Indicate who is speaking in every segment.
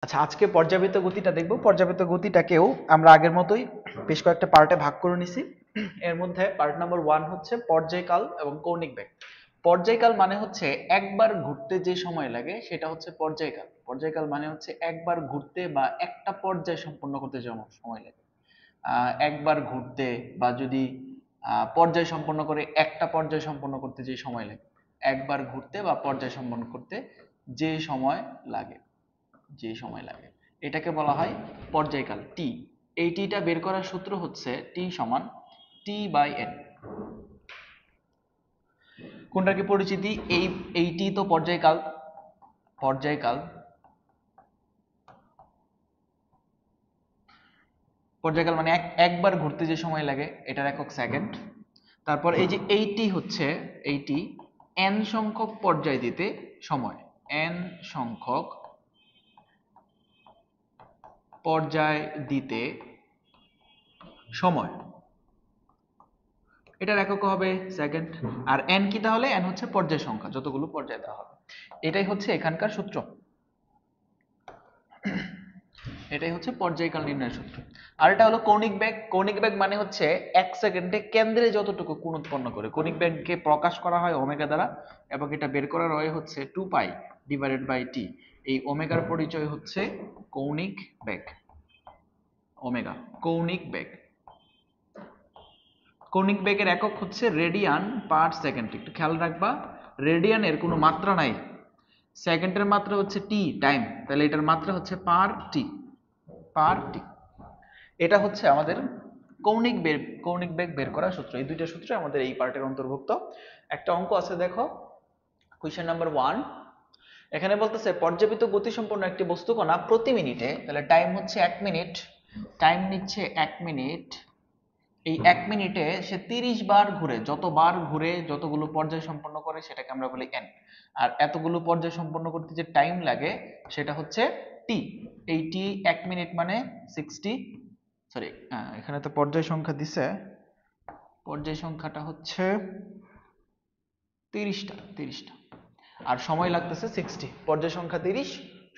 Speaker 1: আচ্ছা, আজকে পর্যাবৃত্ত গতিটা দেখব। পর্যাবৃত্ত গতিটাকেও আমরা আগের মতোই বেশ কয়েকটা পার্টে ভাগ করে নিছি। এর মধ্যে পার্ট নাম্বার 1 হচ্ছে পর্যায়কাল এবং কৌণিক বেগ। পর্যায়কাল মানে হচ্ছে একবার ঘুরতে যে সময় লাগে সেটা হচ্ছে পর্যায়কাল। পর্যায়কাল মানে হচ্ছে একবার ঘুরতে বা একটা পর্যায় সম্পন্ন করতে যে সময় লাগে। একবার ঘুরতে বা যদি পর্যায় সম্পন্ন করে একটা পর্যায় সম্পন্ন করতে যে সময় লাগে, একবার ঘুরতে বা পর্যায় সম্পন্ন করতে যে সময় লাগে, যে সময় লাগে এটাকে বলা হয় পর্যায়কাল টি। এই টিটা বের করার সূত্র হচ্ছে টি সমান টি বাই এন। কোনটার কি পরিচিতি? এই টি তো পর্যায়কাল। পর্যায়কাল পর্যায়কাল মানে একবার ঘুরতে যে সময় লাগে এটার একক সেকেন্ড। তারপর এই যে এইটি হচ্ছে এইটি এন সংখ্যক পর্যায় দিতে সময়, এন সংখ্যক পর্যায় দিতে সময়, এটার একক হবে সেকেন্ড। আর এন কি তাহলে? এন হচ্ছে পর্যায় সংখ্যা, যতগুলো পর্যায় দেওয়া হবে। এটাই হচ্ছে এখানকার সূত্র, এটাই হচ্ছে পর্যায়কাল নির্ণয়ের সূত্র। আর এটা হলো কৌণিক বেগ। কৌণিক বেগ মানে হচ্ছে এক সেকেন্ডে কেন্দ্রে যতটুকু কোণ উৎপন্ন করে। কৌণিক বেগকে প্রকাশ করা হয় ওমেগা দ্বারা, এবং এটা বের করার হয় হচ্ছে 2 পাই ডিভাইডেড বাই টি। এই ওমেগার পরিচয় হচ্ছে কৌণিক বেগ। ওমেগা কৌণিক বেগ। কৌণিক বেগের একক হচ্ছে রেডিয়ান পার সেকেন্ড। একটু খেয়াল রাখবা, রেডিয়ানের কোনো মাত্রা নাই, সেকেন্ডের মাত্রা হচ্ছে টি, টাইম, তাহলে এটার মাত্রা হচ্ছে পার টি, পার টি। এটা হচ্ছে আমাদের কৌণিক বেগ বের করার সূত্র। এই দুইটা সূত্র আমাদের এই পার্টের অন্তর্ভুক্ত। একটা অঙ্ক আছে দেখো, কোয়েশ্চেন নাম্বার 1। এখানে বলতেছে পর্যাবৃত্ত গতিসম্পন্ন একটি বস্তুকণা প্রতি মিনিটে, তাহলে টাইম হচ্ছে 1 মিনিট, টাইম নিচ্ছে 1 মিনিট, এই 1 মিনিটে সে 30 বার ঘুরে, যতবার ঘুরে যতগুলো পর্যায় সম্পন্ন করে সেটাকে আমরা বলি n। আর এতগুলো পর্যায় সম্পন্ন করতে যে টাইম লাগে সেটা হচ্ছে t। এই t 1 মিনিট মানে 60, সরি এখানে তো পর্যায় সংখ্যা দিছে, পর্যায় সংখ্যাটা হচ্ছে 30টা, আর সময় লাগতেছে 60। পর্যায় সংখ্যা 30,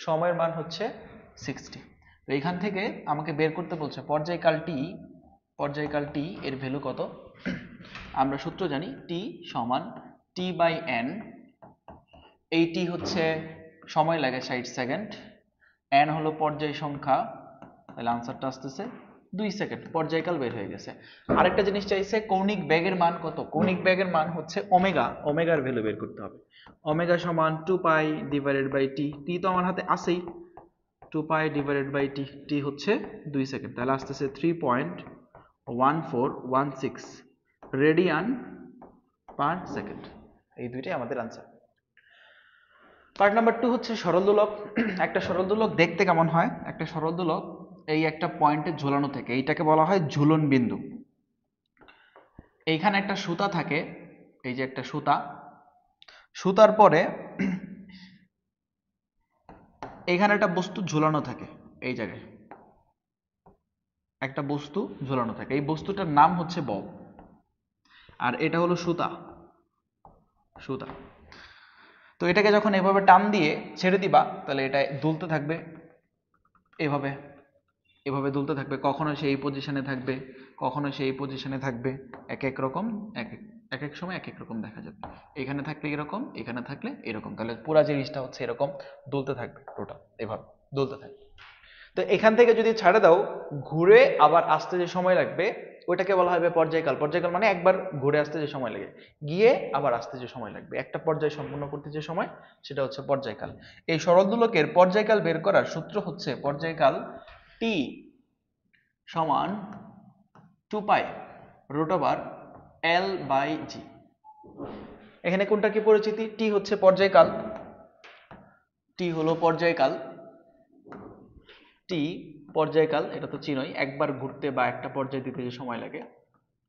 Speaker 1: সময়ের মান হচ্ছে 60। তো এখান থেকে আমাকে বের করতে বলছে পর্যায়কাল টি এর ভ্যালু কত। আমরা সূত্র জানি টি সমান টি বাই এন। এই টি হচ্ছে সময় লাগে 60 সেকেন্ড, এন হলো পর্যায় সংখ্যা, তাহলে আনসারটা আসতেছে 2 সেকেন্ড। পর্যায়কাল বের হয়ে গেছে। আরেকটা জিনিস চাইছে কৌণিক বেগের মান কত। কৌণিক বেগের মান হচ্ছে ওমেগা, ওমেগার ভ্যালু বের করতে হবে। ওমেগা সমান 2 পাই ডিভাইডেড বাই টি, টি তো আমার হাতে আছেই, 2 পাই ডিভাইডেড বাই টি, টি হচ্ছে 2 সেকেন্ড, তাহলে আসতেছে 3.1416 রেডিয়ান পার সেকেন্ড। এই দুইটাই আমাদের আনসার। পার্ট নাম্বার 2 হচ্ছে সরল দোলক। একটা সরল দোলক দেখতে কেমন হয়? একটা সরল দোলক এই একটা পয়েন্টে ঝোলানো থাকে, এইটাকে বলা হয় ঝুলন বিন্দু। এইখানে একটা সুতা থাকে, এই যে একটা সুতা, সুতার পরে এখানে একটা বস্তু ঝুলানো থাকে, এই জায়গায় একটা বস্তু ঝুলানো থাকে, এই বস্তুটার নাম হচ্ছে বব। আর এটা হলো সুতা, সুতা। তো এটাকে যখন এভাবে টান দিয়ে ছেড়ে দিবা তাহলে এটা দুলতে থাকবে, এভাবে এভাবে দুলতে থাকবে। কখনো সে এই পজিশনে থাকবে, কখনো সে এই পজিশনে থাকবে, এক এক রকম, এক এক সময় এক এক রকম দেখা যাবে। এখানে থাকলে এরকম, এখানে থাকলে এরকম, তাহলে পুরা জিনিসটা হচ্ছে এরকম দুলতে থাকবে, টোটাল এভাবে দুলতে থাকবে। তো এখান থেকে যদি ছাড়ে দাও, ঘুরে আবার আসতে যে সময় লাগবে ওইটাকে বলা হবে পর্যায়কাল। পর্যায়কাল মানে একবার ঘুরে আসতে যে সময় লাগে, গিয়ে আবার আসতে যে সময় লাগবে, একটা পর্যায় সম্পূর্ণ করতে যে সময়, সেটা হচ্ছে পর্যায়কাল। এই সরল দোলকের পর্যায়কাল বের করার সূত্র হচ্ছে পর্যায়কাল টি সমান 2 pi root over L by জি। এখানে কোনটা কি পরিচিতি? টি হচ্ছে পর্যায়কাল, টি হলো পর্যায়কাল, টি পর্যায়কাল, এটা তো চিনোই, একবার ঘুরতে বা একটা পর্যায় দিতে যে সময় লাগে,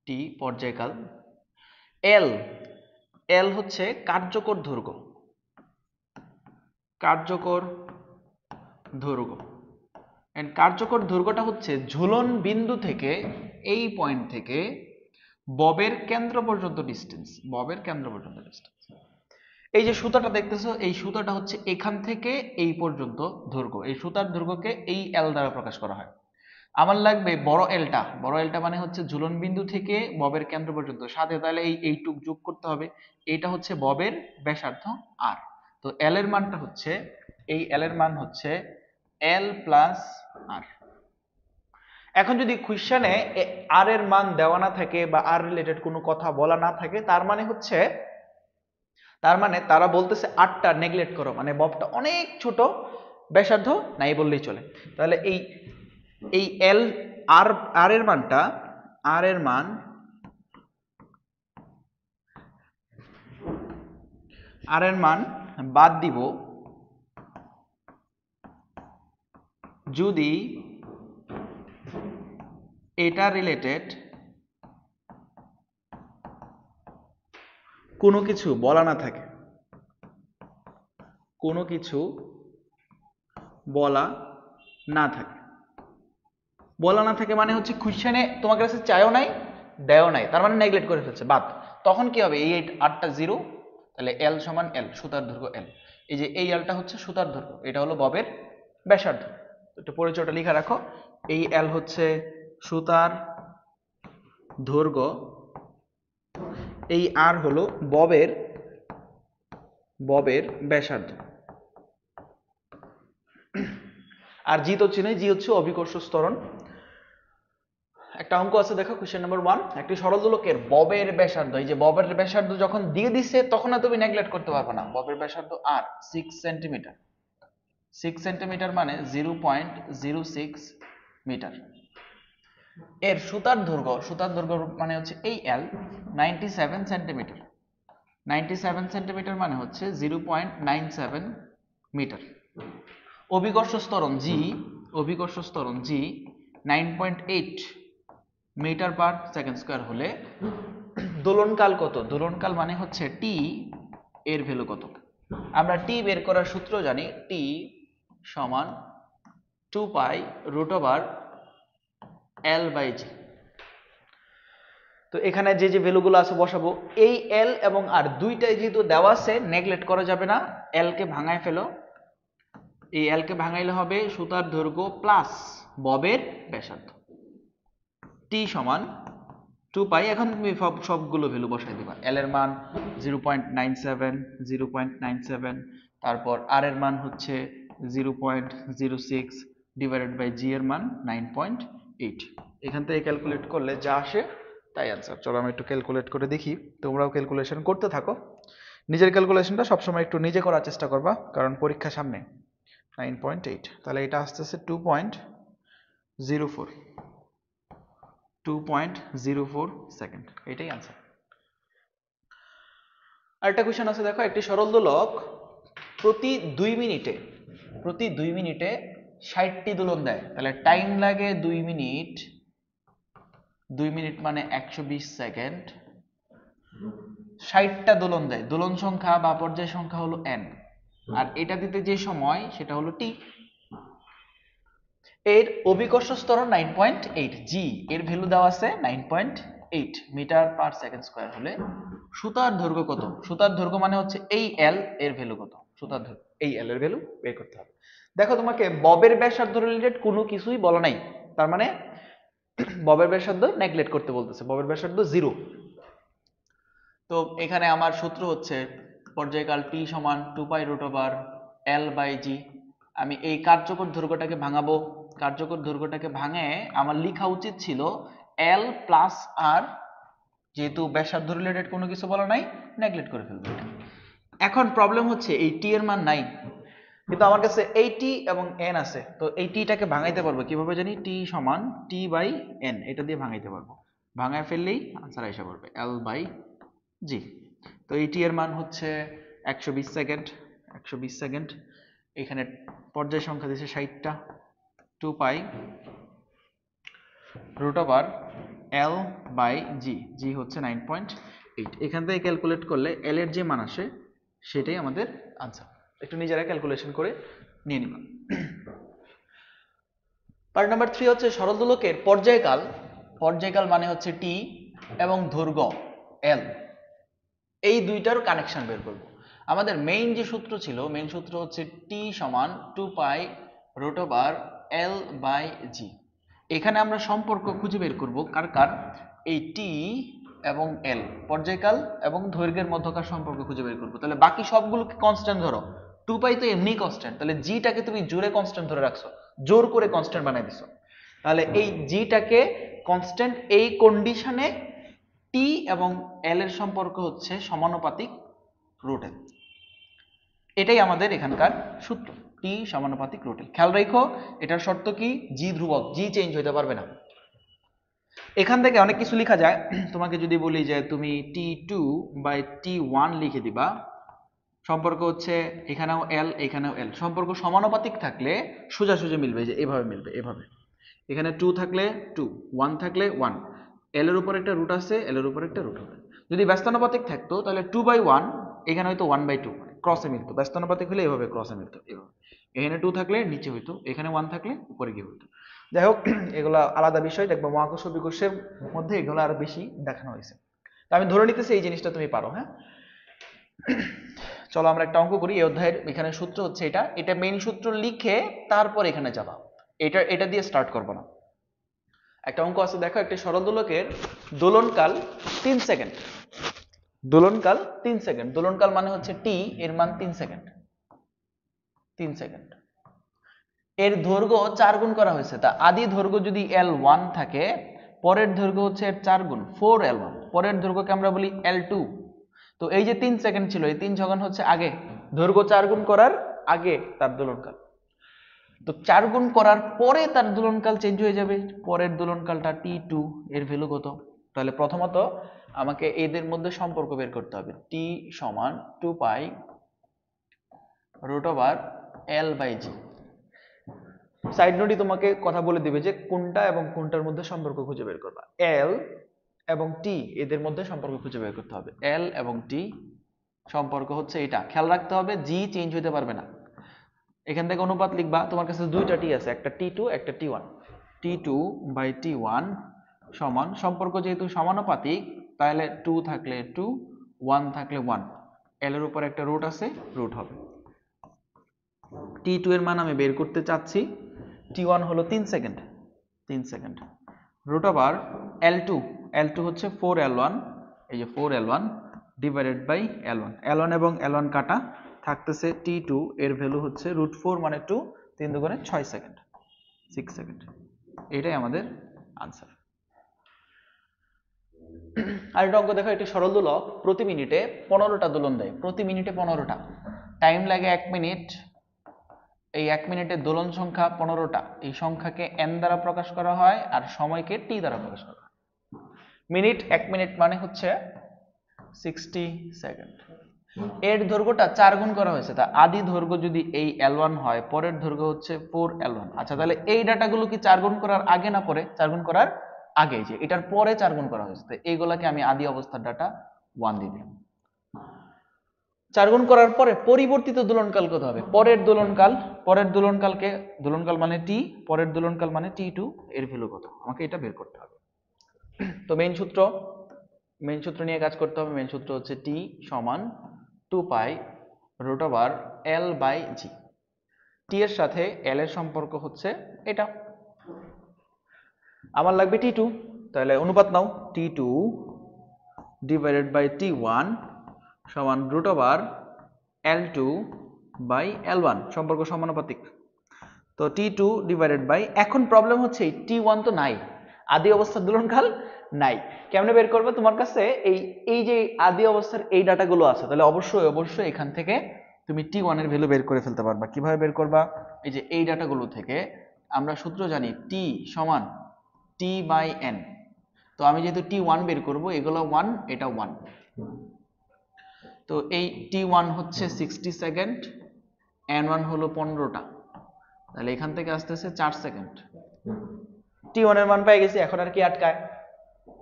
Speaker 1: টি পর্যায়কাল। এল, এল হচ্ছে কার্যকর দৈর্ঘ্য, কার্যকর দৈর্ঘ্য। এন্ড কার্যকর দৈর্ঘ্যটা হচ্ছে ঝুলন বিন্দু থেকে, এই পয়েন্ট থেকে ববের কেন্দ্র পর্যন্ত ডিস্টেন্স, ববের কেন্দ্র পর্যন্ত ডিস্টেন্স। এই যে সুতাটা দেখতেছো, এই সুতাটা হচ্ছে এখান থেকে এই পর্যন্ত দৈর্ঘ্য। এই সুতার দৈর্ঘ্যকে এই এল দ্বারা প্রকাশ করা হয়। আমার লাগবে বড় এলটা। বড় এলটা মানে হচ্ছে ঝুলন বিন্দু থেকে ববের কেন্দ্র পর্যন্ত, সাথে তাহলে এইটুক যোগ করতে হবে। এইটা হচ্ছে ববের ব্যাসার্ধ আর। তো এল এর মানটা হচ্ছে, এই এল এর মান হচ্ছে এল প্লাস আর। এখন যদি কোশ্চেনে আর এর মান দেওয়া না থাকে বা আর রিলেটেড কোনো কথা বলা না থাকে, তার মানে হচ্ছে, তার মানে তারা বলতেছে আরটা নেগলেক্ট করো, মানে ববটা অনেক ছোট, ব্যাসার্ধ নাই বললেই চলে। তাহলে এই এল আর আর এর মানটা, আর এর মান আর এর মান বাদ দিব যদি এটা রিলেটেড কোনো কিছু বলা না থাকে, কোনো কিছু বলা না থাকে। বলা না থাকে মানে হচ্ছে কোশ্চেনে তোমার কাছে চাইও নাই, দেও নাই, তার মানে নেগলেক্ট করে ফেলছে, বাদ। তখন কি হবে? এই আরটা জিরো, তাহলে এল সমান এল, সুতার দৈর্ঘ্য এল। এই যে এই এলটা হচ্ছে সুতার দৈর্ঘ্য, এটা হলো ববের ব্যাসার্ধ। একটু পরিচয়টা লিখে রাখো। এই এল হচ্ছে সুতার দৈর্ঘ্য, এই আর হলো ববের ব্যাসার্ধ। আর জি তো চিনে, জি হচ্ছে অভিকর্ষ ত্বরণ। একটা অঙ্ক আছে দেখো, কোশ্চেন নাম্বার 1। একটি সরল দোলকের ববের ব্যাসার্ধ, এই যে ববের ব্যাসার্ধ যখন দিয়ে দিছে তখন আর তুমি নেগলেক্ট করতে পারবে না। ববের ব্যাসার্ধ আর 6 সেন্টিমিটার, 6 সেন্টিমিটার মানে 0.06 মিটার। এর সুতার দৈর্ঘ্য মানে হচ্ছে এই এল 97 সেন্টিমিটার, 97 সেন্টিমিটার মানে হচ্ছে 0.97 মিটার। অভিকর্ষ ত্বরণ জি 9.8 মিটার পার সেকেন্ড স্কয়ার হলে দোলনকাল কত? দোলনকাল মানে হচ্ছে টি এর ভ্যালু কত? আমরা টি বের করার সূত্র জানি, টি সমান 2 pi root over L by G. তো এখানে যে যে ভ্যালুগুলো আছে বসাবো। এই এল এবং আর দুইটাই যেহেতু দেওয়া আছে, নেগলেক্ট করা যাবে না। এল কে ভাঙায় ফেলো, এই এল কে ভাঙাইলে হবে সুতার দৈর্ঘ্য প্লাস ববের ব্যাসার্ধ, টি সমান 2 পাই। এখন তুমি সবগুলো ভ্যালু বসাই দিবা। এল এর মান 0.97, তারপর আর এর মান হচ্ছে 0.06 ডিভাইডেড বাই জি এর মান 9.8। এখান থেকে ক্যালকুলেট করলে যা আসে তাই आंसर। চলো আমি একটু ক্যালকুলেট করে দেখি, তোমরাও ক্যালকুলেশন করতে থাকো। নিজের ক্যালকুলেশনটা সবসময় একটু নিজে করার চেষ্টা করবা, কারণ পরীক্ষা সামনে। 9.8, তাহলে এটা আসতেছে 2.04 সেকেন্ড, এটাই आंसर। আরেকটা কোশ্চেন আছে দেখো, একটি সরল দোলক প্রতি 2 মিনিটে 60টি দোলন দেয়, তাহলে টাইম লাগে 2 মিনিট, 2 মিনিট মানে 120 সেকেন্ড। 60টা দোলন দেয়, দোলন সংখ্যা বা পর্যায় সংখ্যা হলো n, আর এটা দিতে যে সময় সেটা হলো t। এর অভিকর্ষ ত্বরণ 9.8, জি এর ভ্যালু দেওয়া আছে 9.8 মিটার পার সেকেন্ড স্কয়ার হলে সুতার দৈর্ঘ্য কত? সুতার দৈর্ঘ্য মানে হচ্ছে এই এল এর ভ্যালু কত? সুতার দৈর্ঘ্য এই এল এর ভ্যালু বের করতে হবে। দেখো তোমাকে ববের ব্যাসার্ধ রিলেটেড কোনো কিছুই বলা নাই, তার মানে ববের ব্যাসার্ধ নেগলেক্ট করতে বলতেছে, ববের ব্যাসার্ধ 0। তো এখানে আমার সূত্র হচ্ছে পর্যায়কাল টি সমান 2 pi root over L by জি। আমি এই কার্যকর দৈর্ঘ্যটাকে ভাঙাবো, কার্যকর দৈর্ঘ্যটাকে ভাঙে আমার লেখা উচিত ছিল এল প্লাস আর, যেহেতু ব্যাসার্ধ রিলেটেড কোনো কিছু বলা নাই, নেগলেক্ট করে ফেলবো এটা। এখন প্রবলেম হচ্ছে এই টি এর মান নাই, কিন্তু আমার কাছে এই টি এবং এন আছে। তো এই টিটাকে ভাঙাইতে পারবো কিভাবে জানি? টি সমান টি বাই এন, এটা দিয়ে ভাঙাইতে পারবো। ভাঙায় ফেললেই আনসার এসে পড়বে এল বাই জি। তো এই টি এর মান হচ্ছে 120 সেকেন্ড, 120 সেকেন্ড। এখানে পর্যায় সংখ্যা দিয়েছে 60টা, 2 pi root over L by জি, জি হচ্ছে 9.8। এখান থেকে ক্যালকুলেট করলে এল এর যে মান আসে সেটাই আমাদের আনসার। একটু নিজেরা ক্যালকুলেশন করে নিয়ে নিবা। পার্ট নাম্বার 3 হচ্ছে সরল দোলকের পর্যায়কাল, পর্যায়কাল মানে হচ্ছে টি এবং দৈর্ঘ্য এল, এই দুইটার কানেকশন বের করব। আমাদের মেইন যে সূত্র ছিল, মেইন সূত্র হচ্ছে টি সমান 2 pi root over L by জি। এখানে আমরা সম্পর্ক খুঁজে বের করব কার কার, এই টি এবং এল পর্যায়কাল এবং দৈর্ঘ্যের মধ্যকার সম্পর্ক খুঁজে বের করব। তাহলে বাকি সবগুলোকে কনস্ট্যান্ট ধরো, 2 পাই তো এমনি কনস্ট্যান্ট, তাহলে জিটাকে তুমি জোরে কনস্ট্যান্ট ধরে রাখছো, জোর করে কনস্ট্যান্ট বানাই দিছো। তাহলে এই জিটাকে কনস্ট্যান্ট, এই কন্ডিশনে টি এবং এল এর সম্পর্ক হচ্ছে সমানুপাতিক রুট এল। এটাই আমাদের এখানকার সূত্র, টি সমানুপাতিক রুট এল। খেয়াল রাখো এটার শর্ত কি, জি ধ্রুবক, জি চেঞ্জ হইতে পারবে না। এখান থেকে অনেক কিছু লেখা যায়। তোমাকে যদি বলি যে তুমি T2 বাই T1 লিখে দিবা, সম্পর্ক হচ্ছে এখানেও এল এখানেও এল, সম্পর্ক সমানুপাতিক থাকলে সোজাসুজি মিলবে, যে এভাবে মিলবে, এভাবে। এখানে 2 থাকলে 2, 1 থাকলে 1, এল এর উপর একটা রুট আছে, এল এর উপর একটা রুট হবে। যদি ব্যস্তানুপাতিক থাকতো তাহলে 2/1, এখানে হয়তো 1/2, ক্রসে মিলতো। ব্যস্তানুপাতিক হলে এভাবে ক্রসে মিলতো, এভাবে। এখানে 2 থাকলে নিচে হইতো, এখানে 1 থাকলে উপরে গিয়ে হইতো। যাই হোক, এগুলো আলাদা বিষয়, দেখবো মহাকর্ষ বিকর্ষের মধ্যে এগুলো আরো বেশি দেখানো হয়েছে। তো আমি ধরে নিতেছি এই জিনিসটা তুমি পারো। হ্যাঁ, চলো আমরা একটা অঙ্ক করি। এই অধ্যায়ের এখানে সূত্র হচ্ছে এটা, এটা মেইন সূত্র লিখে তারপর এখানে যাবা, এটা দিয়ে স্টার্ট করবো না। একটা অঙ্ক আছে, দেখো, একটি সরল দোলকের দোলনকাল 3 সেকেন্ড। দোলনকাল 3 সেকেন্ড, দোলনকাল মানে হচ্ছে টি, এর মান 3 সেকেন্ড। 3 সেকেন্ড। এর দৈর্ঘ্য 4 গুণ করা হয়েছে। তা আদি দৈর্ঘ্য যদি L1 থাকে, পরের দৈর্ঘ্য হচ্ছে এর 4 গুণ, 4L1। পরের দৈর্ঘ্যকে আমরা বলি L2। তো এই যে 3 সেকেন্ড ছিল, এই 3 সেকেন্ড হচ্ছে আগে, দৈর্ঘ্য 4 গুণ করার আগে তার দোলনকাল। তো 4 গুণ করার পরে তার দোলনকাল চেঞ্জ হয়ে যাবে, পরের দোলনকালটা T2, এর ভ্যালু কত? তাহলে প্রথমত আমাকে এদের মধ্যে সম্পর্ক বের করতে হবে। T সমান 2 pi root over L by G. Side নোটই তোমাকে কথা বলে দিবে যে কোনটা এবং কোনটার মধ্যে সম্পর্ক খুঁজে বের করবা। L এবং T এদের মধ্যে সম্পর্ক খুঁজে বের করতে হবে। L এবং T সম্পর্ক হচ্ছে এটা, খেয়াল রাখতে হবে জি চেঞ্জ হতে পারবে না। এখান থেকে অনুপাত লিখবা, তোমার কাছে দুইটা টি আছে, একটা T2 একটা T1। T2 বাই T1 সমান, সম্পর্ক যেহেতু সমানুপাতিক তাহলে 2 থাকলে 2, 1 থাকলে 1, L এর উপর একটা রুট আছে, রুট হবে। T2 এর মান আমি বের করতে চাচ্ছি, T1 হলো 3 second, 3 second, root over L2, L2 হচ্ছে 4L1, এই যে 4L1 divided by L1, L1 এবং L1 কাটা, থাকতেছে T2, এর ভ্যালু হচ্ছে √4 মানে 2, 3 দুগুণে 6 সেকেন্ড, 6 সেকেন্ড। এটাই আমাদের আনসার। আরেকটা অঙ্ক দেখো, একটি সরল দোলক প্রতি মিনিটে 15টা দোলন দেয়, প্রতি মিনিটে 15টা, টাইম লাগে 1 মিনিট। এই 1 মিনিটের দোলন সংখ্যা 15টা, এই সংখ্যাকে n দ্বারা প্রকাশ করা হয় আর সময়কে t দ্বারা প্রকাশ করা হয়। মিনিট, 1 মিনিট মানে হচ্ছে 60 সেকেন্ড। এর দৈর্ঘ্যটা 4 গুণ করা হয়েছে, তা আদি দৈর্ঘ্য যদি এই L1 হয়, পরের দৈর্ঘ্য হচ্ছে 4L1। আচ্ছা, তাহলে এই ডাটাগুলো কি 4 গুণ করার আগে না পরে? 4 গুণ করার আগে, যে এটার পরে 4 গুণ করা হয়েছে, তো এইগুলাকে আমি আদি অবস্থার ডাটা 1 দিয়ে দিলাম। 4 গুণ করার পরে পরিবর্তিত দোলনকাল কত হবে? পরের দোলনকাল, পরের দোলনকালকে, দোলনকাল মানে টি, পরের দোলনকাল মানে T2, এর ভ্যালু কত? আমাকে এটা বের করতে হবে। তো মেইন সূত্র নিয়ে কাজ করতে হবে। মেইন সূত্র হচ্ছে T সমান 2 pi root over L by জি। টি এর সাথে L এর সম্পর্ক হচ্ছে এটা, আমার লাগবে T2, তাহলে অনুপাত নাও, T2 ডিভাইডেড বাই T1 সমান root over L2 by L1, সম্পর্ক সমানুপাতিক। তো T2 ডিভাইডেড বাই, এখন প্রবলেম হচ্ছে T1 তো নাই, আদি অবস্থার দোলনকাল নাই, কেমনে বের করবে? তোমার কাছে এই যে আদি অবস্থার এই ডাটাগুলো আছে, তাহলে অবশ্যই এখান থেকে তুমি T1 এর ভ্যালু বের করে ফেলতে পারবা। কিভাবে বের করবা? এই যে এই ডাটাগুলো থেকে আমরা সূত্র জানি, T সমান T বাই N। তো আমি যেহেতু T1 বের করব, এগুলো 1, এটা 1, তো এই T1 হচ্ছে 60 সেকেন্ড, N1 হলো 15টা, তাহলে এখান থেকে আসতেছে 4 সেকেন্ড। T1 এর মান পেয়ে গেছি, এখন আর কি আটকায়?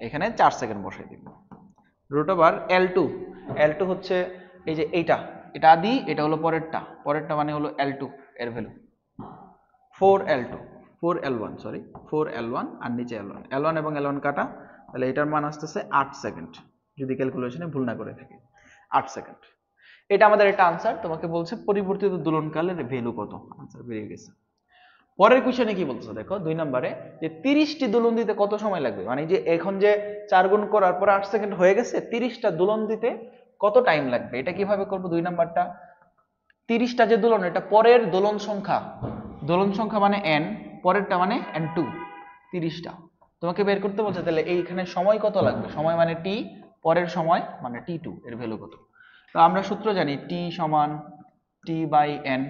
Speaker 1: এখানে 4 সেকেন্ড বসাই দিব। রুট ওভার L2 হচ্ছে এই যে এটা আদি, এটা হলো পরেরটা মানে হলো L2, এর ভ্যালু 4L1 4L1 আর নিচে L1 এবং L1 কাটা, তাহলে এটার মান আসতেছে 8 সেকেন্ড, যদি ক্যালকুলেশনে ভুল না করে থাকি, 8 সেকেন্ড। এটা আমাদের একটা আনসার। তোমাকে বলছে পরিবর্তিত দোলনকালের ভ্যালু কত, আনসার বেরিয়ে গেছে। পরের কোশ্চেনে কি বলছে দেখো 2 নম্বরে, যে 30টি দোলন দিতে কত সময় লাগবে, মানে যে এখন যে 4 গুণ করার পর 8 সেকেন্ড হয়ে গেছে, 30টা দোলন দিতে কত টাইম লাগবে। এটা কিভাবে করব, 2 নাম্বারটা 30টা যে দোলন, এটা পরের দোলন সংখ্যা মানে n, পরেরটা মানে n2, 30টা তোমাকে বের করতে বলছে। তাহলে এইখানে সময় কত লাগবে, সময় মানে t, পরের সময় মানে t2, এর ভ্যালু কত। তো আমরা সূত্র জানি t সমান t/n,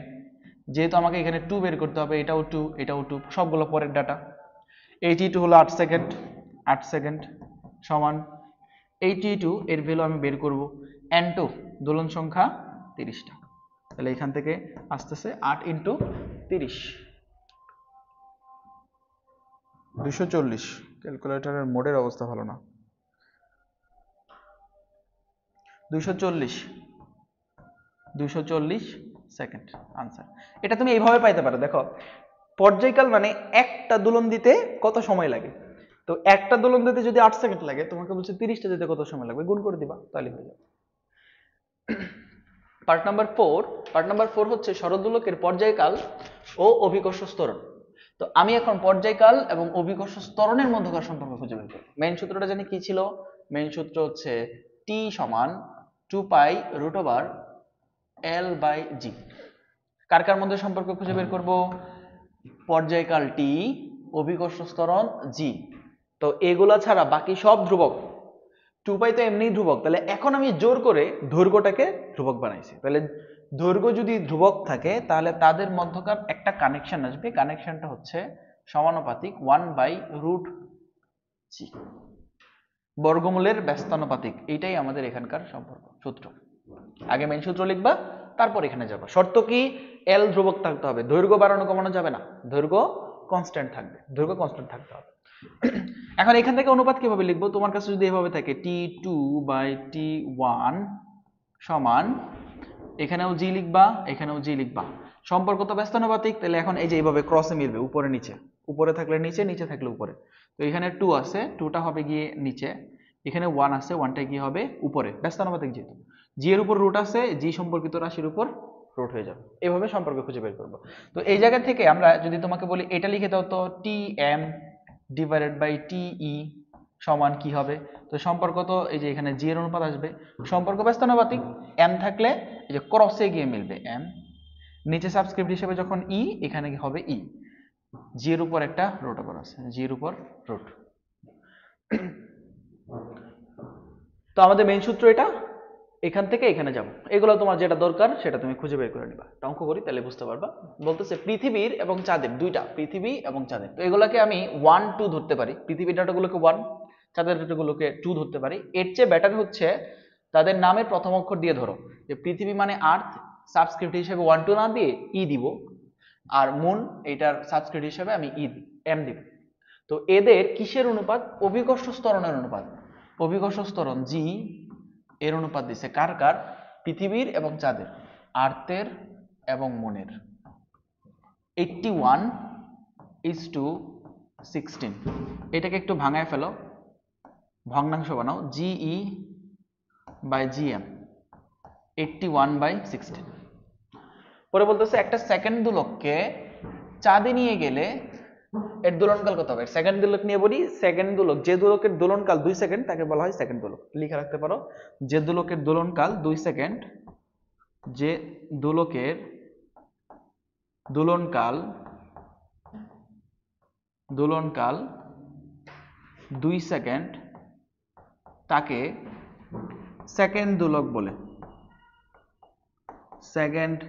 Speaker 1: যেহেতু আমাকে এখানে 2 বের করতে হবে, এটাও 2 এটাও 2, সবগুলো পরের ডাটা। এই t2 হলো 8 সেকেন্ড সমান এই t2 এর ভ্যালু আমি বের করব n2, দোলন সংখ্যা 30টা। তাহলে এখান থেকে আসতেছে 8 × 30, 240। ক্যালকুলেটরের মোডের অবস্থা ভালো না। 240 সেকেন্ড আনসার। এটা তুমি এইভাবে পাইতে পারো, দেখো পর্যায়কাল মানে একটা দোলন দিতে কত সময় লাগে। তো একটা দোলন দিতে যদি 8 সেকেন্ড লাগে, তোমাকে বলছে 30টা দিতে কত সময় লাগবে, গুণ করে দিবা তাহলে হয়ে যাবে। পার্ট নাম্বার 4 হচ্ছে শরৎদোলকের পর্যায়কাল ও অভিকর্ষ স্তরণ। তো আমি এখন পর্যায়কাল এবং অভিকর্ষ স্তরণের মধ্যকার সম্পর্ক খুঁজে বের করব। মেইন সূত্রটা জানি কি ছিল, মেইন সূত্র হচ্ছে t সমান 2π√L/g। কার কার মধ্যে সম্পর্ক খুঁজে বের করব, পর্যায়কাল t, অভিকর্ষ স্তরণ g। তো এগুলা ছাড়া বাকি সব ধ্রুবক। 2π তো এমনিই ধ্রুবক, তাহলে এখন আমি জোর করে দৈর্ঘ্যটাকে ধ্রুবক বানাইছি। তাহলে দৈর্ঘ্য যদি ধ্রুবক থাকে তাহলে তাদের মধ্যকার একটা কানেকশন আসবে, কানেকশনটা হচ্ছে সমানুপাতিক 1/√g, বর্গমূলের ব্যস্তানুপাতিক। এইটাই আমাদের এখানকার সম্পর্ক সূত্র। আগে মেইন সূত্র লিখবা, তারপর এখানে যাবা। শর্ত কি, এল ধ্রুবক থাকতে হবে, দৈর্ঘ্য বাড়ানো কমানো যাবে না, দৈর্ঘ্য কনস্ট্যান্ট থাকবে, দৈর্ঘ্য কনস্ট্যান্ট থাকতে হবে। এখন এখান থেকে অনুপাত কিভাবে লিখবো, তোমার কাছে যদি এভাবে থাকে t2/t1 সমান, এখানেও জি লিখবা এখানেও জি লিখবা, সম্পর্ক তো ব্যস্তানুপাতিক। তাহলে এখন এই যে এইভাবে ক্রসে মিলবে, উপরে নিচে, উপরে থাকলে নিচে, নিচে থাকলে উপরে। তো এখানে 2 আছে, 2টা হবে গিয়ে নিচে, এখানে 1 আছে, 1টা কি হবে উপরে, ব্যস্তানুপাতিক যেহেতু। জি এর উপর রুট আছে, জি সম্পর্কিত রাশির উপর রুট হয়ে যাবে। এভাবে সম্পর্ক খুঁজে বের করবো। তো এই জায়গা থেকে আমরা যদি তোমাকে বলি এটা লিখে দাও তো Tm/Te সমান কি হবে, তো সম্পর্ক তো এই যে এখানে জি এর অনুপাত আসবে, সম্পর্ক ব্যস্তানুপাতিক, m থাকলে এই যে ক্রসে গিয়ে মিলবে m, নিচে সাবস্ক্রিপ্ট হিসেবে যখন ই, এখানে হবে ই, জি এর উপর একটা রুট ওভার আছে, জি এর উপর রুট। তো আমাদের মেইন সূত্র এটা, এখান থেকে এখানে যাব। এগুলো তোমার যেটা দরকার সেটা তুমি খুঁজে বের করে নিবা। অঙ্ক করি তাহলে বুঝতে পারবা। বলতেছে পৃথিবীর এবং চাঁদের, দুইটা পৃথিবী এবং চাঁদের, তো এগুলোকে আমি 1 2 ধরতে পারি, পৃথিবীর ডাটাগুলোকে 1, চাঁদের ডাটাগুলোকে 2 ধরতে পারি। এর চেয়ে বেটার হচ্ছে তাদের নামের প্রথম অক্ষর দিয়ে ধরো, যে পৃথিবী মানে আর্থ, সাবস্ক্রিপ্ট হিসেবে 1 2 না দিয়ে ই দিব, আর মুন এটার সাবস্ক্রিপ্ট হিসেবে আমি ই এম দিব। তো এদের কিসের অনুপাত, অভিকর্ষ স্তরণের অনুপাত, অভিকর্ষ স্তরণ জি এর অনুপাত দিছে কার কার, পৃথিবীর এবং চাঁদের, আর্থের এবং মুনের। 81:16। এটাকে একটু ভাঙায় ফেলো, ভগ্নাংশ বানাও, GE/GM 81/16। পরে বলতেছে একটা সেকেন্ড দোলককে চাঁদে নিয়ে গেলে এর দোলনকাল কত হবে। সেকেন্ড দোলক নিয়ে বলি, সেকেন্ড দোলক, যে দোলকের দোলনকাল 2 সেকেন্ড তাকে বলা হয় সেকেন্ড দোলক। লিখে রাখতে পারো, যে দোলকের দোলনকাল 2 সেকেন্ড, যে দোলকের দোলনকাল 2 সেকেন্ড তাকে সেকেন্ড দোলক বলে, সেকেন্ড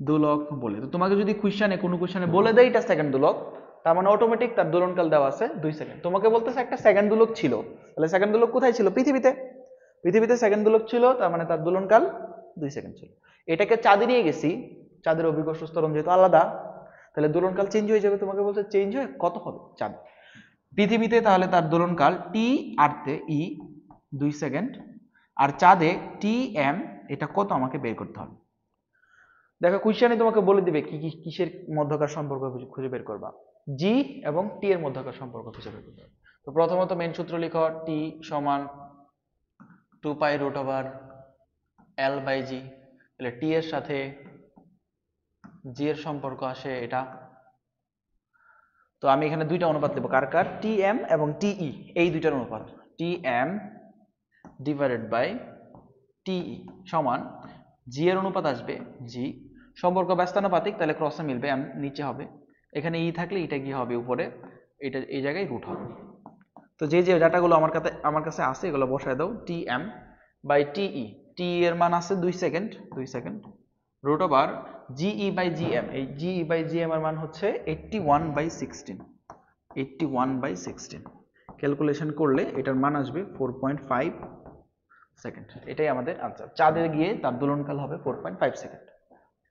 Speaker 1: দোলক বলে। তো তোমাকে যদি কোশ্চেনে, কোনো কোশ্চেনে বলে দেয় এটা সেকেন্ড দোলক, তার মানে অটোমেটিক তার দোলনকাল দেওয়া আছে 2 সেকেন্ড। তোমাকে বলতেছে একটা সেকেন্ড দোলক ছিল, তাহলে সেকেন্ড দোলক কোথায় ছিল, পৃথিবীতে, পৃথিবীতে সেকেন্ড দোলক ছিল, তার মানে তার দোলনকাল 2 সেকেন্ড ছিল। এটাকে চাঁদে নিয়ে গেছি, চাঁদের অভিকর্ষ স্তরণ যেহেতু আলাদা, তাহলে দোলনকাল চেঞ্জ হয়ে যাবে। তোমাকে বলছে চেঞ্জ হয়ে কত হবে চাঁদ, পৃথিবীতে তাহলে তার দোলনকাল টি আর্থে ই 2 সেকেন্ড, আর চাঁদে টি এম, এটা কত আমাকে বের করতে হবে। দেখো কোশ্চেনে তোমাকে বলে দিবে কি কি কিসের মধ্যকার সম্পর্ক খুঁজে বের করবা, জি এবং টি এর মধ্যকার সম্পর্ক খুঁজে বের করতে হবে। তো প্রথমত মেইন সূত্র লিখো, টি সমান 2π√L/g, এল বাই জি, তাহলে টি এর সাথে জি এর সম্পর্ক আসে এটা। তো আমি এখানে দুইটা অনুপাত দেবো, কার কার, টি এম এবং টিই, এই দুইটার অনুপাত, টি এম ডিভাইডেড বাই টিই সমান জি এর অনুপাত আসবে জি, সম্পর্ক ব্যস্তানুপাতিক তাহলে ক্রসে মিলবে, এম নিচে হবে, এখানে ই থাকলে এটা কি হবে উপরে, এটা এই জায়গায় রুট হবে। তো যে যে ডাটাগুলো আমার কাছে আছে এগুলো বসায় দাও, টি এম বাই টিই, টি এর মান আছে 2 second root over GE by GM, এই জিই বাই জিএম এর মান হচ্ছে 81/16, 81/16 ক্যালকুলেশন করলে এটার মান আসবে 4.5 সেকেন্ড। এটাই আমাদের আনসার। চাঁদে গিয়ে তার দোলনকাল হবে 4.5 সেকেন্ড।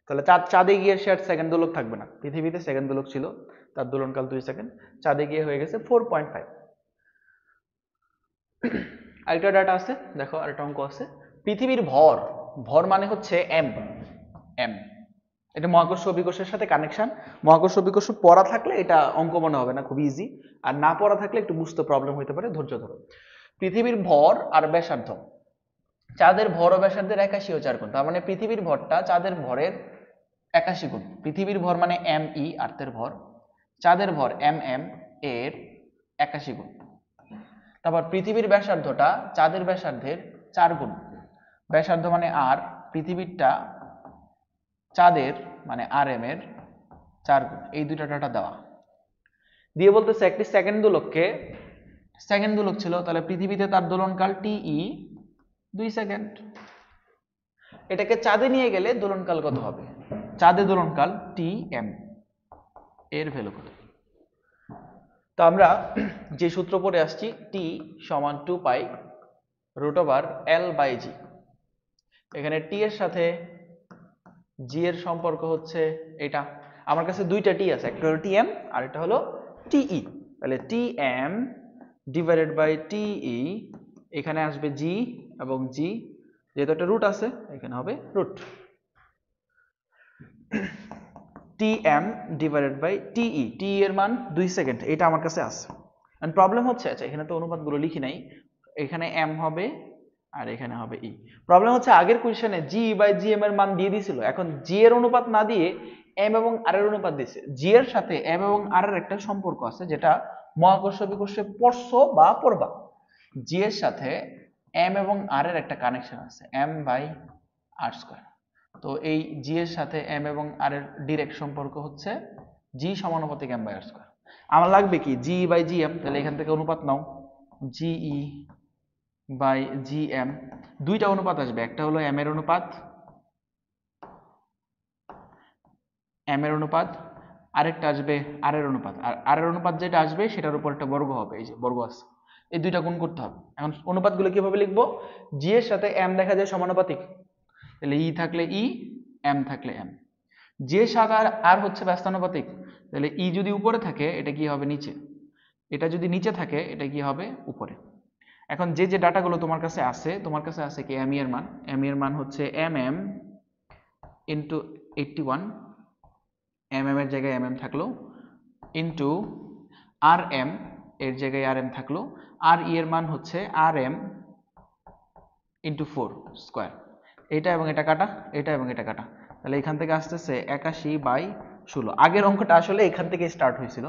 Speaker 1: তাহলে চাঁদে গিয়ে সে আর সেকেন্ড দোলক থাকবে না, পৃথিবীতে সেকেন্ড দোলক ছিল, তার দোলনকাল 2 সেকেন্ড, চাঁদে গিয়ে হয়ে গেছে 4.5। আরেকটা ডাটা আছে, দেখো আরেকটা অঙ্ক আছে, পৃথিবীর ভর, ভর মানে হচ্ছে এম, এম, এটা মহাকর্ষ অভিকর্ষের সাথে কানেকশন। মহাকর্ষ অভিকর্ষ পড়া থাকলে এটা অঙ্ক মনে হবে না, খুব ইজি, আর না পড়া থাকলে একটু বুঝতে প্রবলেম হতে পারে, ধৈর্য ধরো। পৃথিবীর ভর আর ব্যাসার্ধ, চাঁদের ভর ও ব্যাসার্ধের 81 ও 4 গুণ, তার মানে পৃথিবীর ভরটা চাঁদের ভরের 81 গুণ। পৃথিবীর ভর মানে এম ই আর্থের ভর, চাঁদের ভর এম এম এর 81 গুণ। তারপর পৃথিবীর ব্যাসার্ধটা চাঁদের ব্যাসার্ধের 4 গুণ, ব্যাসার্ধ মানে আর, পৃথিবীরটা চাঁদের মানে আর এম এর 4 গুণ। এই দুইটা ডাটা দেওয়া দিয়ে বলতেছে একটি সেকেন্ড দোলককে, সেকেন্ড দোলক ছিল, তাহলে পৃথিবীতে তার দোলনকাল টিই 2 সেকেন্ড। এটাকে চাঁদে নিয়ে গেলে দোলনকাল কত হবে, চাঁদে দোলনকাল টি এম, এর ভ্যালু কত। তো আমরা যে সূত্র পড়ে আসছি, টি সমান 2 pi root over L by জি, এখানে টি এর সাথে জি এর সম্পর্ক হচ্ছে এটা, আমার কাছে দুইটা টি আছে, একটা হলো টি এম আর একটা হলো টিই, তাহলে টি এম ডিভাইডেড বাই টিই, এখানে আসবে জি এবং জি, যেহেতু একটা রুট আছে এখানে হবে root, T M divided by টিই, টি এর মান 2 সেকেন্ড, এটা আমার কাছে আছে। এন্ড প্রবলেম হচ্ছে, আচ্ছা এখানে তো অনুপাতগুলো লিখি নাই, এখানে এম হবে আর এখানে হবে ই। প্রবলেম হচ্ছে আগের কোয়েশ্চেনে জি বাই জি এম এর মান দিয়ে দিছিল, এখন জি এর অনুপাত না দিয়ে এম এবং আর এর অনুপাত দিয়েছে। জি এর সাথে এম এবং আর এর একটা সম্পর্ক আছে, যেটা মহাকর্ষ বিকর্ষে পড়ছো বা পড়বা। জি এর সাথে এম এবং আর এর একটা কানেকশন আছে, এম বাই আর স্কয়ার। তো এই জি এর সাথে এম এবং আর এর ডিরেক্ট সম্পর্ক হচ্ছে জি সমানুপাতিক এম বাই আর স্কয়ার। আমার লাগবে কি জি বাই জি এম, তাহলে এখান থেকে অনুপাত নাও, জিই বাই জি এম, দুইটা অনুপাত আসবে, একটা হলো এম এর অনুপাত, এম এর অনুপাত, আরেকটা আসবে আর এর অনুপাত, আর আর এর অনুপাত যেটা আসবে সেটার উপর একটা বর্গ হবে, এই যে বর্গ আছে, এই দুইটা গুণ করতে হবে। এখন অনুপাতগুলো কিভাবে লিখবো, জি এর সাথে এম দেখা যায় সমানুপাতিক, তাহলে ই থাকলে ই, এম থাকলে এম, যে সাথে আর হচ্ছে ব্যস্তানুপাতিক, তাহলে ই যদি উপরে থাকে এটা কি হবে নিচে, এটা যদি নিচে থাকে এটা কি হবে উপরে। এখন যে যে ডাটাগুলো তোমার কাছে আছে, তোমার কাছে আছে কি এম এর মান, এম এর মান হচ্ছে M M into 81, M M এর জায়গায় এম এম থাকলো, ইন্টু আর এম এর জায়গায় আর এম থাকলো, আর ই এর মান হচ্ছে আর এম ইন্টু 4 স্কোয়ার, এটা এবং এটা কাটা, এটা এবং এটা কাটা, তাহলে এখান থেকে আসতেছে 81/16। আগের অঙ্কটা আসলে এখান থেকে স্টার্ট হয়েছিল,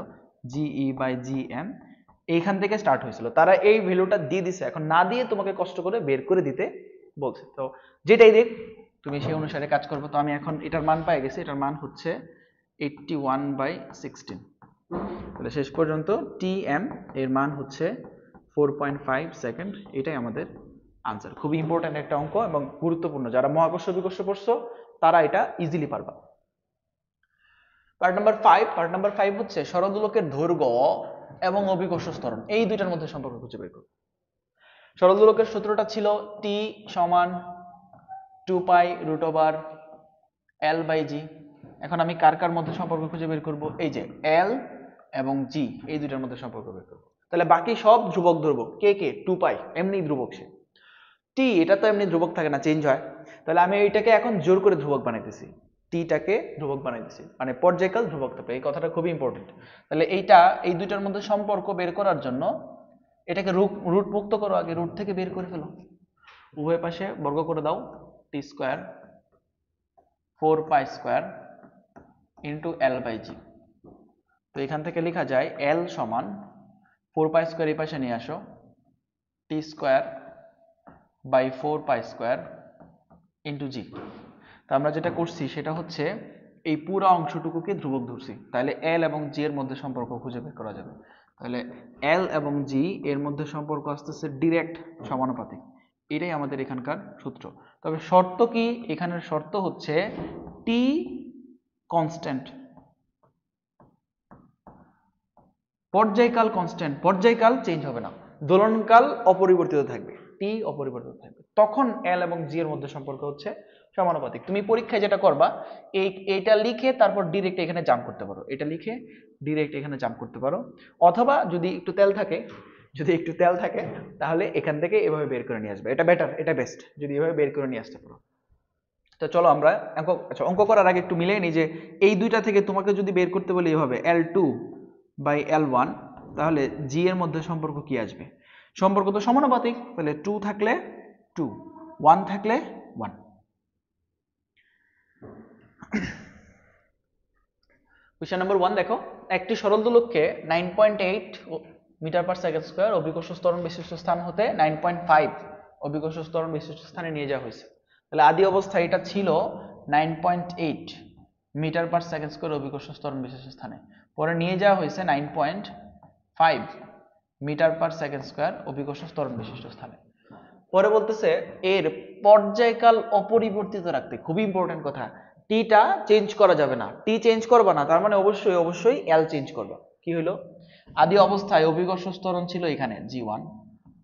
Speaker 1: জিই বাই জি এম, এইখান থেকে স্টার্ট হয়েছিল, তারা এই ভ্যালুটা দিয়ে দিছে, এখন না দিয়ে তোমাকে কষ্ট করে বের করে দিতে বলছে। তো যেটাই দেখ তুমি সেই অনুসারে কাজ করবে। তো আমি এখন এটার মান পাই গেছি, এটার মান হচ্ছে 81/16, তাহলে শেষ পর্যন্ত টি এম এর মান হচ্ছে 4.5 সেকেন্ড, এটাই আমাদের আনসার। খুবই ইম্পর্টেন্ট একটা অঙ্ক এবং গুরুত্বপূর্ণ, যারা মহাকর্ষ বিকর্ষ পড়ছো তারা এটা ইজিলি পারবা। পার্ট নাম্বার 5 হচ্ছে সরলদোলকের দৈর্ঘ্য এবং অভিকর্ষ ত্বরণ, এই দুইটার মধ্যে সম্পর্ক খুঁজে বের করো। সরলদোলকের সূত্রটা ছিল টি সমান 2 pi root over L by জি। এখন আমি কার কার মধ্যে সম্পর্ক খুঁজে বের করব, এই যে এল এবং জি, এই দুইটার মধ্যে সম্পর্ক বের করব। তাহলে বাকি সব ধ্রুবক ধরবো, কে কে 2 পাই এমনি ধ্রুবক, সে টি এটা তো এমনি ধ্রুবক থাকে না, চেঞ্জ হয়, তাহলে আমি এইটাকে এখন জোর করে ধ্রুবক বানাইতেছি, টিটাকে ধ্রুবক বানাইতেছি, মানে পর্যায়কাল ধ্রুবক থাকবে, এই কথাটা খুবই ইম্পর্টেন্ট। তাহলে এইটা এই দুইটার মধ্যে সম্পর্ক বের করার জন্য এটাকে রুট মুক্ত করো, আগে রুট থেকে বের করে ফেলো, উভয় পাশে বর্গ করে দাও, T square 4 pi square into L by G. তো এখান থেকে লেখা যায় এল সমান 4 পাই স্কোয়ার এই পাশে নিয়ে আসো, T square by 4 pi square into G. তো আমরা যেটা করছি সেটা হচ্ছে এই পুরো অংশটুকুকে ধ্রুবক ধরছি, তাহলে এল এবং জি এর মধ্যে সম্পর্ক খুঁজে বের করা যাবে। তাহলে এল এবং জি এর মধ্যে সম্পর্ক আসতেছে ডিরেক্ট সমানুপাতিক, এটাই আমাদের এখানকার সূত্র। তবে শর্ত কি, এখানের শর্ত হচ্ছে টি কনস্ট্যান্ট, পর্যায়কাল কনস্ট্যান্ট, পর্যায়কাল চেঞ্জ হবে না, দোলনকাল অপরিবর্তিত থাকবে, টি অপরিবর্তিত থাকবে, তখন এল এবং জি এর মধ্যে সম্পর্ক হচ্ছে সমানুপাতিক। তুমি পরীক্ষায় যেটা করবা, এইটা লিখে তারপর ডিরেক্ট এখানে জাম্প করতে পারো, এটা লিখে ডিরেক্ট এখানে জাম্প করতে পারো, অথবা যদি একটু তেল থাকে, তাহলে এখান থেকে এভাবে বের করে নিয়ে আসবে, এটা বেটার, এটা বেস্ট যদি এভাবে বের করে নিয়ে আসতে পারো। তো চলো আমরা অঙ্ক করার আগে একটু মিলিয়ে নিই যে এই দুইটা থেকে তোমাকে যদি বের করতে বলি এভাবে L2 বাই L1, তাহলে জি এর মধ্যে সম্পর্ক কি আসবে? সম্পর্ক তো সমানুপাতিক, তাহলে 2 থাকলে 2, 1 থাকলে 1। কোশ্চেন নাম্বার 1 দেখো, একটি সরল দোলককে 9.8 মিটার পার সেকেন্ড স্কয়ার অভিকর্ষ ত্বরণ বিশিষ্ট স্থান হতে 9.5 অভিকর্ষ ত্বরণ বিশিষ্ট স্থানে নিয়ে যাওয়া হয়েছে। তাহলে আদি অবস্থায় এটা ছিল 9.8 মিটার পার সেকেন্ড স্কয়ার অভিকর্ষ ত্বরণ বিশিষ্ট স্থানে, পরে নিয়ে যাওয়া হয়েছে 9.5 মিটার পার সেকেন্ড স্কয়ার অভিকর্ষ ত্বরণ বিশিষ্ট স্থানে। পরে বলতেছে এর পর্যায়কাল অপরিবর্তিত রাখতে, খুবই ইম্পর্টেন্ট কথা, টিটা চেঞ্জ করা যাবে না, টি চেঞ্জ করবা না, তার মানে অবশ্যই এল চেঞ্জ করবা। কি হলো, আদি অবস্থায় অভিকর্ষ ত্বরণ ছিল এখানে G1,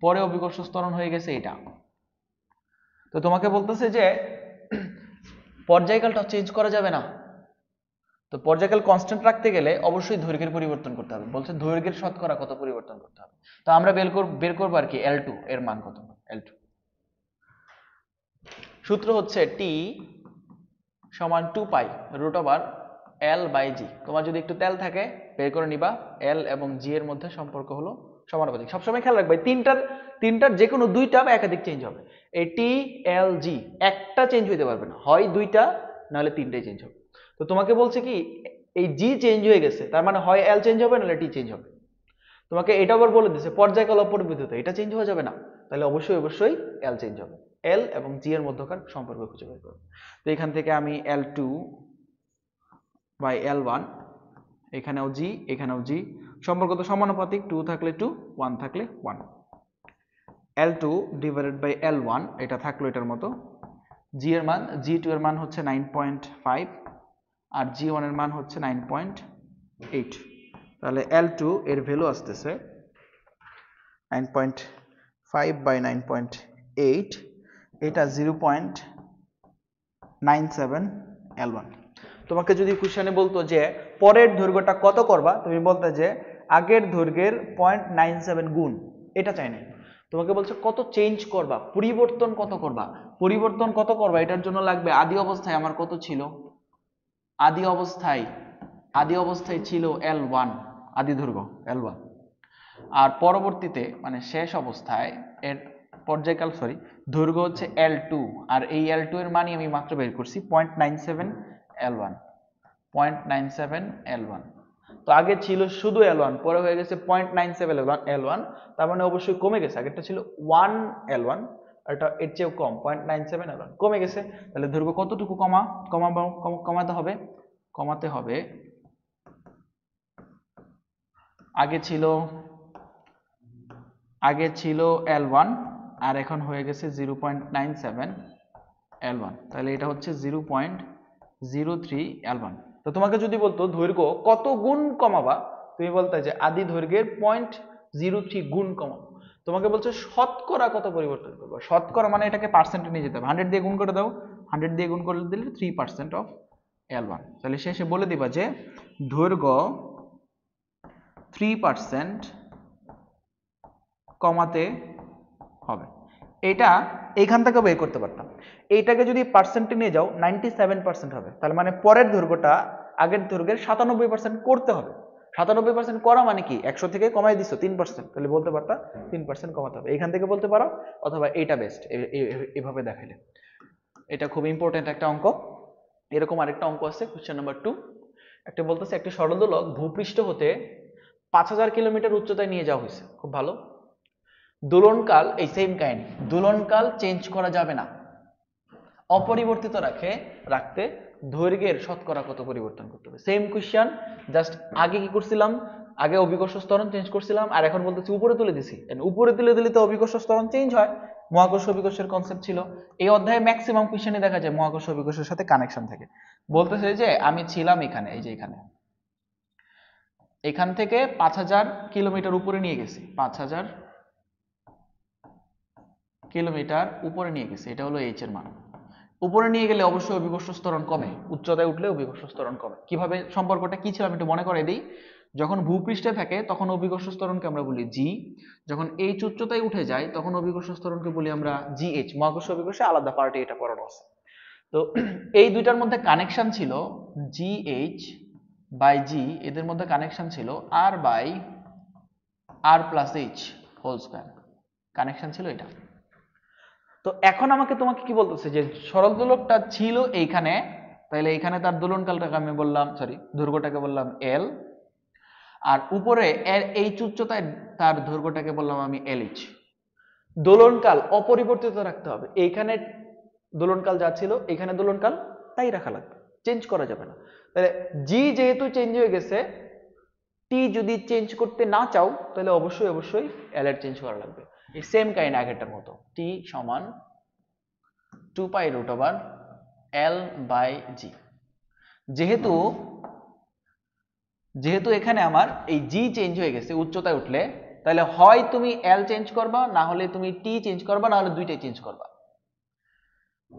Speaker 1: পরে অভিকর্ষ ত্বরণ হয়ে গেছে এটা। তো তোমাকে বলতেছে যে পর্যায়কালটা চেঞ্জ করা যাবে না, তো পর্যায়কাল কনস্ট্যান্ট রাখতে গেলে অবশ্যই দৈর্ঘ্যের পরিবর্তন করতে হবে। বলছে দৈর্ঘ্যের শতকরা কত পরিবর্তন করতে হবে, তো আমরা বের করবো আর কি L2 এর মান কত, L2 সূত্র হচ্ছে টি সমান 2 pi root over L by জি। তোমার যদি একটু তেল থাকে বের করে নিবা, এল এবং জি এর মধ্যে সম্পর্ক হলো সমানুপাতিক। সবসময় খেয়াল রাখবে তিনটার যে কোনো দুইটা বা একাধিক চেঞ্জ হবে, এই টি এল জি একটা চেঞ্জ হইতে পারবে না, হয় দুইটা নাহলে তিনটাই চেঞ্জ হবে। তো তোমাকে বলছে কি এই জি চেঞ্জ হয়ে গেছে, তার মানে হয় এল চেঞ্জ হবে নাহলে টি চেঞ্জ হবে। তোমাকে এটা আবার বলে দিছে পর্যায়কাল অপরিবর্তিত, এটা চেঞ্জ হয়ে যাবে না, তাহলে অবশ্যই এল চেঞ্জ হবে। এল এবং জি এর মধ্যকার সম্পর্ক খুঁজে বের করবে। তো এখান থেকে আমি L2 বাই L1, এখানেও জি এখানেও জি, সম্পর্ক তো সমানুপাতিক, 2 থাকলে 2, 1 থাকলে 1, L2 ডিভাইডেড বাই L1 এটা থাকলো এটার মতো। জি এর মান, G2 এর মান হচ্ছে 9.5 আর G1 এর মান হচ্ছে 9.8, তাহলে L2 এর ভ্যালু আসতেছে 9.5 বাই 9.8, এটা 0.97 L1। তোমাকে যদি কোশ্চেনে বলতো যে পরের দৈর্ঘ্যটা কত করবা, তুমি বলতে যে আগের দৈর্ঘ্যের 0.97 গুণ, এটা চাই না, তোমাকে বলছে কত চেঞ্জ করবা, পরিবর্তন কত করবা, এটার জন্য লাগবে আদি অবস্থায় আমার কত ছিল, আদি অবস্থায় ছিল L1, আদি দৈর্ঘ্য L1, আর পরবর্তীতে মানে শেষ অবস্থায় এর পর্যায়কাল দৈর্ঘ্য হচ্ছে L2, আর এই L2 এর মানই আমি মাত্র বের করছি 0.97 L1, 0.97 L1। তো আগে ছিল শুধু L1, পরে হয়ে গেছে 0.97 L1, তার মানে অবশ্যই কমে গেছে, আগেরটা ছিল 1 L1 আর এটা এর চেয়েও কম 0.97 L1, কমে গেছে। তাহলে দৈর্ঘ্য কতটুকু কমাতে হবে, আগে ছিল L1 আর এখন হয়ে গেছে 0.97 L1, তাহলে এটা হচ্ছে 0.03 L1। তো তোমাকে যদি বলতো দৈর্ঘ্য কত গুণ কমাবা, তুমি বলতে যে আদি দৈর্ঘ্যের 0.03 গুণ কমাবো। তোমাকে বলছে শতকরা কত পরিবর্তন করবো, শতকরা মানে এটাকে পার্সেন্টে নিয়ে যেতে হবে, 100 দিয়ে গুণ করে দাও, 100 দিয়ে গুণ করে দিলে 3% অফ L1, তাহলে শেষে বলে দিবা যে দৈর্ঘ্য 3% কমাতে হবে। এটা এইখান থেকে বের করতে পারতাম, এইটাকে যদি পার্সেন্টে নিয়ে যাও 97% হবে, তার মানে পরের দৈর্ঘ্যটা আগের দৈর্ঘ্যের 97% করতে হবে। 97% করা মানে কি 100 থেকে কমাই দিছো 3%, তাহলে বলতে পারতা 3% কমাতে হবে, এইখান থেকে বলতে পারো, অথবা এইটা বেস্ট এভাবে দেখাইলে। এটা খুব ইম্পর্টেন্ট একটা অঙ্ক। এরকম আরেকটা অঙ্ক আছে, কোশ্চেন নাম্বার 2। একটা বলতেছে একটি সরলদোলক ভূপৃষ্ঠ হতে 5000 কিলোমিটার উচ্চতায় নিয়ে যাওয়া হয়েছে, খুব ভালো। দোলনকাল, এই সেম কাহিনী, দোলনকাল চেঞ্জ করা যাবে না, অপরিবর্তিত রাখতে দৈর্ঘ্যের শতকরা কত পরিবর্তন করতে হবে। সেম কোশ্চেন, জাস্ট আগে কি করছিলাম, আগে অভিকর্ষ ত্বরণ চেঞ্জ করছিলাম, আর এখন বলতেছি উপরে তুলে দিছি। উপরে তুলে দিলে তো অভিকর্ষ ত্বরণ চেঞ্জ হয়, মহাকর্ষ অভিকর্ষের কনসেপ্ট ছিল। এই অধ্যায়ে ম্যাক্সিমাম কোশ্চেনে দেখা যায় মহাকর্ষ অভিকর্ষের সাথে কানেকশন থাকে। বলতেছে যে আমি ছিলাম এখানে, এই যে এখান থেকে 5000 কিলোমিটার উপরে নিয়ে গেছি, 5000 কিলোমিটার উপরে নিয়ে গেছি, এটা হলো এইচ এর মান। উপরে নিয়ে গেলে অবশ্যই অভিকর্ষ ত্বরণ কমে, উচ্চতায় উঠলে অভিকর্ষ ত্বরণ কমে। কিভাবে, সম্পর্কটা কি ছিল আমি একটু মনে করে দিই। যখন ভূপৃষ্ঠে থাকে তখন অভিকর্ষ ত্বরণকে আমরা বলি জি, যখন এইচ উচ্চতায় উঠে যায় তখন অভিকর্ষ ত্বরণকে বলি আমরা জিএইচ। মহাকর্ষ অভিকর্ষে আলাদা পার্টে এটা পড়ানো আছে। তো এই দুইটার মধ্যে কানেকশন ছিল জিএইচ বাই জি, এদের মধ্যে কানেকশন ছিল আর by R plus H whole square, connection ছিল এটা। তো এখন তোমাকে কি বলতেছে যে সরল দোলকটা ছিল এইখানে, তাহলে এইখানে তার দোলনকালটাকে আমি বললাম, সরি দৈর্ঘ্যটাকে বললাম এল, আর উপরে এইচ উচ্চতায় তার দৈর্ঘ্যটাকে বললাম আমি এলএইচ। দোলনকাল অপরিবর্তিত রাখতে হবে, এইখানে দোলনকাল যা ছিল এখানে দোলনকাল তাই রাখা লাগবে, চেঞ্জ করা যাবে না। তাহলে জি যেহেতু চেঞ্জ হয়ে গেছে, টি যদি চেঞ্জ করতে না চাও তাহলে অবশ্যই এল এর চেঞ্জ করা লাগবে। এই সেম কাইন্ড আগেরটার মতো, টি সমান 2 pi root over L by জি। যেহেতু এখানে আমার এই জি চেঞ্জ হয়ে গেছে উচ্চতায় উঠলে, তাহলে হয় তুমি এল চেঞ্জ করবা, না হলে তুমি টি চেঞ্জ করবা, না হলে দুইটাই চেঞ্জ করবা।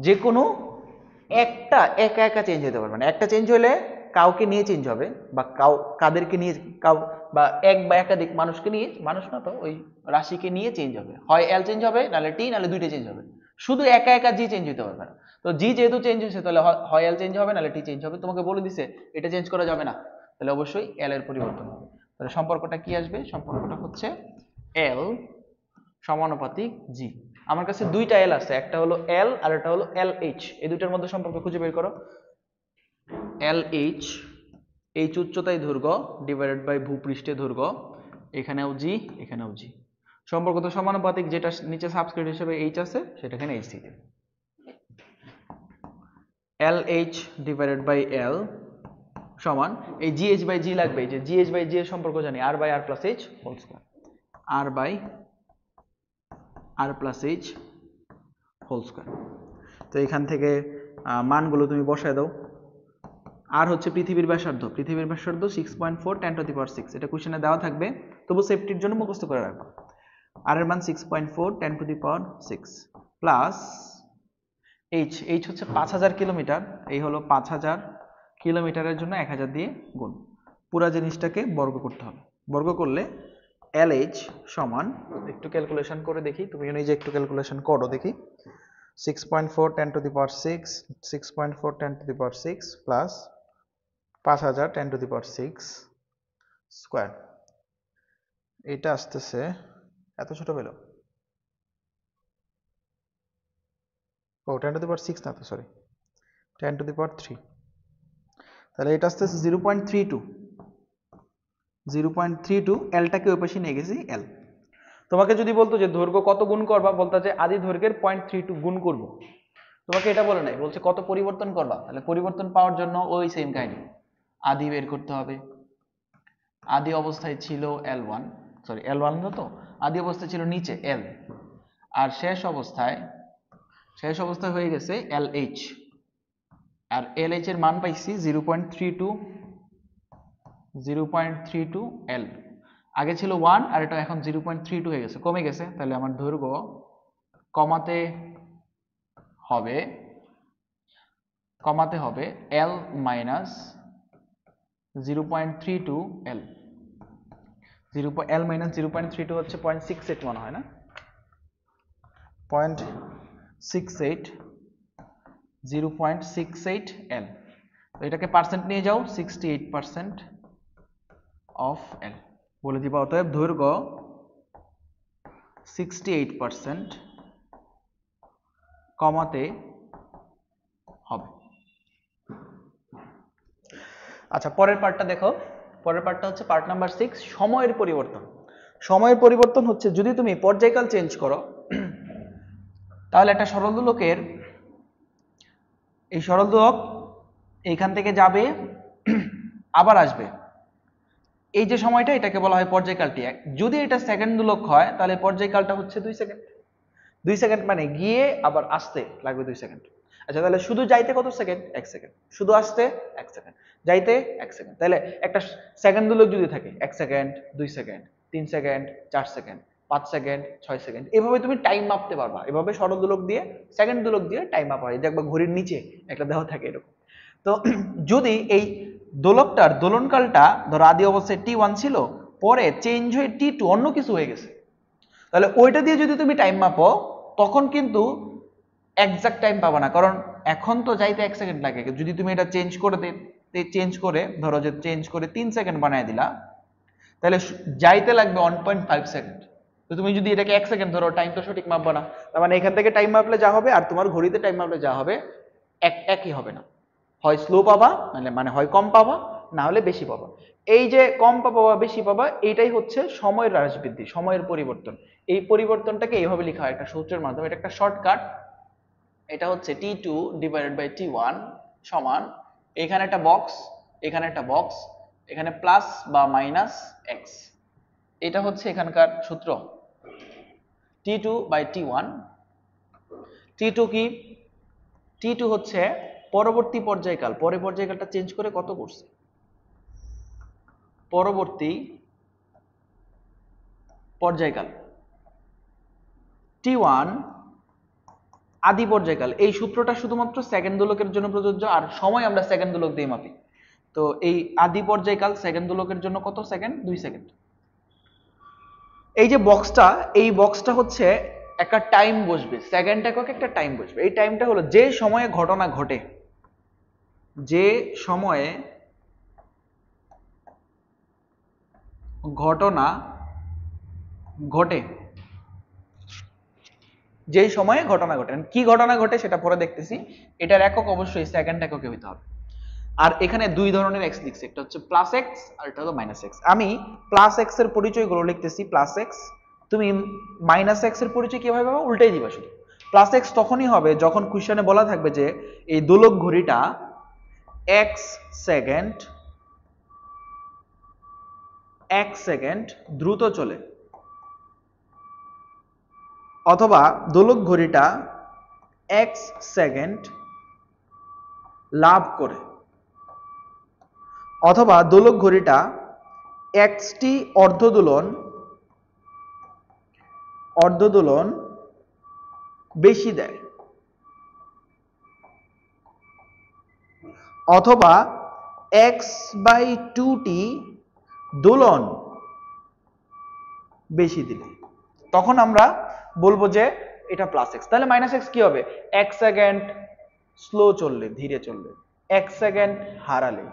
Speaker 1: যে কোনো একটা একা একা চেঞ্জ হতে পারবে না, একটা চেঞ্জ হলে কাউকে নিয়ে চেঞ্জ হবে, বা কাদেরকে নিয়ে, বা এক বা একাধিক মানুষকে নিয়ে, মানুষ না তো ওই রাশিকে নিয়ে চেঞ্জ হবে, হয় এল চেঞ্জ হবে, নাহলে টি, নাহলে দুইটা চেঞ্জ হবে। শুধু একা একা জি চেঞ্জ হতে পারবে না। তো জি যেহেতু চেঞ্জ হয়েছে তাহলে হয় এল চেঞ্জ হবে, নাহলে টি চেঞ্জ হবে। তোমাকে বলে দিছে এটা চেঞ্জ করা যাবে না, তাহলে অবশ্যই এল এর পরিবর্তন হবে। তাহলে সম্পর্কটা কি আসবে, সম্পর্কটা হচ্ছে এল সমানুপাতিক জি। আমার কাছে দুইটা এল আছে, একটা হলো এল আর একটা হলো এল এইচ। এই দুইটার মধ্যে সম্পর্ক খুঁজে বের করো। এল এইচ, এইচ উচ্চতায় দৈর্ঘ্য ডিভাইডেড বাই ভূপৃষ্ঠে দৈর্ঘ্য, এখানেও জি এখানেও জি। সম্পর্ক তো সমানুপাতিক, যেটা নিচে সাবস্ক্রিপ্ট হিসেবে এইচ আছে সেটা এখানে এইচ দিতে। L H divided by L সমান, এই জিএইচ বাই জি লাগবে, এই যে জিএইচ বাই জি এর সম্পর্ক জানি, R by R plus H whole square, R by R plus H whole square. তো এখান থেকে মানগুলো তুমি বসায় দাও। আর হচ্ছে পৃথিবীর ব্যাসার্ধ, 6.4 10 টু দি পাওয়ার 6, এটা কোশ্চেনে দেওয়া থাকবে, তবু সেফটির জন্য মুখস্থ করে রাখবা। আর এর মান 6.4 10 to the power 6 plus H হচ্ছে 5000 কিলোমিটার, এই হলো 5000 কিলোমিটারের জন্য 1000 দিয়ে গুণ, পুরো জিনিসটাকে বর্গ করতে হবে। বর্গ করলে এলএইচ সমান, একটু ক্যালকুলেশন করে দেখি, তুমি নিজে একটু ক্যালকুলেশন করো দেখি। 6.4 10 to the power 6, 6.4 10 to the power 6 plus 5000 10 to the power 6 square, এটা আসতেছে, এত ছোট পেল, ও 10 টু দি পাওয়ার 6 না তো, সরি 10 টু দি পাওয়ার 3, তাহলে এটা আসতেছে 0.32, এলটাকে ওই পাশে নিয়ে গেছি এল। তোমাকে যদি বলতো যে দৈর্ঘ্য কত গুণ করবা, বলতা যে আদি দৈর্ঘ্যের 0.32 গুণ করব, তোমাকে এটা বলে নাই, বলছে কত পরিবর্তন করবা। তাহলে পরিবর্তন পাওয়ার জন্য ওই সেম কাহিনী, আদি বের করতে হবে। আদি অবস্থায় ছিল L1, সরি L1 না তো, আদি অবস্থায় ছিল নিচে L, আর শেষ অবস্থায় হয়ে গেছে LH, আর LH এর মান পাইছি 0.32 L। আগে ছিল 1 আর এটা এখন 0.32 হয়ে গেছে, কমে গেছে। তাহলে আমার দৈর্ঘ্য কমাতে হবে L minus 0.32 L। L minus 0.32 হচ্ছে 0.68 মনে হয় না, 0.68 L। তো এটাকে পার্সেন্ট নিয়ে যাও, 68% অফ L বলে দিবা। অতএব দৈর্ঘ্য 68% কমাতে হবে। আচ্ছা, পরের পার্টটা দেখো। পরের পার্টটা হচ্ছে পার্ট নাম্বার 6, সময়ের পরিবর্তন। সময়ের পরিবর্তন হচ্ছে যদি তুমি পর্যায়কাল চেঞ্জ করো, তাহলে একটা সরল দোলকের এই সরল দোলক এইখান থেকে যাবে আবার আসবে, এই যে সময়টা এটাকে বলা হয় পর্যায়কালটি। যদি এটা সেকেন্ড দোলক হয় তাহলে পর্যায়কালটা হচ্ছে 2 সেকেন্ড। 2 সেকেন্ড মানে গিয়ে আবার আসতে লাগবে 2 সেকেন্ড। আচ্ছা, তাহলে শুধু যাইতে কত সেকেন্ড? 1 সেকেন্ড। শুধু আসতে 1 সেকেন্ড, যাইতে 1 সেকেন্ড। তাহলে একটা সেকেন্ড দোলক যদি থাকে 1 second, 2 second, 3 second, 4 second, 5 second, 6 second, এভাবে তুমি টাইম মাপতে পারবা। এভাবে সরল দোলক দিয়ে, সেকেন্ড দোলক দিয়ে টাইম মাপা হয়। দেখবা ঘড়ির নিচে একটা দেওয়া থাকে এরকম। তো যদি এই দোলকটার দোলনকালটা ধরো আদি অবস্থায় T1 ছিল, পরে চেঞ্জ হয়ে T2 অন্য কিছু হয়ে গেছে, তাহলে ওইটা দিয়ে যদি তুমি টাইম মাপো তখন কিন্তু এক্সাক্ট টাইম পাবা না, কারণ এখন তো যাইতে 1 সেকেন্ড লাগে। যদি তুমি এটা চেঞ্জ করে ধরো যে চেঞ্জ করে 3 সেকেন্ড বানায় দিলা, তাহলে যাইতে লাগবে 1.5 সেকেন্ড। তো তুমি যদি এটাকে 1 সেকেন্ড ধরো, টাইম তো সঠিক মাপবা না। তার মানে এখান থেকে টাইম মাপলে যা হবে আর তোমার ঘড়িতে টাইম মাপলে যা হবে একই হবে না। হয় স্লো পাবা, মানে হয় কম পাবা, না হলে বেশি পাবা। এই যে কম পাবা বা বেশি পাবা, এইটাই হচ্ছে সময়ের হ্রাস বৃদ্ধি, সময়ের পরিবর্তন। এই পরিবর্তনটাকে এইভাবে লেখা হয় একটা সূত্রের মাধ্যমে। এটা একটা শর্টকাট। এটা হচ্ছে T2 ডিভাইডেড বাই T1 সমান, এখানে একটা বক্স, এখানে একটা বক্স, এখানে প্লাস বা মাইনাস x। এটা হচ্ছে এখানকার সূত্র T2 বাই T1। T2 কি? T2 হচ্ছে পরবর্তী পর্যায়কাল। পরে পর্যায়কালটা চেঞ্জ করে কত করছে? পরবর্তী পর্যায়কাল। T1 আদি পর্যায়কাল। এই সূত্রটা শুধুমাত্র সেকেন্ড দোলকের জন্য প্রযোজ্য, আর সময় আমরা সেকেন্ড দোলক দিয়ে মাপি। তো এই আদি পর্যায়কাল সেকেন্ড দোলকের জন্য কত সেকেন্ড? 2 সেকেন্ড। এই যে বক্সটা, এই বক্সটা হচ্ছে একটা টাইম বসবে, সেকেন্ড এককে একটা টাইম বসবে। এই টাইমটা হলো যে সময়ে ঘটনা ঘটে, যে সময়ে ঘটনা ঘটে, যেই সময়ে ঘটনা ঘটে। কি ঘটনা ঘটে সেটা পরে দেখতেছি। এটার একক অবশ্যই সেকেন্ড এককে হইতে হবে। আর এখানে দুই ধরনের এক্স লিখছি, একটা হচ্ছে প্লাস এক্স আর একটা হলো মাইনাস এক্স। আমি প্লাস এক্স এর পরিচয়গুলো লিখতেছি প্লাস এক্স। তুমি মাইনাস এক্স এর পরিচয় কিভাবে পাবা? উল্টাই দিবা শুধু। প্লাস এক্স তখনই হবে যখন কোশ্চেনে বলা থাকবে যে এই দোলক ঘড়িটা এক সেকেন্ড দ্রুত চলে, অথবা দোলক ঘড়িটা 1 সেকেন্ড লাভ করে, অথবা দোলক ঘড়িটা 1টি অর্ধদোলন বেশি দেয়, অথবা x/2টি দোলন বেশি দিলে, তখন আমরা বলবো যে এটা প্লাস এক্স। তাহলে মাইনাস এক্স কি হবে? 1 সেকেন্ড স্লো চললে, ধীরে চললে, 1 সেকেন্ড হারালে,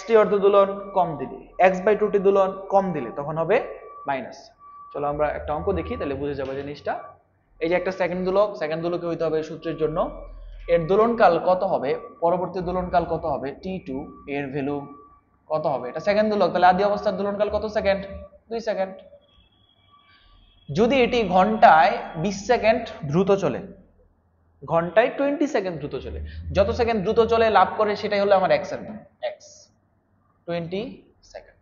Speaker 1: টি অর্ধদোলন কম দিলে, x/2টি দোলন কম দিলে, তখন হবে মাইনাস। চলো আমরা একটা অঙ্ক দেখি, তাহলে বুঝে যাবে জিনিসটা। এই যে একটা সেকেন্ড দোলকে হইতে হবে সূত্রের জন্য এর দোলনকাল কত হবে, পরবর্তী দোলনকাল কত হবে, T2 এর ভ্যালু কত হবে? এটা সেকেন্ড দোলক, তাহলে আদি অবস্থার দোলনকাল কত সেকেন্ড? 2 সেকেন্ড। যদি এটি ঘন্টায় 20 সেকেন্ড দ্রুত চলে, ঘন্টায় 20 সেকেন্ড দ্রুত চলে, যত সেকেন্ড দ্রুত চলে লাভ করে সেটাই হলো আমার এক্স এর মান, এক্স 20 সেকেন্ড।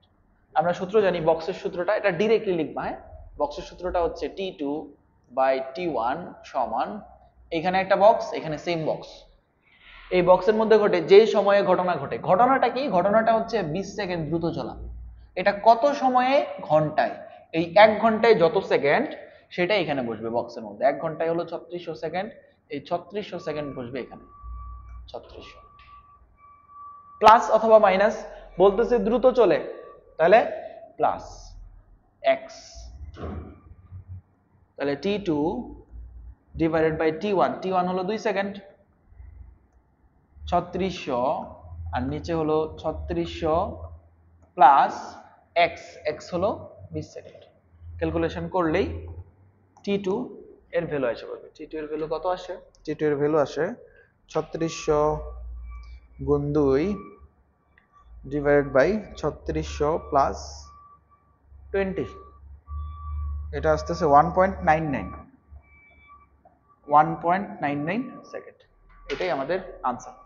Speaker 1: আমরা সূত্র জানি, বক্সের সূত্রটা, এটা ডিরেক্টলি লিখবা। হ্যাঁ, বক্সের সূত্রটা হচ্ছে T2 বাই T1 সমান, এখানে একটা বক্স, এখানে সেম বক্স। এই বক্সের মধ্যে ঘটে যেই সময়ে ঘটনা ঘটে, ঘটনাটা কি? ঘটনাটা হচ্ছে 20 সেকেন্ড দ্রুত চলা। এটা কত সময়ে? ঘন্টায়। এই 1 ঘন্টায় যত সেকেন্ড সেটা এখানে বসবে বক্সের মধ্যে। 1 ঘন্টায় হলো 3600 সেকেন্ড, এই 3600 সেকেন্ড বসবে এখানে, 3600। প্লাস অথবা মাইনাস, বলতেছে দ্রুত চলে, তাহলে প্লাস এক্স। তাহলে T2 ডিভাইডেড বাই T1 হলো 2 সেকেন্ড, 3600 আর নিচে হলো 3600 প্লাস এক্স হলো 20 সেকেন্ড। ক্যালকুলেশন করলেই T2 এর ভ্যালু আসে পাবে। T2 এর ভ্যালু কত আসে? T2 এর ভ্যালু আসে 3600 গুণ 2 ডিভাইডেড বাই 3600 প্লাস 20, এটা আসতেছে 1.99 সেকেন্ড। এটাই আমাদের আনসার।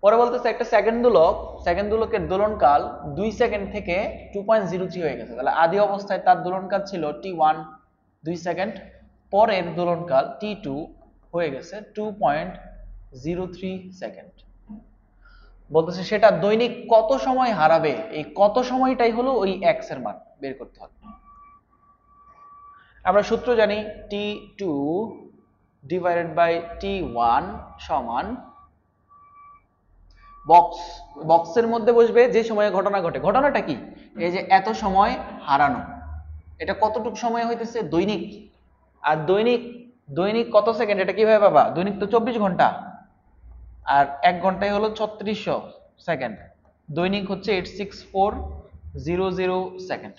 Speaker 1: পরে বলতেছে একটা সেকেন্ড দোলকের দোলনকাল 2 সেকেন্ড থেকে 2.03 হয়ে গেছে। তাহলে আদি অবস্থায় তার দোলনকাল ছিল t1 2 সেকেন্ড, পরের দোলনকাল t2 হয়ে গেছে 2.03 সেকেন্ড। বলতেছে সেটা দৈনিক কত সময় হারাবে, এই কত সময়টাই হলো ওই x এর মান বের করতে হবে। আমরা সূত্র জানি t2 ডিভাইডেড বাই t1 সমান বক্সের মধ্যে বসবে যে সময়ে ঘটনা ঘটে। ঘটনাটা কি? এই যে এত সময় হারানো, এটা কতটুকু সময় হইতেছে? দৈনিক। আর দৈনিক কত সেকেন্ড, এটা কিভাবে পাবা? দৈনিক তো 24 ঘন্টা, আর 1 ঘন্টায় হলো 3600 সেকেন্ড, দৈনিক হচ্ছে 86400 সেকেন্ড।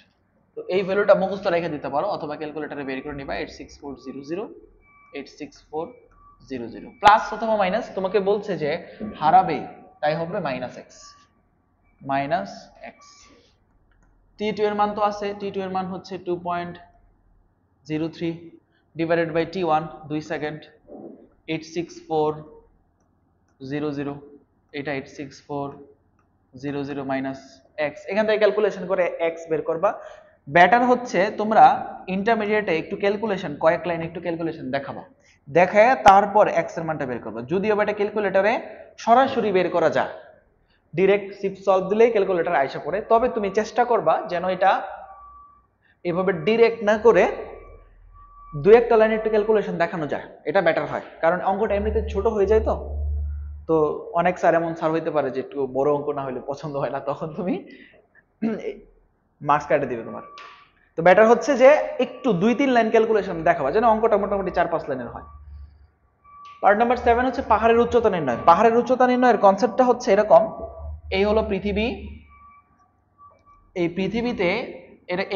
Speaker 1: তো এই ভ্যালুটা মুখস্থ রেখে দিতে পারো অথবা ক্যালকুলেটরে বের করে নিবা। 86400 প্লাস অথবা মাইনাস, তোমাকে বলছে যে হারাবে, তাই হবে মাইনাস এক্স। t2 এর মান তো আছে, t2 এর মান হচ্ছে 2.03 ডিভাইডেড বাই t1 2 সেকেন্ড 86400, এটা 86400 মাইনাস এক্স। এখান থেকে ক্যালকুলেশন করে এক্স বের করবা। ব্যাটার হচ্ছে তোমরা ইন্টারমিডিয়েটে একটু ক্যালকুলেশন, কয়েক লাইন একটু ক্যালকুলেশন দেখাবা, দেখায় তারপর এক্স এর মানটা বের করবা। যদিও এটা ক্যালকুলেটরে সরাসরি বের করা যায়, ডিরেক্ট শিফট সলভ দিলেই ক্যালকুলেটর আইসা পড়ে, তবে তুমি চেষ্টা করবা যেন এটা এভাবে ডিরেক্ট না করে দুই একটা লাইনে একটু ক্যালকুলেশন দেখানো যায়, এটা বেটার হয়। কারণ অঙ্কটা এমনিতে ছোট হয়ে যায়, তো অনেক স্যার এমন স্যার হইতে পারে যে একটু বড় অঙ্ক না হলে পছন্দ হয় না, তখন তুমি মার্কস কাটে দিবে তোমার। তো বেটার হচ্ছে যে একটু 2-3 লাইন ক্যালকুলেশন দেখাবা, যেন অঙ্কটা মোটামুটি 4-5 লাইনের হয়। পার্ট নাম্বার 7 হচ্ছে পাহাড়ের উচ্চতা নির্ণয়। পাহাড়ের উচ্চতা নির্ণয়ের কনসেপ্টটা হচ্ছে এরকম, এই হলো পৃথিবী, এই পৃথিবীতে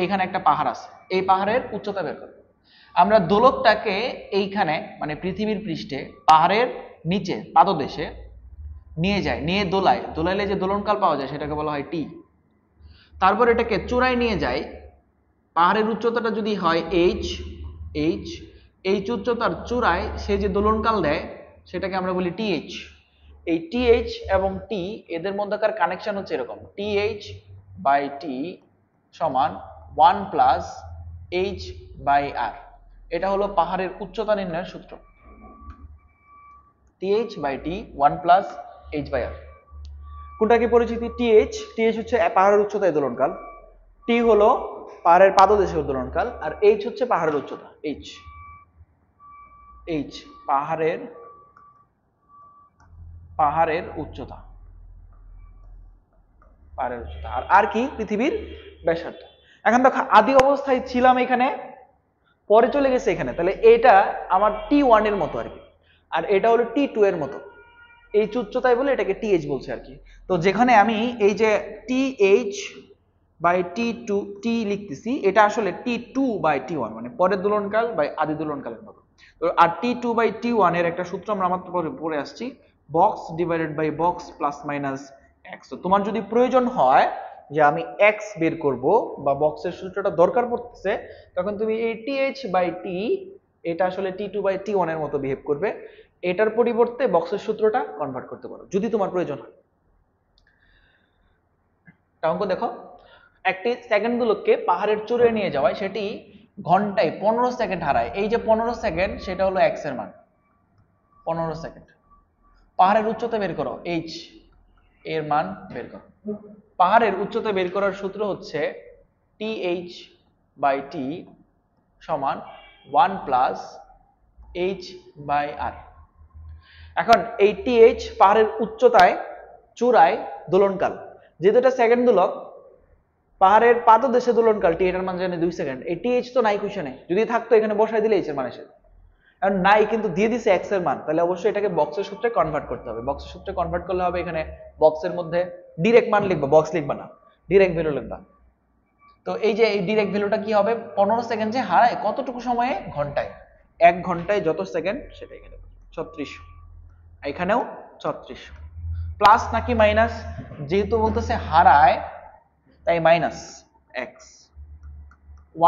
Speaker 1: এইখানে একটা পাহাড় আছে, এই পাহাড়ের উচ্চতা বের করো। আমরা দোলকটাকে এইখানে মানে পৃথিবীর পৃষ্ঠে পাহাড়ের নিচে পাদদেশে নিয়ে যায়, নিয়ে দোলাইলে যে দোলনকাল পাওয়া যায় সেটাকে বলা হয় টি। তারপর এটাকে চূড়ায় নিয়ে যায়, পাহাড়ের উচ্চতাটা যদি হয় এইচ উচ্চতার চূড়ায় সে যে দোলনকাল দেয় সেটাকে আমরা বলি টিএইচ। এই টিএইচ এবং টি এদের মধ্যকার কানেকশন হচ্ছে এরকম, টিএইচ বাই টি সমান 1 প্লাস এইচ বাই আর। এটা হলো পাহাড়ের উচ্চতা নির্ণয়ের সূত্র, TH by T 1 plus H by R. কোনটা কি পরিচিতি? টিএইচ হচ্ছে পাহাড়ের উচ্চতায় দোলনকাল, টি হলো পাহাড়ের পাদদেশের দোলনকাল, আর এইচ হচ্ছে পাহাড়ের উচ্চতা। এইচ পাহাড়ের উচ্চতা, আর কি পৃথিবীর ব্যাসার্ধ। এখন দেখো আদি অবস্থায় ছিলাম এখানে, পরে চলে গেছে এখানে, তাহলে এটা আমার t1 এর মতো আর কি, আর এটা হলো t2 এর মতো। এই উচ্চতায় বলে এটাকে টিএইচ বলছে আর কি। তো যেখানে আমি এই যে টিএইচ বাই টি2 টি লিখতেছি, এটা আসলে টি2 বাই টি1 মানে পরের দোলনকাল বাই আদি দোলনকালের মতো। তো আর টি2 বাই টি1 এর একটা সূত্র আমরা মাত্র পরে আসছি, box divided by box plus minus X. তো তোমার যদি প্রয়োজন হয় যে আমি এক্স বের করব বা বক্সের সূত্রটা দরকার পড়তেছে, তখন তুমি এই টিএইচ বাই টি এটা আসলে টি2 বাই টি1 এর মতো বিহেভ করবে, এটার পরিবর্তে বক্সের সূত্রটা কনভার্ট করতে পারো যদি তোমার প্রয়োজন হয়। অঙ্ক দেখো, একটি সেকেন্ড দোলককে পাহাড়ের চূড়ায় নিয়ে যাওয়ায় সেটি ঘন্টায় 15 সেকেন্ড হারায়। এই যে 15 সেকেন্ড সেটা হলো এক্স এর মান, 15 সেকেন্ড। পাহাড়ের উচ্চতা বের করো, এইচ এর মান বের করো। পাহাড়ের উচ্চতা বের করার সূত্র হচ্ছে টিএইচ বাই টি সমান 1 প্লাস এইচ বাই আর। এখন এই টিএইচ পাহাড়ের উচ্চতায় চূড়ায় দোলনকাল, যেহেতু এটা সেকেন্ড দোলক, পাহাড়ের পাদদেশে দোলনকাল টি এটার মান জানি 2 সেকেন্ড। এই টিএইচ তো নাই কোশ্চেনে, যদি থাকতো এখানে বসাই দিলে এইচ এর মান এসে, কারণ নাই কিন্তু দিয়ে দিছে এক্স এর মান, তাহলে অবশ্যই এটাকে বক্সের সূত্রে কনভার্ট করতে হবে। বক্সের সূত্রে কনভার্ট করলে হবে এখানে বক্সের মধ্যে ডিরেক্ট মান লিখবা, বক্স লিখবা না, ডিরেক্ট ভ্যালু লিখবা। তো এই যে এই ডিরেক্ট ভ্যালুটা কি হবে, 15 সেকেন্ড যে হারায় কতটুকু সময়ে? ঘন্টায়, 1 ঘন্টায় যত সেকেন্ড সেটা এখানে 3600। এখানেও 3600। প্লাস নাকি মাইনাস? যেহেতু বলতেছে হারায় তাই minus X.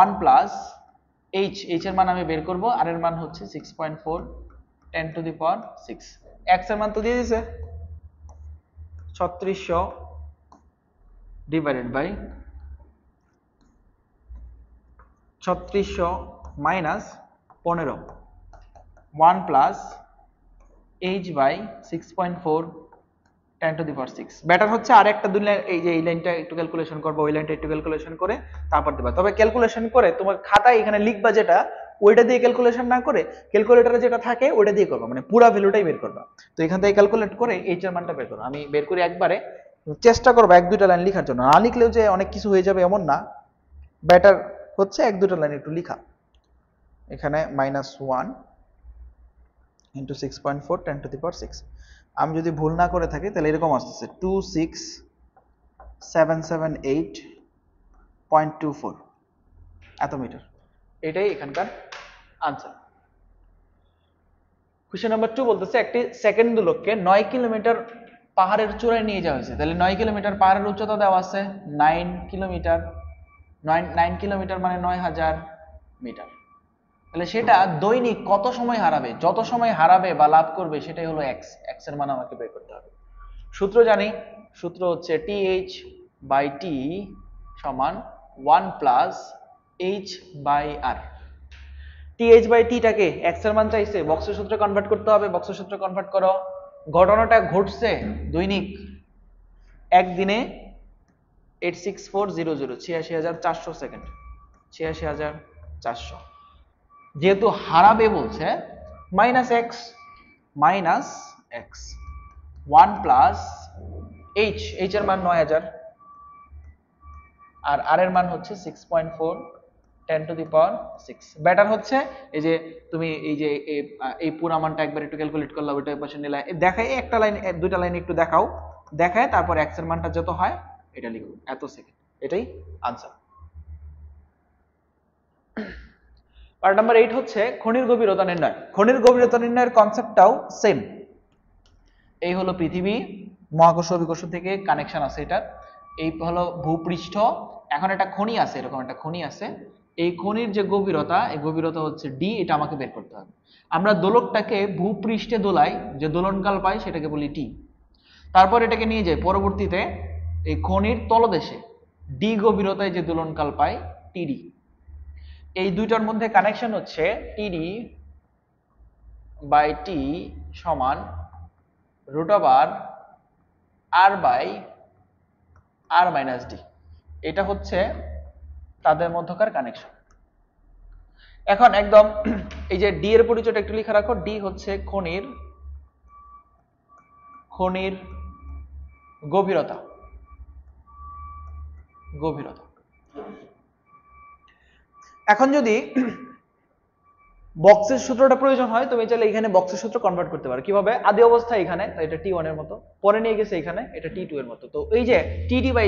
Speaker 1: 1 plus H, H এর মান আমি বের করব, আর এর মান হচ্ছে 6.4 10 টু দি পাওয়ার 6। এক্স এর মান তো দিয়ে দিয়েছে 3600 divided by 3600 minus 15, 1 plus H by 6.4 10 to the power 6। Better হচ্ছে আর একটা দুই লাইন, এই যে এই লাইনটা একটু ক্যালকুলেশন করবে, ওই লাইনটা একটু ক্যালকুলেশন করে তারপর দিবা। তবে ক্যালকুলেশন করে তোমার খাতায় এখানে লিখবা যেটা, ওইটা দিয়ে ক্যালকুলেশন না করে ক্যালকুলেটরে যেটা থাকে ওইটা দিয়ে করবা, মানে পুরো ভ্যালুটাই বের করবা। তো এখান থেকে ক্যালকুলেট করে এইচ এর মানটা বের করো। আমি বের করি একবারে, চেষ্টা করবা এক দুইটা লাইন লেখার জন্য, না লিখলেও যে অনেক কিছু হয়ে যাবে এমন না, বেটার হচ্ছে এক দুইটা লাইন একটু লেখা। এখানে -1 ইন্টু 6.4 10 টু দি পাওয়ার 6। আমি যদি ভুল না করে থাকি তাহলে এরকম আসতেছে 26778.24 এত মিটার। এটাই এখানকার আনসার। কোশ্চেন নাম্বার 2 বলতেছে একটি সেকেন্ড দোলককে 9 কিলোমিটার পাহাড়ের চূড়ায় নিয়ে যাওয়া হয়েছে। তাহলে 9 কিলোমিটার পাহাড়ের উচ্চতা দেওয়া আছে 9 কিলোমিটার, 9 কিলোমিটার মানে 9000 মিটার। তাহলে সেটা দৈনিক কত সময় হারাবে? যত সময় হারাবে বা লাভ করবে সেটাই হলো এক্স। এক্স এর মান আমাকে বের করতে হবে। সূত্র জানি, সূত্র হচ্ছে টিএইচ বাই টি সমান 1 plus H by R. TH by টিটাকে এক্স এর মান চাইছে, বক্সের সূত্রে কনভার্ট করতে হবে, বক্সের সূত্রে কনভার্ট করো। ঘটনাটা ঘটছে দৈনিক, একদিনে 86400 86400 সেকেন্ড, 86400। যেহেতু হারাবে বলছে minus x, minus X 1 plus H, H এর মান 9000 আর আর এর মান হচ্ছে 6.4 10 টু দি পাওয়ার 6। বেটার হচ্ছে এই যে তুমি এই যে এই পুরো মানটা একবার একটু ক্যালকুলেট করলা, ওইটা পাশে নিলা, দেখাই একটা লাইন দুইটা লাইন একটু দেখাও, দেখায় তারপর এক্স এর মানটা যত হয় এটা লিখো, এত সেকেন্ড। এটাই আনসার। পার্ট নাম্বার 8 হচ্ছে খনির গভীরতা নির্ণয়। খনির গভীরতা নির্ণয়ের কনসেপ্টটাও সেম। এই হলো পৃথিবী, মহাকর্ষ অভিকর্ষ থেকে কানেকশন আছে এটা। এই হলো ভূপৃষ্ঠ, এখন একটা খনি আছে, এরকম একটা খনি আছে, এই খনির যে গভীরতা, এই গভীরতা হচ্ছে ডি, এটা আমাকে বের করতে হবে। আমরা দোলকটাকে ভূপৃষ্ঠে দোলাই, যে দোলনকাল পাই সেটাকে বলি টি। তারপর এটাকে নিয়ে যাই পরবর্তীতে এই খনির তলদেশে, ডি গভীরতায় যে দোলনকাল পাই টিডি। এই দুইটার মধ্যে কানেকশন হচ্ছে টিডি বাই টি সমান √r by r minus D. এটা হচ্ছে তাদের মধ্যকার কানেকশন। এখন একদম এই যে ডি এর পরিচয়টা একটু লিখে রাখো। ডি হচ্ছে খনির গভীরতা, গভীরতা। এখন যদি বক্সের সূত্রটা প্রয়োজন হয় তুমি চাইলে এখানে বক্সের সূত্র কনভার্ট করতে পারো। কিভাবে? আদি অবস্থায় এখানে এটা টি1 এর মতো, পরে নিয়ে গেছে এখানে এটা টি2 এর মতো। তো এই যে টিডি বাই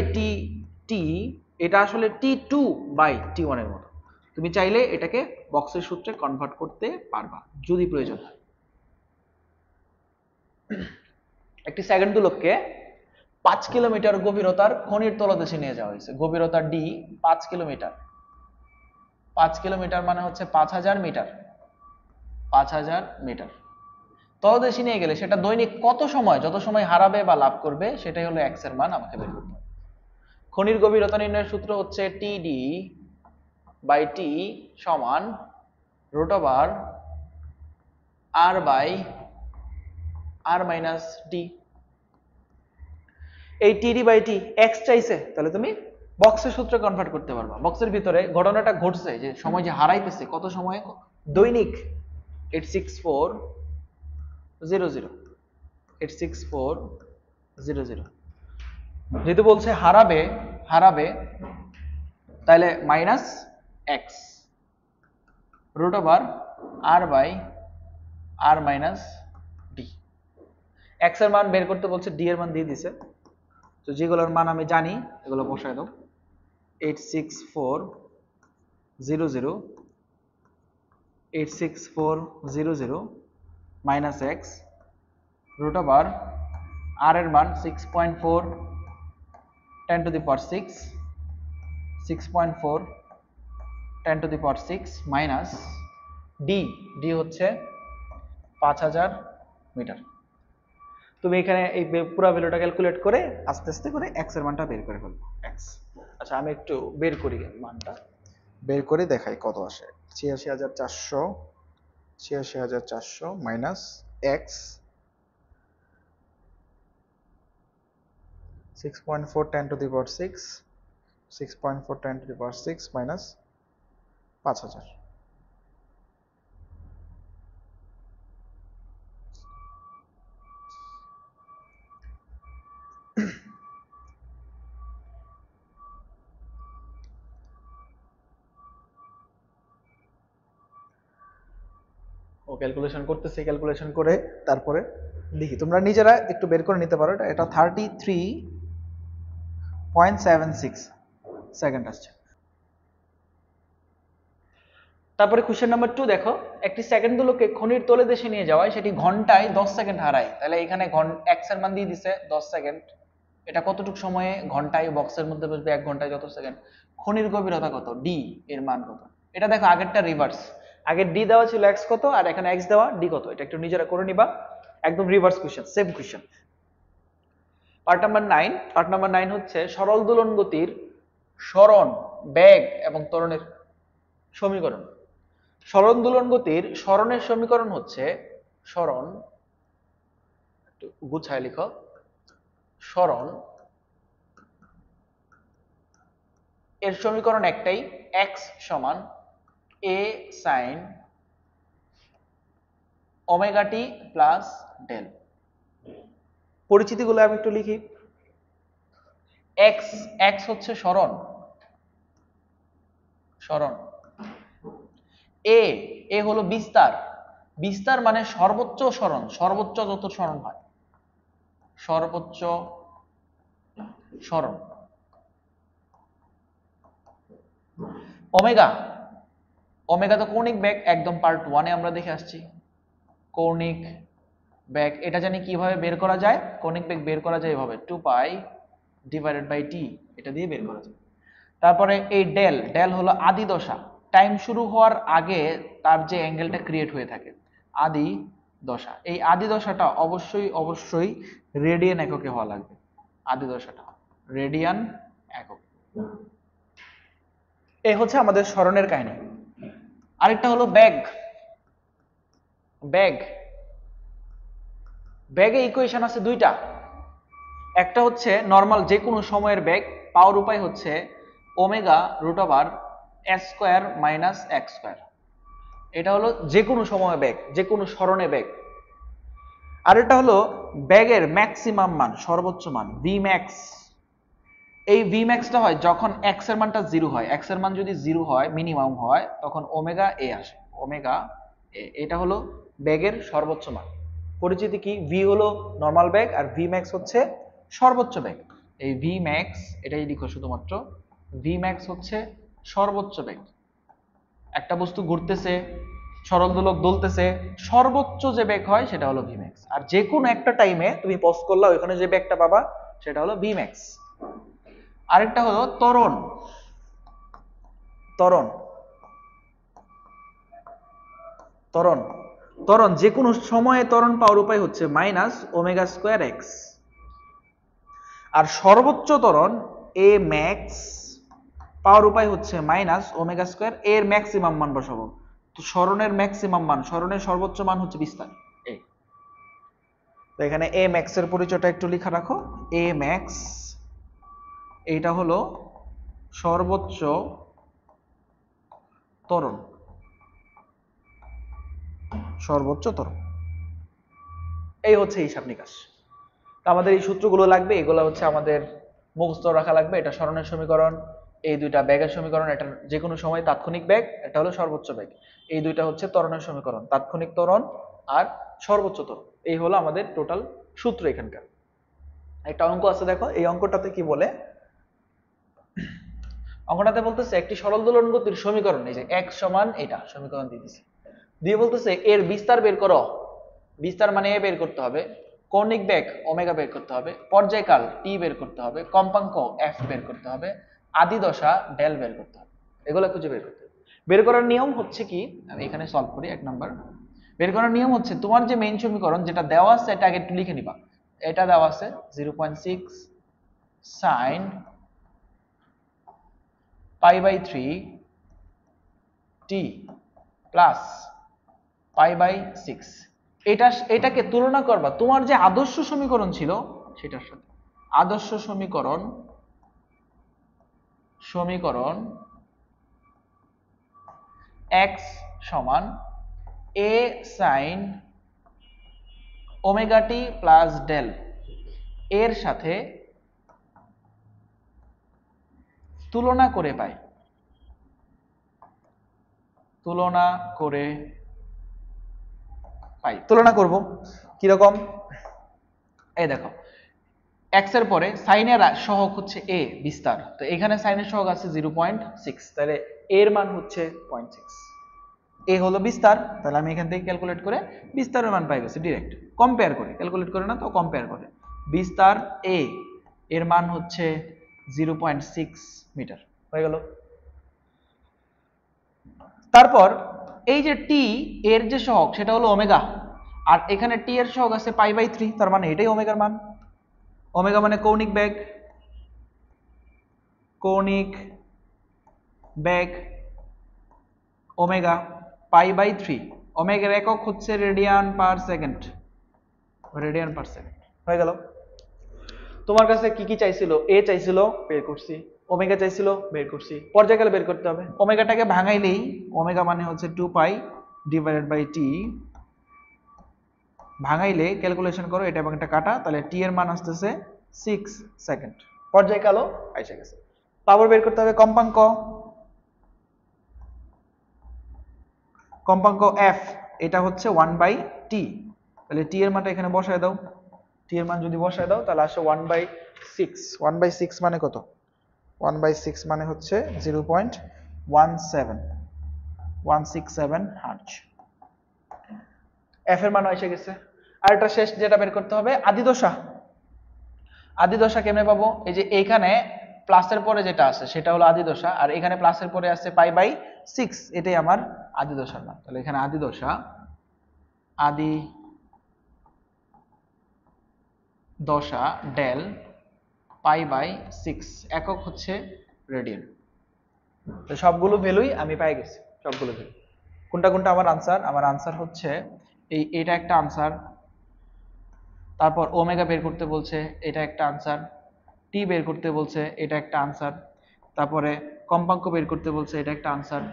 Speaker 1: টি এটা আসলে টি2 বাই টি1 এর মতো। তুমি চাইলে এটাকে বক্সের সূত্রে কনভার্ট করতে পারবা যদি প্রয়োজন হয়। একটি সেকেন্ড দোলককে 5 কিলোমিটার গভীরতার খনির তলদেশে নিয়ে যাওয়া হয়েছে। গভীরতা ডি 5 কিলোমিটার, 5 কিলোমিটার মানে হচ্ছে 5000 মিটার, 5000 মিটার তলদেশে নিয়ে গেলে সেটা দৈনিক কত সময়, যত সময় হারাবে বা লাভ করবে সেটাই হলো এক্স এর মান আমাকে বের করতে হবে। খনির গভীরতা নির্ণয়ের সূত্র হচ্ছে টিডি বাই টি সমান √r by r minus D. এই টিডি বাই টি এক্স চাইছে, তাহলে তুমি বক্সের সূত্রে কনভার্ট করতে পারবা। বক্সের ভিতরে ঘটনাটা ঘটছে, যে সময় যে হারাইতেছে কত সময়, দৈনিক 86400 86400। যেহেতু বলছে হারাবে তাহলে minus X √r by r minus D. X এর মান বের করতে বলছে, ডি এর মান দিয়ে দিছে, তো যেগুলোর মান আমি জানি এগুলো বসায় দাও। 86400 মাইনাস এক্স রুট ওভার আর এর মান 6.4 10 to the power 6 6.4 10 to the power 6 minus D হচ্ছে 5000 মিটার। তুমি এখানে এই পুরো ভ্যালুটা ক্যালকুলেট করে আস্তে আস্তে করে x এর মানটা বের করে ফেলবো x। আচ্ছা আমি একটু বের করি মানটা, বের করে দেখাই কত আসে। 86400 minus x 6.4 10 to the power 6 6.4 10 to the power 6 minus 5000। ও ক্যালকুলেশন করতেছে, ক্যালকুলেশন করে তারপরে দেখি, তোমরা নিজেরা একটু বের করে নিতে পারো। এটা 33.76 সেকেন্ড আসছে। তারপরে কোশ্চেন নাম্বার 2 দেখো, একটি সেকেন্ড দুলকে খনির তলে দেশে নিয়ে যাওয়ায় সেটি ঘন্টায় 10 সেকেন্ড হারায়। তাহলে এখানে x এর মান দিয়ে দিছে 10 সেকেন্ড, এটা কতটুকু সময়ে ঘন্টায় বক্সের মধ্যে বসবে, 1 ঘন্টায় যত সেকেন্ড। খনির গভীরতা কত, d এর মান কত। এটা দেখো আগেরটা রিভার্স, আগে d দেওয়া ছিল x কত আর এখানে x দেওয়া d কত। এটা একটু নিজেরা করে নিবা, একদম reverse question, same question. Part number 9, part number 9 হচ্ছে সরল দোলন গতির সরণ, বেগ এবং ত্বরণের সমীকরণ। সরল দোলন গতির সরণের সমীকরণ হচ্ছে, সরণ একটু গুছায় লিখো, সরণ এর সমীকরণ একটাই, x সমান a sin omega T plus del. পরিচিতিগুলো আমি একটু লিখি। x হচ্ছে সরণ, সরণ a হলো বিস্তার, বিস্তার মানে সর্বোচ্চ সরণ, সর্বোচ্চ যত সরণ হয়, সর্বোচ্চ সরণ। ওমেগা, ওমেগা তো কৌণিক বেগ, একদম পার্ট 1 এ আমরা দেখে আসছি কৌণিক বেগ। এটা জানি কিভাবে বের করা যায়, কৌণিক বেগ বের করা যায় এভাবে 2 পাই ডিভাইডেড বাই টি, এটা দিয়ে বের করা যায়। তারপরে এই ডেল, ডেল হলো আদি দশা, টাইম শুরু হওয়ার আগে তার যে অ্যাঙ্গেলটা ক্রিয়েট হয়ে থাকে, আদি দশা। এই আদি দশাটা অবশ্যই অবশ্যই রেডিয়ান এককে হওয়া লাগবে, আদি দশাটা রেডিয়ান একক। এই হচ্ছে আমাদের সরণের কাহিনী। আরেকটা হলো বেগ, বেগ, বেগে ইকুয়েশন আছে দুইটা। একটা হচ্ছে নরমাল যে কোনো সময়ের বেগ, পাওয়ার উপায় হচ্ছে omega root over S square minus X square. এটা হলো যে কোনো সময় বেগ, যে কোনো সরণে বেগ। আর এটা হলো বেগের ম্যাক্সিমাম মান, সর্বোচ্চ মান ভি ম্যাক্স। এই ভি ম্যাক্সটা হয় যখন এক্স এর মানটা 0 হয়, এক্স এর মান যদি 0 হয়, মিনিমাম হয়, তখন ওমেগা এ আসে, ওমেগা এ। এটা হলো বেগের সর্বোচ্চ মান। পরিচিতি কি, ভি হলো নরমাল বেগ আর ভি ম্যাক্স হচ্ছে সর্বোচ্চ বেগ। এই ভি ম্যাক্স এটাই লিখো শুধুমাত্র, ভি ম্যাক্স হচ্ছে সর্বোচ্চ বেগ। একটা বস্তু ঘুরতেছে, সরল দোলক দুলতেছে, সর্বোচ্চ যে বেগ হয় সেটা হলো ভি ম্যাক্স। আর যে কোনো একটা টাইমে তুমি পজ করলা, ওখানে যে বেগটা পাবা সেটা হলো ভি ম্যাক্স। আরেকটা হলো ত্বরণ, ত্বরণ, ত্বরণ, ত্বরণ যে কোনো সময়ে ত্বরণ পাওয়ার উপায় হচ্ছে মাইনাস ওমেগা স্কয়ার এক্স। আর সর্বোচ্চ ত্বরণ এ ম্যাক্স পাওয়ার উপায় হচ্ছে মাইনাস ওমেগা স্কয়ার, এর ম্যাক্সিমাম মান বসাবো। তো সরণের ম্যাক্সিমাম মান, সরণের সর্বোচ্চ মান হচ্ছে বিস্তার এই। তো এখানে এ ম্যাক্স এর পরিচয়টা একটু লেখা রাখো, এ ম্যাক্স এইটা হলো সর্বোচ্চ ত্বরণ, সর্বোচ্চ ত্বরণ। এই হচ্ছে হিসাব নিকাশ। তো আমাদের এই সূত্রগুলো লাগবে, এগুলো হচ্ছে আমাদের মুখস্থ রাখা লাগবে। এটা সরণের সমীকরণ, এই দুইটা বেগের সমীকরণ, এটা যে কোনো সময় তাৎক্ষণিক বেগ, এটা হলো সর্বোচ্চ বেগ। এই দুইটা হচ্ছে ত্বরণের সমীকরণ, তাৎক্ষণিক ত্বরণ আর সর্বোচ্চ ত্বরণ। এই হলো আমাদের টোটাল সূত্র এখানকার। একটা অঙ্ক আছে দেখো, এই অঙ্কটাতে কি বলে, অঙ্কটাতে বলতেছে একটি সরল দোলন গতির সমীকরণ, এই যে x সমান এটা সমীকরণ দিয়ে দিছে, দিয়ে বলতেছে এর বিস্তার বের করো। বিস্তার মানে এ বের করতে হবে, কৌণিক বেগ ওমেগা বের করতে হবে, পর্যায়কাল টি বের করতে হবে, কম্পাঙ্ক এফ বের করতে হবে, আদি দশা ডেল বের করতে হবে। এগুলো খুঁজে বের করতে হবে। বের করার নিয়ম হচ্ছে কি, আমি এখানে সলভ করি। 1 নাম্বার বের করার নিয়ম হচ্ছে, তোমার যে মেইন সমীকরণ যেটা দেওয়া আছে এটা আগে একটু লিখে নিবা। এটা দেওয়া আছে 0.6 sin π/3 t প্লাস π/6। এটাকে তুলনা করবা তোমার যে আদর্শ সমীকরণ ছিল সেটার সাথে। আদর্শ সমীকরণ x সমান a sin omega t plus del এর সাথে তুলনা করে পাই। তুলনা করব কিরকম, এই দেখো x এর পরে সাইনের সহগ হচ্ছে a বিস্তার, তো এখানে সাইনের সহগ আছে 0.6, তাহলে এর মান হচ্ছে 0.6। a হলো বিস্তার, তাহলে আমি এখান থেকে ক্যালকুলেট করে বিস্তারের মান পাই গেছি ডাইরেক্ট। কম্পেয়ার করে, ক্যালকুলেট করে না তো কম্পেয়ার করে। বিস্তার a এর মান হচ্ছে 0.6 মিটার হয়ে গেল। তারপর এই যে t এর যে সহগ সেটা হলো ওমেগা, আর এখানে t এর সহগ আছে π/3, তার মানে এটাই ওমেগার মান। ওমেগা মানে কৌণিক বেগ ওমেগা π/3। ওমেগার একক হচ্ছে রেডিয়ান পার সেকেন্ড, হয়ে গেল। তোমার কাছে কি কি চাইছিল, a চাইছিল বের করছি, ওমেগা চাইছিল বের করছি, পর্যায়কাল বের করতে হবে। ওমেগাটাকে ভাঙাইলেই ওমেগা মানে হচ্ছে 2π / t, ভাঙাইলে ক্যালকুলেশন করো এটা এবং এটা কাটা, তাহলে t এর মান আসতেছে 6 সেকেন্ড। পর্যায়কালও এসে গেছে। তারপর বের করতে হবে কম্পাঙ্ক f, এটা হচ্ছে 1/t, তাহলে t এর মানটা এখানে বসায় দাও। t এর মান যদি বসায় দাও তাহলে আসে 1/6। 1/6 মানে কত? 1/6 মানে হচ্ছে 0.167 হার্জ। f এর মান এসে গেছে। আর এটা শেষ যেটা বের করতে হবে আদি দশা কেমনে পাবো? এই যে এইখানে প্লাসের পরে যেটা আছে সেটা হলো আদি দশা, আর এখানে প্লাসের পরে আছে π/6, এটাই আমার আদি দশার মান। তাহলে এখানে আদি দশা ডেল π/6, একক হচ্ছে রেডিয়ান। তো সবগুলো ভ্যালুই আমি পাই গেছি, সবগুলো ভ্যালু। কোনটা আমার আনসার? আমার আনসার হচ্ছে এটা একটা আনসার, তারপর ওমেগা বের করতে বলছে, এটা একটা আনসার, টি বের করতে বলছে, এটা একটা আনসার, তারপরে কম্পাঙ্ক বের করতে বলছে, এটা একটা আনসার,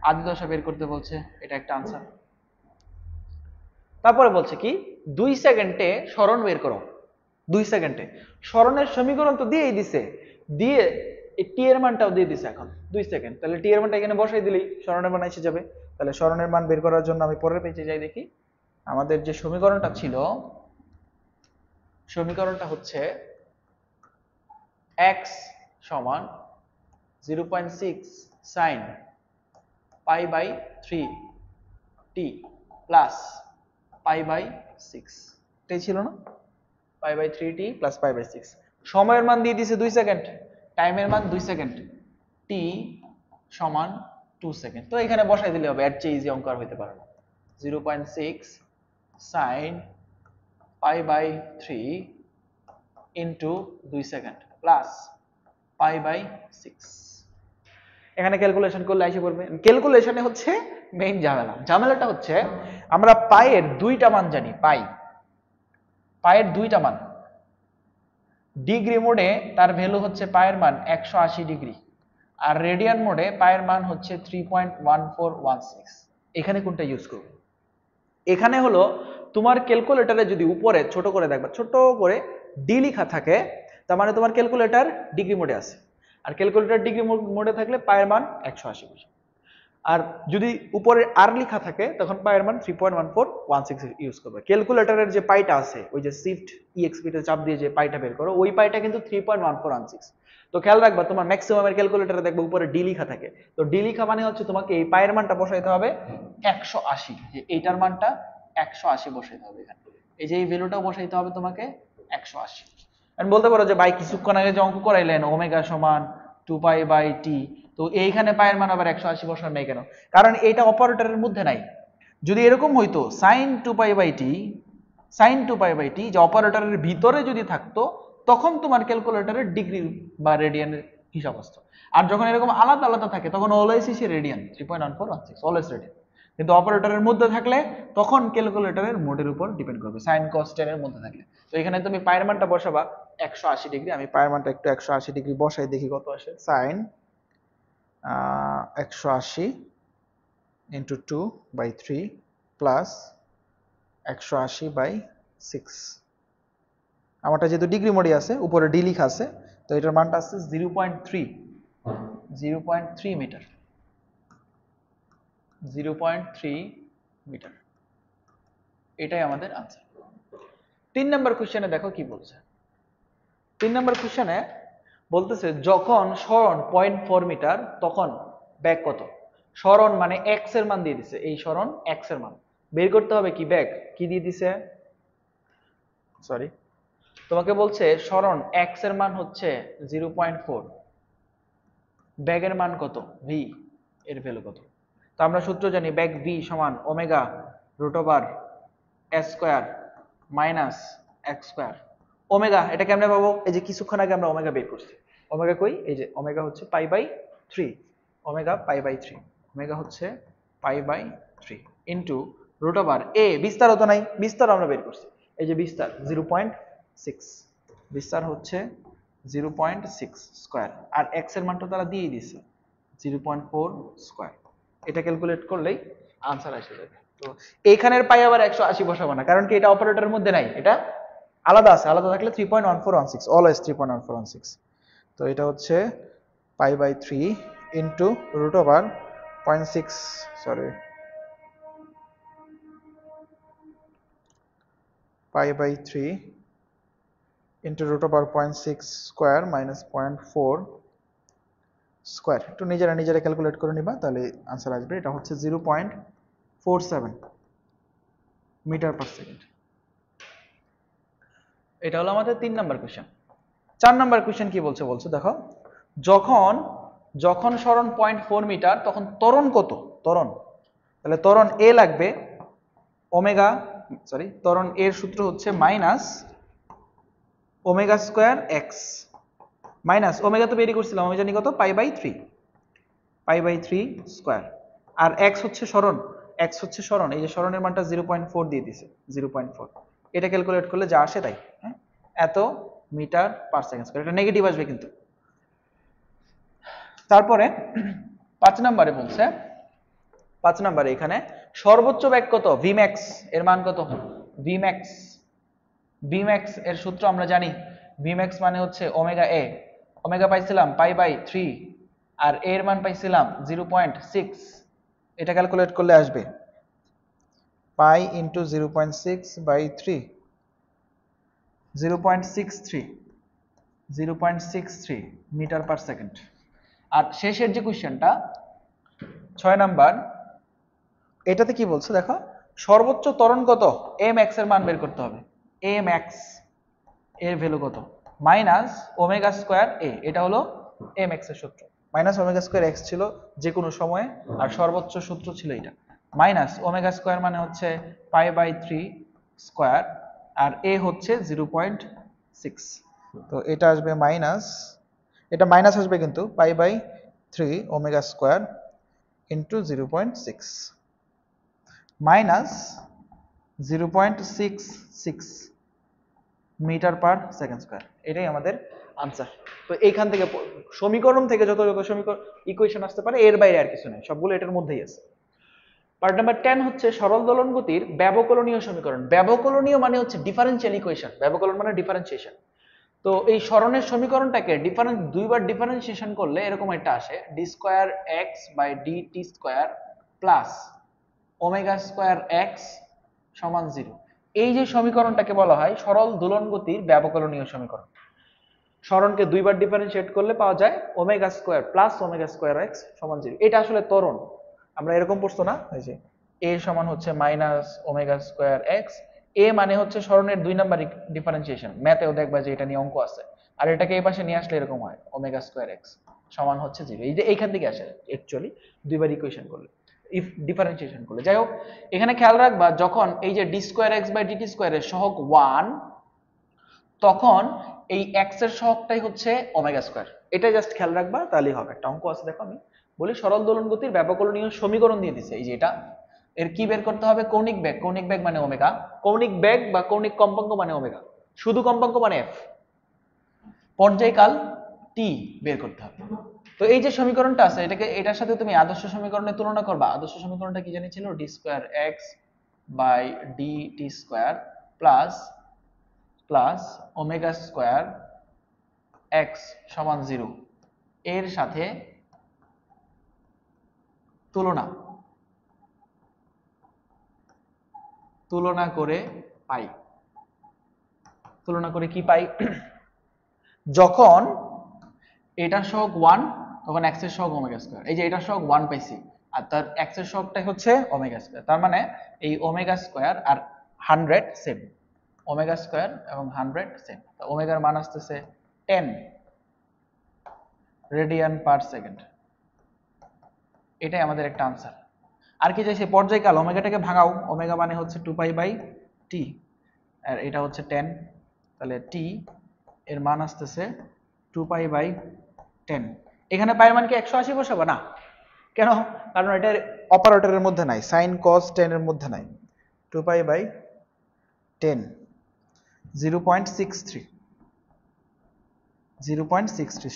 Speaker 1: আদি দশা বের করতে বলছে, এটা একটা আনসার। তারপরে বলছে কি 2 সেকেন্ডে সরণ বের করো। 2 সেকেন্ডে সরণের সমীকরণ তো দিয়েই দিছে, দিয়ে টি এর মানটাও দিয়ে দিছে এখন 2 সেকেন্ড, তাহলে টি এর মানটা এখানে বসাই দিলেই সরণের মান এসে যাবে। তাহলে সরণের মান বের করার জন্য আমি পরের পেজে যাই, দেখি আমাদের যে সমীকরণটা ছিল, সমীকরণটা হচ্ছে x সমান 0.6 sin π/3 t প্লাস π/6, এটাই ছিল না? π/3 t প্লাস π/6। সময়ের মান দিয়ে দিয়েছে 2 সেকেন্ড, টাইমের মান 2 সেকেন্ড, t সমান 2 সেকেন্ড। তো এখানে বসাই দিলে হবে, এর চেয়ে ইজি অঙ্ক আর হইতে পারে না। 0.6 sin π/3 ইনটু 2 সেকেন্ড প্লাস π/6। এখানে ক্যালকুলেশন করলে এসে পড়বে। ক্যালকুলেশনে হচ্ছে মেইন ঝামেলাটা হচ্ছে আমরা পাইয়ের দুইটা মান জানি, পাইয়ের দুইটা মান। ডিগ্রি মোডে তার ভ্যালু হচ্ছে পাইয়ের মান 180 ডিগ্রি, আর রেডিয়ান মোডে পাইয়ের মান হচ্ছে 3.1416। এখানে কোনটা ইউজ করব? এখানে হলো তোমার ক্যালকুলেটরে যদি উপরে ছোট করে দেখবা, ছোট করে ডি লেখা থাকে, তার মানে তোমার ক্যালকুলেটর ডিগ্রি মোডে আছে, আর ক্যালকুলেটর ডিগ্রি মোডে থাকলে পায়ের মান 180 বসে। আর যদি উপরে আর লেখা থাকে তখন পায়ের মান 3.1416 ইউজ করবে। ক্যালকুলেটরের যে পাইটা আছে, ওই যে শিফট ইএক্সপি তে চাপ দিয়ে যে পাইটা বের করো, ওই পাইটা কিন্তু 3.1416। তো খেয়াল রাখবা তোমার ম্যাক্সিমামের ক্যালকুলেটরে দেখবে উপরে ডি লেখা থাকে, তো ডি লেখা মানে হচ্ছে তোমাকে এই পায়ের মানটা বসাইতে হবে 180, যে এইটার মানটা 180 বসাইতে হবে এখানে। এই যে এই ভ্যালুটাও বসাইতে হবে তোমাকে 180। আমি বলতে পারো যে ভাই কিছুক্ষণ আগে যে অঙ্ক করাইলেন ওমেগা সমান 2π/t, তো এইখানে পায়ের মান আবার 180 বসানো নেই কেন? কারণ এটা অপারেটরের মধ্যে নাই। যদি এরকম হইতো sin 2π/t, sin 2π/t যে অপারেটরের ভিতরে যদি থাকতো তখন তোমার ক্যালকুলেটরের ডিগ্রি বা রেডিয়ানের হিসাব আসতো। আর যখন এরকম আলাদা আলাদা থাকে তখন always EC radian 3.1416 always radian. কিন্তু অপারেটরের মধ্যে থাকলে তখন ক্যালকুলেটরের মোডের উপর ডিপেন্ড করবে sin cos tan এর মধ্যে থাকলে। তো এখানে তুমি পায়ের মানটা বসাবা 180 ডিগ্রি। আমি পায়ের মানটা একটু 180 ডিগ্রি বসাই দেখি কত আসে। sin 180 into 2/3 plus 180/6। আমারটা যেহেতু ডিগ্রি মোডে আছে উপরে ডি লিখা আছে, তো এটার মানটা আছে 0.3 মিটার, 0.3 মিটার। এটাই আমাদের আনসার। 3 নম্বর কোশ্চেনে দেখো কি বলছে। 3 নম্বর কোশ্চেনে বলতেছে যখন সরণ 0.4 মিটার তখন ব্যাগ কত? সরণ মানে x এর মান দিয়ে দিছে, এই সরণ x এর মান বের করতে হবে। কি ব্যাগ কি দিয়ে দিছে? সরি, তোমাকে বলছে সরণ x এর মান হচ্ছে 0.4, ব্যাগের মান কত? v, এর ভ্যালু কত? তো আমরা সূত্র জানি ব্যাগ v সমান omega root over s square minus x square. Omega এটা কেমনে পাবো? এই যে কিছুক্ষণ আগে আমরা ওমেগা বের করছি। ওমেগা কই? এই যে ওমেগা হচ্ছে π/3, ওমেগা π/3, ওমেগা হচ্ছে π/3 ইনটু রুট ওভার a, বিস্তার হতো নাই, বিস্তার আমরা বের করছি। এই যে বিস্তার 0.6, বিস্তার হচ্ছে 0.6 স্কয়ার, আর x এর মানটা তারা দিয়ে দিয়েছে 0.4 স্কয়ার। এটা ক্যালকুলেট করলেই আনসার আসে যাবে। তো এইখানের পাই আবার 180 বসাবো না, কারণ কি এটা অপারেটরের মধ্যে নাই, এটা আলাদা আছে। আলাদা থাকলে 3.1416 অলওয়েজ 3.1416। তো এটা হচ্ছে π/3 into root over 0.6, sorry π/3 into root over 0.6 square minus 0.4 square. একটু নিজেরা নিজেরা ক্যালকুলেট করে নিবা, তাহলে আনসার আসবে। এটা হচ্ছে 0.47 মিটার পার সেকেন্ড। এটা হলো আমাদের 3 নাম্বার কোশ্চেন। 4 নাম্বার কোশ্চেন কি বলছে? বলছে দেখো যখন যখন সরণ 0.4 মিটার তখন ত্বরণ কত? ত্বরণ, তাহলে ত্বরণ a লাগবে ওমেগা, সরি ত্বরণ এর সূত্র হচ্ছে minus omega square x minus omega তো বেরি করছিলাম, আমি জানি কত π/3, π/3 স্কয়ার। আর x হচ্ছে সরণ, x হচ্ছে সরণ, এই যে সরণের মানটা 0.4 দিয়ে দিছে, 0.4। এটা ক্যালকুলেট করলে যা আসে তাই, হ্যাঁ, এত মিটার পার সেকেন্ড স্কয়ার। এটা নেগেটিভ আসবে কিন্তু। তারপরে 5 নম্বরে বলছে, 5 নম্বরে এখানে সর্বোচ্চ বেগ কত? vmax এর মান কত? vmax, vmax এর সূত্র আমরা জানি। vmax মানে হচ্ছে ওমেগা a, ওমেগা পাইছিলাম π/3 আর a এর মান পাইছিলাম 0.6। এটা ক্যালকুলেট করলে আসবে π ইনটু 0.6/3, 0.63 মিটার পার সেকেন্ড। আর শেষের যে কোশ্চেনটা 6 নাম্বার, এটাতে কি বলছে দেখো সর্বোচ্চ ত্বরণ কত? max এর মান বের করতে হবে। max এর ভ্যালু কত? মাইনাস ওমেগা স্কয়ার a, এটা হলো max এর সূত্র। মাইনাস ওমেগা স্কয়ার x ছিল যে কোনো সময়ে, আর সর্বোচ্চ সূত্র ছিল এটা। মাইনাস ওমেগা স্কয়ার মানে হচ্ছে π/3 স্কয়ার, আর a হচ্ছে 0.6। তো এটা আসবে মাইনাস, এটা মাইনাস আসবে কিন্তু π/3 omega square into 0.6 minus 0.66 metre per second square. এটাই আমাদের আনসার। তো এইখান থেকে সমীকরণ থেকে যত যত সমীকরণ ইকুয়েশন আসতে পারে এর বাইরে আর কিছু নাই, সবগুলো এটার মধ্যেই আছে। পার্ট নাম্বার 10 হচ্ছে সরল দোলন গতির ব্যবকলনীয় সমীকরণ। ব্যবকলনীয় মানে হচ্ছে ডিফারেনশিয়াল ইকুয়েশন, ব্যবকলন মানে ডিফারেন্সিয়েশন। তো এই সরণের সমীকরণটাকে দুইবার ডিফারেন্সিয়েশন করলে এরকম একটা আসে d square x by dt square plus omega square x সমান 0। এই যে সমীকরণটাকে বলা হয় সরল দোলন গতির ব্যবকলনীয় সমীকরণ। সরণকে দুইবার ডিফারেন্সিয়েট করলে পাওয়া যায় omega square plus omega square x সমান 0। এটা আসলে ত্বরণ, আমরা এরকম পড়তো না, এই যে a সমান হচ্ছে মাইনাস ওমেগা স্কয়ার x, এ মানে হচ্ছে সরণের 2 নাম্বার ডিফারেন্সিয়েশন, ম্যাথেও দেখবা যে এটা নিয়ে অঙ্ক আছে। আর এটাকে এই পাশে নিয়ে আসলে এরকম হয় ওমেগা স্কয়ার এক্স সমান হচ্ছে 0। এই যে এইখান থেকে আসে অ্যাকচুয়ালি দুইবার ইকুয়েশন করলে, ইফ ডিফারেন্সিয়েশন করলে। যাই হোক, এখানে খেয়াল রাখবা যখন এই যে D square X by DT স্কয়ারের সহগ 1, তখন এই এক্স এর সহগটাই হচ্ছে ওমেগা স্কয়ার। এটা জাস্ট খেয়াল রাখবা, তাহলেই হবে। একটা অঙ্ক আছে দেখো, আমি বলি সরল দোলন গতির ব্যাপকলনীয় সমীকরণ দিয়ে দিছে এই যে এটা। এর কি বের করতে হবে? কৌণিক বেগ। কৌণিক বেগ মানে ওমেগা। কৌণিক বেগ বা কৌণিক কম্পাঙ্ক মানে ওমেগা। শুধু কম্পাঙ্ক মানে এফ। পর্যায়কাল টি বের করতে হবে। তো এই যে সমীকরণটা আছে, এটাকে এটার সাথে তুমি আদর্শ সমীকরণে তুলনা করবা। আদর্শ সমীকরণটা কি জানি ছিল? D square X by D T square plus plus omega square X সমান 0 এর সাথে তুলনা করে পাই। তুলনা করে কি পাই? যখন এটার সহগ 1 তখন x এর সহগ ওমেগা স্কয়ার। এই যে এটার সহগ 1 পাইছি, আর তার x এর সহগটাই হচ্ছে ওমেগা স্কয়ার। তার মানে এই ওমেগা স্কয়ার আর 100 সেম। ওমেগা স্কয়ার এবং 100 সেম। তো ওমেগার মান আসতেছে 10 রেডিয়ান পার সেকেন্ড। এটাই আমাদের একটা আনসার। আর কি চাইছে? পর্যায়কাল। ওমেগাটাকে ভাঙাও, ওমেগা মানে হচ্ছে 2 পাই বাই টি, আর এটা হচ্ছে 10, তাহলে টি এর মান আসতেছে 2 পাই বাই 10। এখানে পাইয়ের মান কি 180 বসাবো? না। কেন? কারণ এটা অপারেটরের মধ্যে নাই, sin cos 10 এর মধ্যে নাই। 2 পাই বাই 10 0.63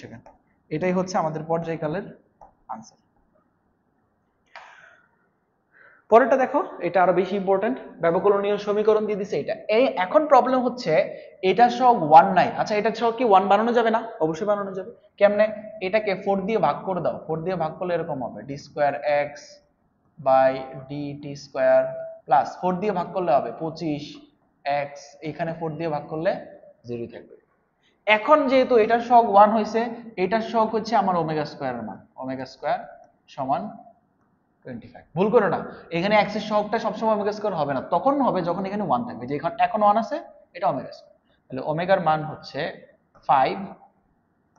Speaker 1: সেকেন্ড। এটাই হচ্ছে আমাদের পর্যায়কালের আনসার। পরেরটা দেখো, এটা আরো বেশি ইম্পর্টেন্ট। ব্যবকলনীয় সমীকরণ দিয়ে দিছে এটা। এই এখন প্রবলেম হচ্ছে এটা সহগ 1 নাই। আচ্ছা, এটা সহগ কি 1 বানানো যাবে না? অবশ্যই বানানো যাবে। কেমনে? এটাকে 4 দিয়ে ভাগ করে দাও। 4 দিয়ে ভাগ করলে এরকম হবে D square X by D T square plus 4 দিয়ে ভাগ করলে হবে 25 এক্স, এখানে 4 দিয়ে ভাগ করলে 0 থাকবে। এখন যেহেতু এটার সহগ 1 হয়েছে, এটার সহগ হচ্ছে আমার ওমেগা স্কয়ারের মান। ওমেগা স্কয়ার সমান 25। ভুল করো না, এখানে x এর সহগটা সবসময় ওমেগা স্কয়ার হবে না, তখন হবে যখন এখানে 1 থাকবে। যে এখন 1 আছে, এটা ওমেগা স্কয়ার। তাহলে ওমেগার মান হচ্ছে 5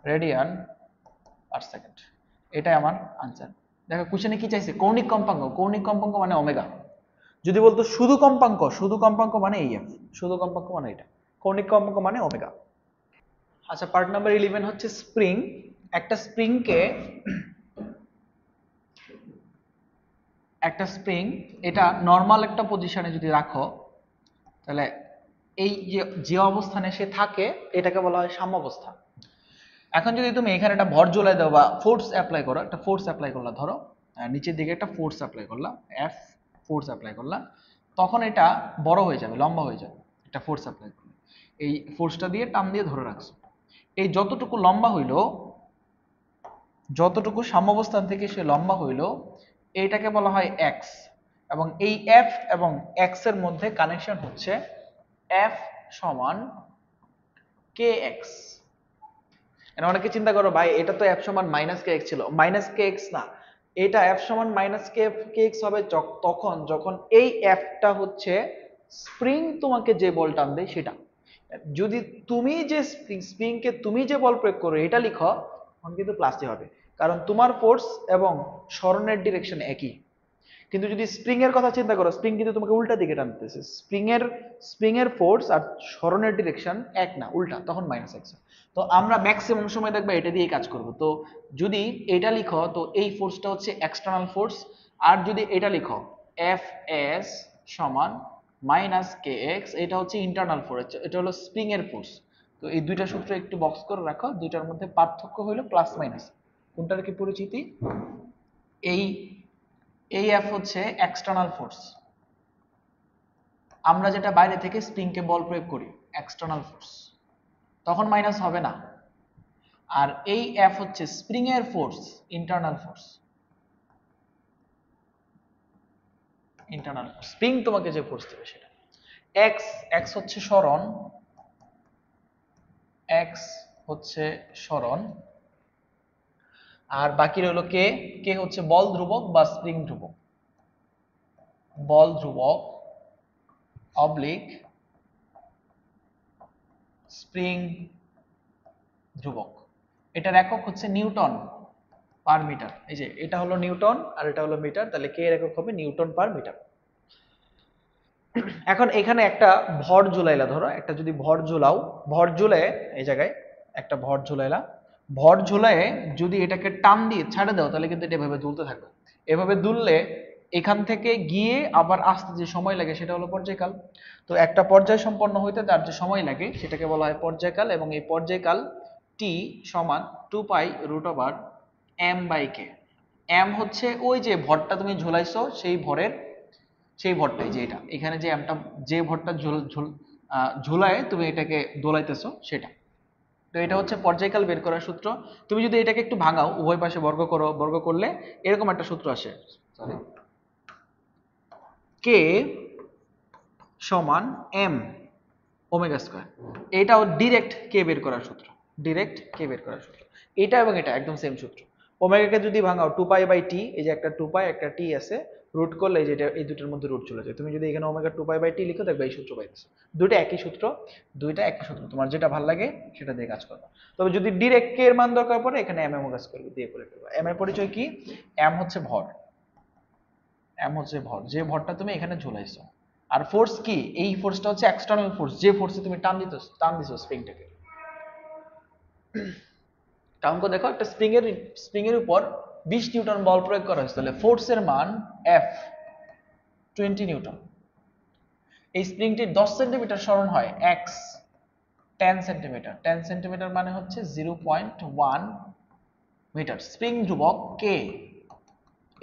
Speaker 1: রেডিয়ান পার সেকেন্ড। এটাই আমার আনসার। দেখো কোশ্চেনে কি চাইছে? কৌণিক কম্পাঙ্ক। কৌণিক কম্পাঙ্ক মানে ওমেগা। যদি বলতো শুধু কম্পাঙ্ক, শুধু কম্পাঙ্ক মানে এই এফ, শুধু কম্পাঙ্ক মানে এটা। কৌণিক কম্পাঙ্ক মানে ওমেগা। আচ্ছা, পার্ট নাম্বার 11 হচ্ছে স্প্রিং। একটা স্প্রিং এটা নর্মাল একটা পজিশনে যদি রাখো, তাহলে এই যে অবস্থানে সে থাকে এটাকে বলা হয় সাম্যাবস্থা। এখন যদি তুমি এখানে একটা ভর ঝুলাই দাও বা ফোর্স অ্যাপ্লাই করো, একটা ফোর্স অ্যাপ্লাই করলা, ধরো নিচের দিকে একটা ফোর্স অ্যাপ্লাই করলা, এফ ফোর্স অ্যাপ্লাই করলা, তখন এটা বড় হয়ে যাবে, লম্বা হয়ে যাবে। একটা ফোর্স অ্যাপ্লাই করলে এই ফোর্সটা দিয়ে টান দিয়ে ধরে রাখছো, এই যতটুকু লম্বা হইলো, যতটুকু সাম্যাবস্থান থেকে সে লম্বা হইলো, এইটাকে বলা হয় এক্স। এবং এই এফ এবং এক্স এর মধ্যে কানেকশন হচ্ছে এফ সমান কে এক্স। অনেকে চিন্তা করো, ভাই এটা তো এফ সমান মাইনাস কে এক্স ছিল। মাইনাস কে এক্স না, এটা এফ সমান মাইনাস কে এক্স হবে তখন যখন এই এফটা হচ্ছে স্প্রিং তোমাকে যে বল টান দেয় সেটা। যদি তুমি যে স্প্রিংকে তুমি যে বল প্রয়োগ করো এটা লিখো, তখন কিন্তু প্লাসই হবে, কারণ তোমার ফোর্স এবং সরণের ডিরেকশন একই। কিন্তু যদি স্প্রিং এর কথা চিন্তা করো, স্প্রিং কিন্তু তোমাকে উল্টা দিকে টানতেছে। স্প্রিং এর ফোর্স আর সরণের ডিরেকশন এক না, উল্টা, তখন মাইনাস এক্স। তো আমরা ম্যাক্সিমাম সময় দেখবে এটা দিয়েই কাজ করব। তো যদি এটা লিখো, তো এই ফোর্সটা হচ্ছে এক্সটার্নাল ফোর্স। আর যদি এটা লিখো এফ এস সমান মাইনাস কে এক্স, এটা হচ্ছে ইন্টারনাল ফোর্স, এটা হলো স্প্রিং এর ফোর্স। তো এই দুইটা সূত্র একটু বক্স করে রাখো, দুইটার মধ্যে পার্থক্য হলো প্লাস মাইনাস। কোনটার কি পরিচিতি? এই এফ হচ্ছে এক্সটার্নাল ফোর্স, আমরা যেটা বাইরে থেকে স্প্রিংকে বল প্রয়োগ করি, এক্সটার্নাল ফোর্স, তখন মাইনাস হবে না। আর এই এফ হচ্ছে স্প্রিং এর force, internal force. Internal spring তোমাকে যে ফোর্স দেবে সেটা। এক্স হচ্ছে সরণ, এক্স হচ্ছে সরণ, আর বাকি রইল কে হচ্ছে বল ধ্রুবক বা স্প্রিং ধ্রুবক। বল ধ্রুবক অবলিক স্প্রিং ধ্রুবক। এটার একক হচ্ছে নিউটন পার মিটার। এই যে এটা হলো নিউটন আর এটা হলো মিটার, তাহলে কে এর একক হবে নিউটন পার মিটার। এখন এখানে একটা ভর ঝুলাইলা, ধরো একটা যদি ভর ঝুলাও, ভর ঝুলে এই জায়গায় একটা ভর ঝুলাইলা, ভর ঝুলায় যদি এটাকে টান দিয়ে ছাড়ে দাও তাহলে কিন্তু এটা এভাবে দুলতে থাকবে। এভাবে দুললে এখান থেকে গিয়ে আবার আসতে যে সময় লাগে সেটা হলো পর্যায়কাল। তো একটা পর্যায় সম্পন্ন হইতে তার যে সময় লাগে সেটাকে বলা হয় পর্যায়কাল, এবং এই পর্যায়কাল টি সমান 2π√m/k। m হচ্ছে ওই যে ভরটা তুমি ঝুলাইছো সেই ভরের, সেই ভরটাই যে এটা এখানে যে এমটা যে ভরটা ঝুলায় তুমি এটাকে দোলাইতেছো সেটা। তো এটা হচ্ছে পর্যায়কাল বের করার সূত্র। তুমি যদি এটাকে একটু ভাঙাও, উভয় পাশে বর্গ করো, বর্গ করলে এরকম একটা সূত্র আসে, সরি, কে সমান এম ওমেগা স্কয়ার। এটাও ডিরেক্ট কে বের করার সূত্র, ডিরেক্ট কে বের করার সূত্র। এটা এবং এটা একদম সেম সূত্র। ওমেগাকে যদি ভাঙাও 2π/t, এই যে একটা 2π একটা t আছে, রুট করলে এই যে এই দুটোর মধ্যে রুট চলে যায়। তুমি যদি এখানে ওমেগা 2π/t লিখো দেখবে এই সূত্র পাইতেছো। দুটো একই সূত্র, দুইটা একই সূত্র, তোমার যেটা ভালো লাগে সেটা দিয়ে কাজ করবে। তবে যদি ডিরেক্ট কে এর মান দরকার পড়ে এখানে এম এম কাজ করবে, দিয়ে করে ফেলবে। এম এর পরিচয় কি? এম হচ্ছে ভর, এম হচ্ছে ভর, যে ভরটা তুমি এখানে ঝুলাইছো। আর ফোর্স কি? এই ফোর্সটা হচ্ছে এক্সটার্নাল ফোর্স, যে ফোর্সে তুমি টান দিছো স্প্রিংটাকে। অঙ্ক দেখো, একটা স্প্রিং এর উপর 20 নিউটন বল প্রয়োগ করা হয়েছে, তাহলে ফোর্সের মান F 20 নিউটন। এই স্প্রিংটি 10 সেন্টিমিটার সরণ হয়, X 10 সেন্টিমিটার। 10 সেন্টিমিটার মানে হচ্ছে 0.1 মিটার। স্প্রিং ধ্রুবক K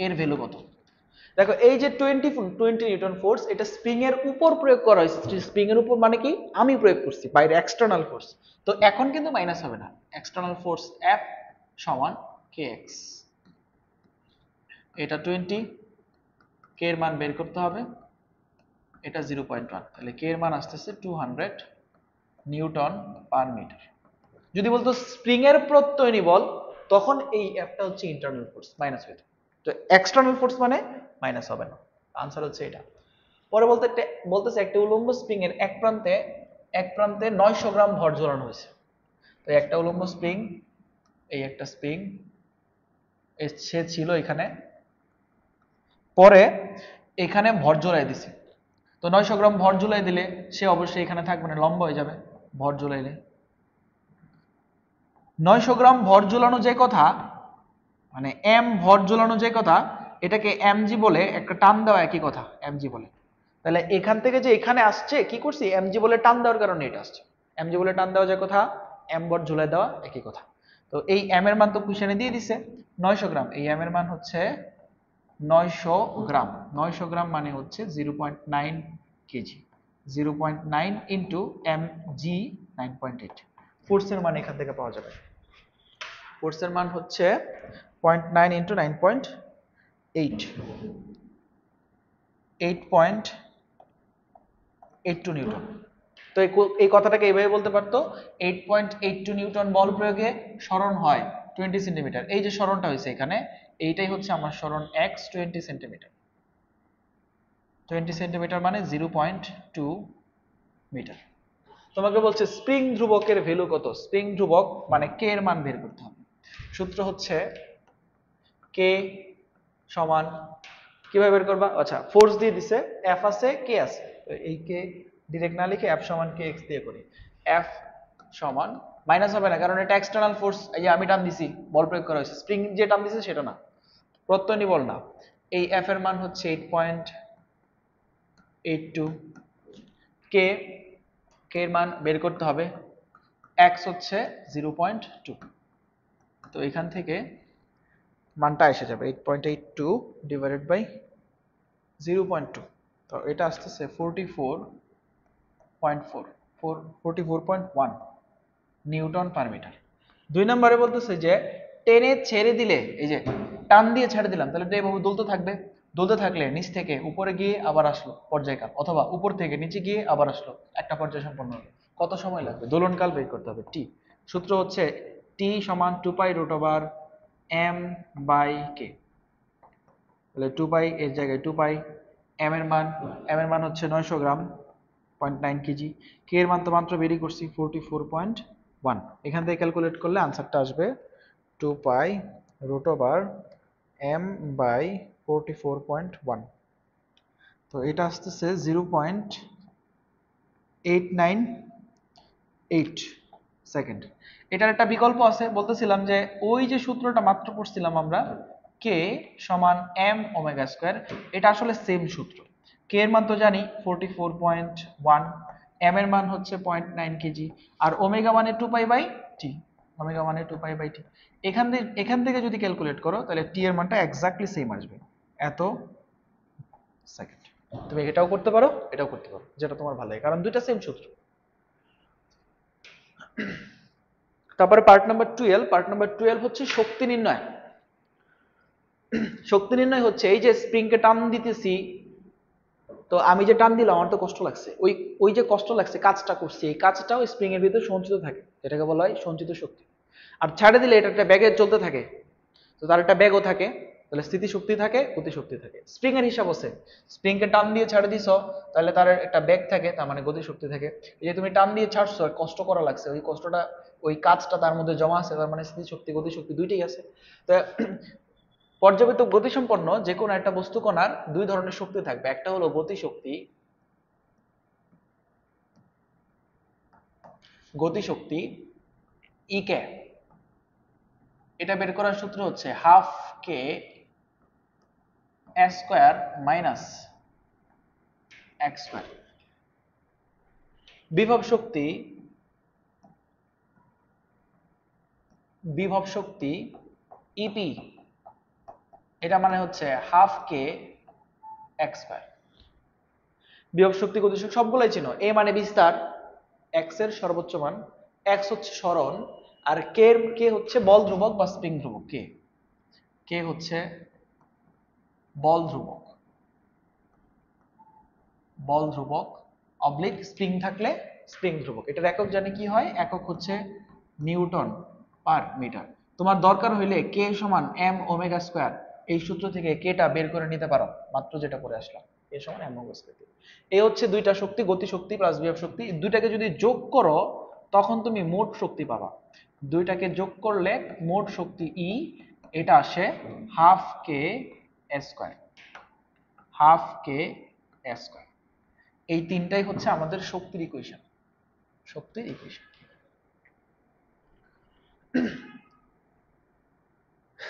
Speaker 1: এর ভ্যালু কত? দেখো এই যে 20 নিউটন ফোর্স, এটা স্প্রিং এর উপর প্রয়োগ করা হয়েছে। স্প্রিং এর উপর মানে কি? আমি প্রয়োগ করছি, বাইরে এক্সটার্নাল ফোর্স। তো এখন কিন্তু মাইনাস হবে না, এক্সটার্নাল ফোর্স F সমান kx। এটা 20, কে এর মান বের করতে হবে, এটা 0.1, তাহলে কে এর মান আসতেছে 200 নিউটন পার মিটার। যদি বলতো স্প্রিং এর প্রত্যয়নী বল, তখন এই Fটা হচ্ছে ইন্টারনাল ফোর্স, মাইনাস হয়ে যাবে। তো এক্সটার্নাল ফোর্স মানে মাইনাস হবে না, আনসার হচ্ছে এটা। পরে বলতেছে একটা উলম্ব স্প্রিং এর এক প্রান্তে 900 গ্রাম ভর ঝোলানো হয়েছে। তো একটা উলম্ব স্প্রিং, এই একটা স্প্রিং, সে ছিল এখানে, পরে এখানে ভর ঝোলাই দিছে। তো 900 গ্রাম ভর ঝুলাই দিলে সে অবশ্যই এখানে থাকবে না, লম্ব হয়ে যাবে ভর ঝুলাইলে। 900 গ্রাম ভর ঝুলানো যে কথা, মানে এম ভর ঝুলানো যে কথা, এটাকে এমজি বলে, একটা টান দেওয়া একই কথা এমজি বলে। তাহলে এখান থেকে যে এখানে আসছে কি করছি, এমজি বলে টান দেওয়ার কারণে এটা আসছে। এমজি বলে টান দেওয়া যে কথা, এম ভর ঝুলাই দেওয়া একই কথা। তো এই এম এর মান তো কুশনে দিয়ে দিছে 900 গ্রাম, এই এম এর মান হচ্ছে 900 গ্রাম। 900 গ্রাম মানে হচ্ছে 0.9 কেজি। 0.9 into M G 9.8। ফোর্সের মান এখান থেকে পাওয়া যাবে। ফোর্সের মান হচ্ছে 0.9 ইন্টু 9.8, 8.82 নিউটন। তো এই কথাটাকে এইভাবে বলতে পারতো, 8.82 নিউটন বল প্রয়োগে সরণ হয় 20 সেন্টিমিটার। এই যে সরণটা হয়েছে এখানে, এইটাই হচ্ছে আমার সরণ x 20 সেন্টিমিটার। 20 সেন্টিমিটার মানে 0.2 মিটার। তোমাকে বলছে স্প্রিং ধ্রুবকের ভ্যালু কত? স্প্রিং ধ্রুবক মানে কে এর মান বের করতে হবে। সূত্র হচ্ছে কে সমান, কিভাবে বের করবা? আচ্ছা, ফোর্স দিয়ে দিছে, এফ আছে, কে আছে, তো এই কে ডিরেক্ট না লিখে এফ সমান কে এক্স দিয়ে করি। এফ সমান, মাইনাস হবে না কারণ এটা এক্সটার্নাল ফোর্স, এই যে আমি টান দিছি, বল প্রয়োগ করা হয়েছে, স্প্রিং যে টান দিছে সেটা না, প্রত্যয়নী বল না। এই এফ এর মান হচ্ছে 8.82। কে এর মান বের করতে হবে, এক্স হচ্ছে 0.2। তো এখান থেকে মানটা এসে যাবে 8.82 ডিভাইডেড বাই 0.2। তো এটা আসতেছে 44.1 নিউটন পার মিটার। 2 নম্বরে বলতেছে যে টেনে ছেড়ে দিলে, এই যে টান দিয়ে ছেড়ে দিলাম, তাহলে এটা এভাবে দুলতে থাকবে। দুলতে থাকলে নিচ থেকে উপরে গিয়ে আবার আসলো পর্যায়কাল, অথবা উপর থেকে নিচে গিয়ে আবার আসলো, একটা পর্যায় সম্পন্ন হলো। কত সময় লাগবে? দোলনকাল বের করতে হবে, টি। সূত্র হচ্ছে টি সমান 2π√m/k। তাহলে 2π এর জায়গায় 2π, এম এর মান হচ্ছে 900 গ্রাম, 0.9 কেজি। কে এর মান তো মাত্র বেরি করছি 44.1। এখান থেকে ক্যালকুলেট করলে আনসারটা আসবে 2 pi root over m by 44.1। তো এটা আসতেছে 0.898 সেকেন্ড। এটার একটা বিকল্প আছে, বলতেছিলাম যে ওই যে সূত্রটা মাত্র পড়ছিলাম আমরা কে সমান m ওমেগা স্কয়ার, এটা আসলে সেম সূত্র। কে এর মান তো জানি 44.1, m এর মান হচ্ছে 0.9 কেজি, আর ওমেগা মানে 2 পাই বাই টি, ওমেগা মানে 2 পাই বাই টি। এখান থেকে যদি ক্যালকুলেট করো তাহলে টি এর মানটা এক্স্যাক্টলি সেম আসবে, এত সেকেন্ড। তুমি এটাও করতে পারো, এটাও করতে পারো, যেটা তোমার ভালো লাগে, কারণ দুইটা সেম সূত্র। তারপরে পার্ট নাম্বার 12। পার্ট নাম্বার 12 হচ্ছে শক্তি নির্ণয়। শক্তি নির্ণয় হচ্ছে এই যে স্প্রিংকে টান দিতেছি, তো আমি যে টান দিলাম আমার তো কষ্ট লাগছে, ওই ওই যে কষ্ট লাগছে কাজটা করছি, এই কাজটাও স্প্রিং এর ভিতরে সঞ্চিত থাকে, যেটাকে বলা হয় সঞ্চিত শক্তি। আর ছাড়ে দিলে এটা একটা ব্যাগে চলতে থাকে, তো তার একটা ব্যাগও থাকে, তাহলে স্থিতিশক্তি থাকে, গতিশক্তি থাকে। স্প্রিং এর হিসাব আছে, স্প্রিংকে টান দিয়ে ছাড়ে দিছো তাহলে তার একটা ব্যাগ থাকে, তার মানে গতিশক্তি থাকে। এই যে তুমি টান দিয়ে ছাড়ছো, কষ্ট করা লাগছে, ওই কষ্টটা ওই কাজটা তার মধ্যে জমা আছে, তার মানে স্থিতিশক্তি গতিশক্তি দুইটাই আছে। তো পর্যাবৃত্ত গতিসম্পন্ন যে কোনো একটা বস্তু কণার দুই ধরনের শক্তি থাকবে, একটা হলো গতিশক্তি, গতিশক্তি ই কে, এটা বের করার সূত্র হচ্ছে half K S square minus X square. বিভব শক্তি, বিভব শক্তি ইপি, এটা মানে হচ্ছে হাফ কে এক্স স্কয়ার। বিভব শক্তি গতিশক্তি সবগুলাই চিনো, এ মানে বিস্তার, এক্স এর সর্বোচ্চ মান, এক্স হচ্ছে সরণ, আর কে হচ্ছে বল ধ্রুবক বা স্প্রিং ধ্রুবক। কে হচ্ছে বল ধ্রুবক, বল ধ্রুবক অবলিক স্প্রিং থাকলে স্প্রিং ধ্রুবক। এটার একক জানি কি হয়, একক হচ্ছে নিউটন পার মিটার। তোমার দরকার হইলে কে সমান এম ওমেগা স্কয়ার, এই সূত্র থেকে কেটা বের করে নিতে পারো, মাত্র যেটা করে আসলাম, কে সমান এম ওমেগা স্কয়ার। এই হচ্ছে দুইটা শক্তি, গতি শক্তি প্লাস বিভব শক্তি। দুইটাকে যদি যোগ করো তখন তুমি মোট শক্তি পাবা। দুইটাকে যোগ করলে মোট শক্তি ই, এটা আসে half K S square, half K S square. এই তিনটাই হচ্ছে আমাদের শক্তির ইকুয়েশন, শক্তির ইকুয়েশন।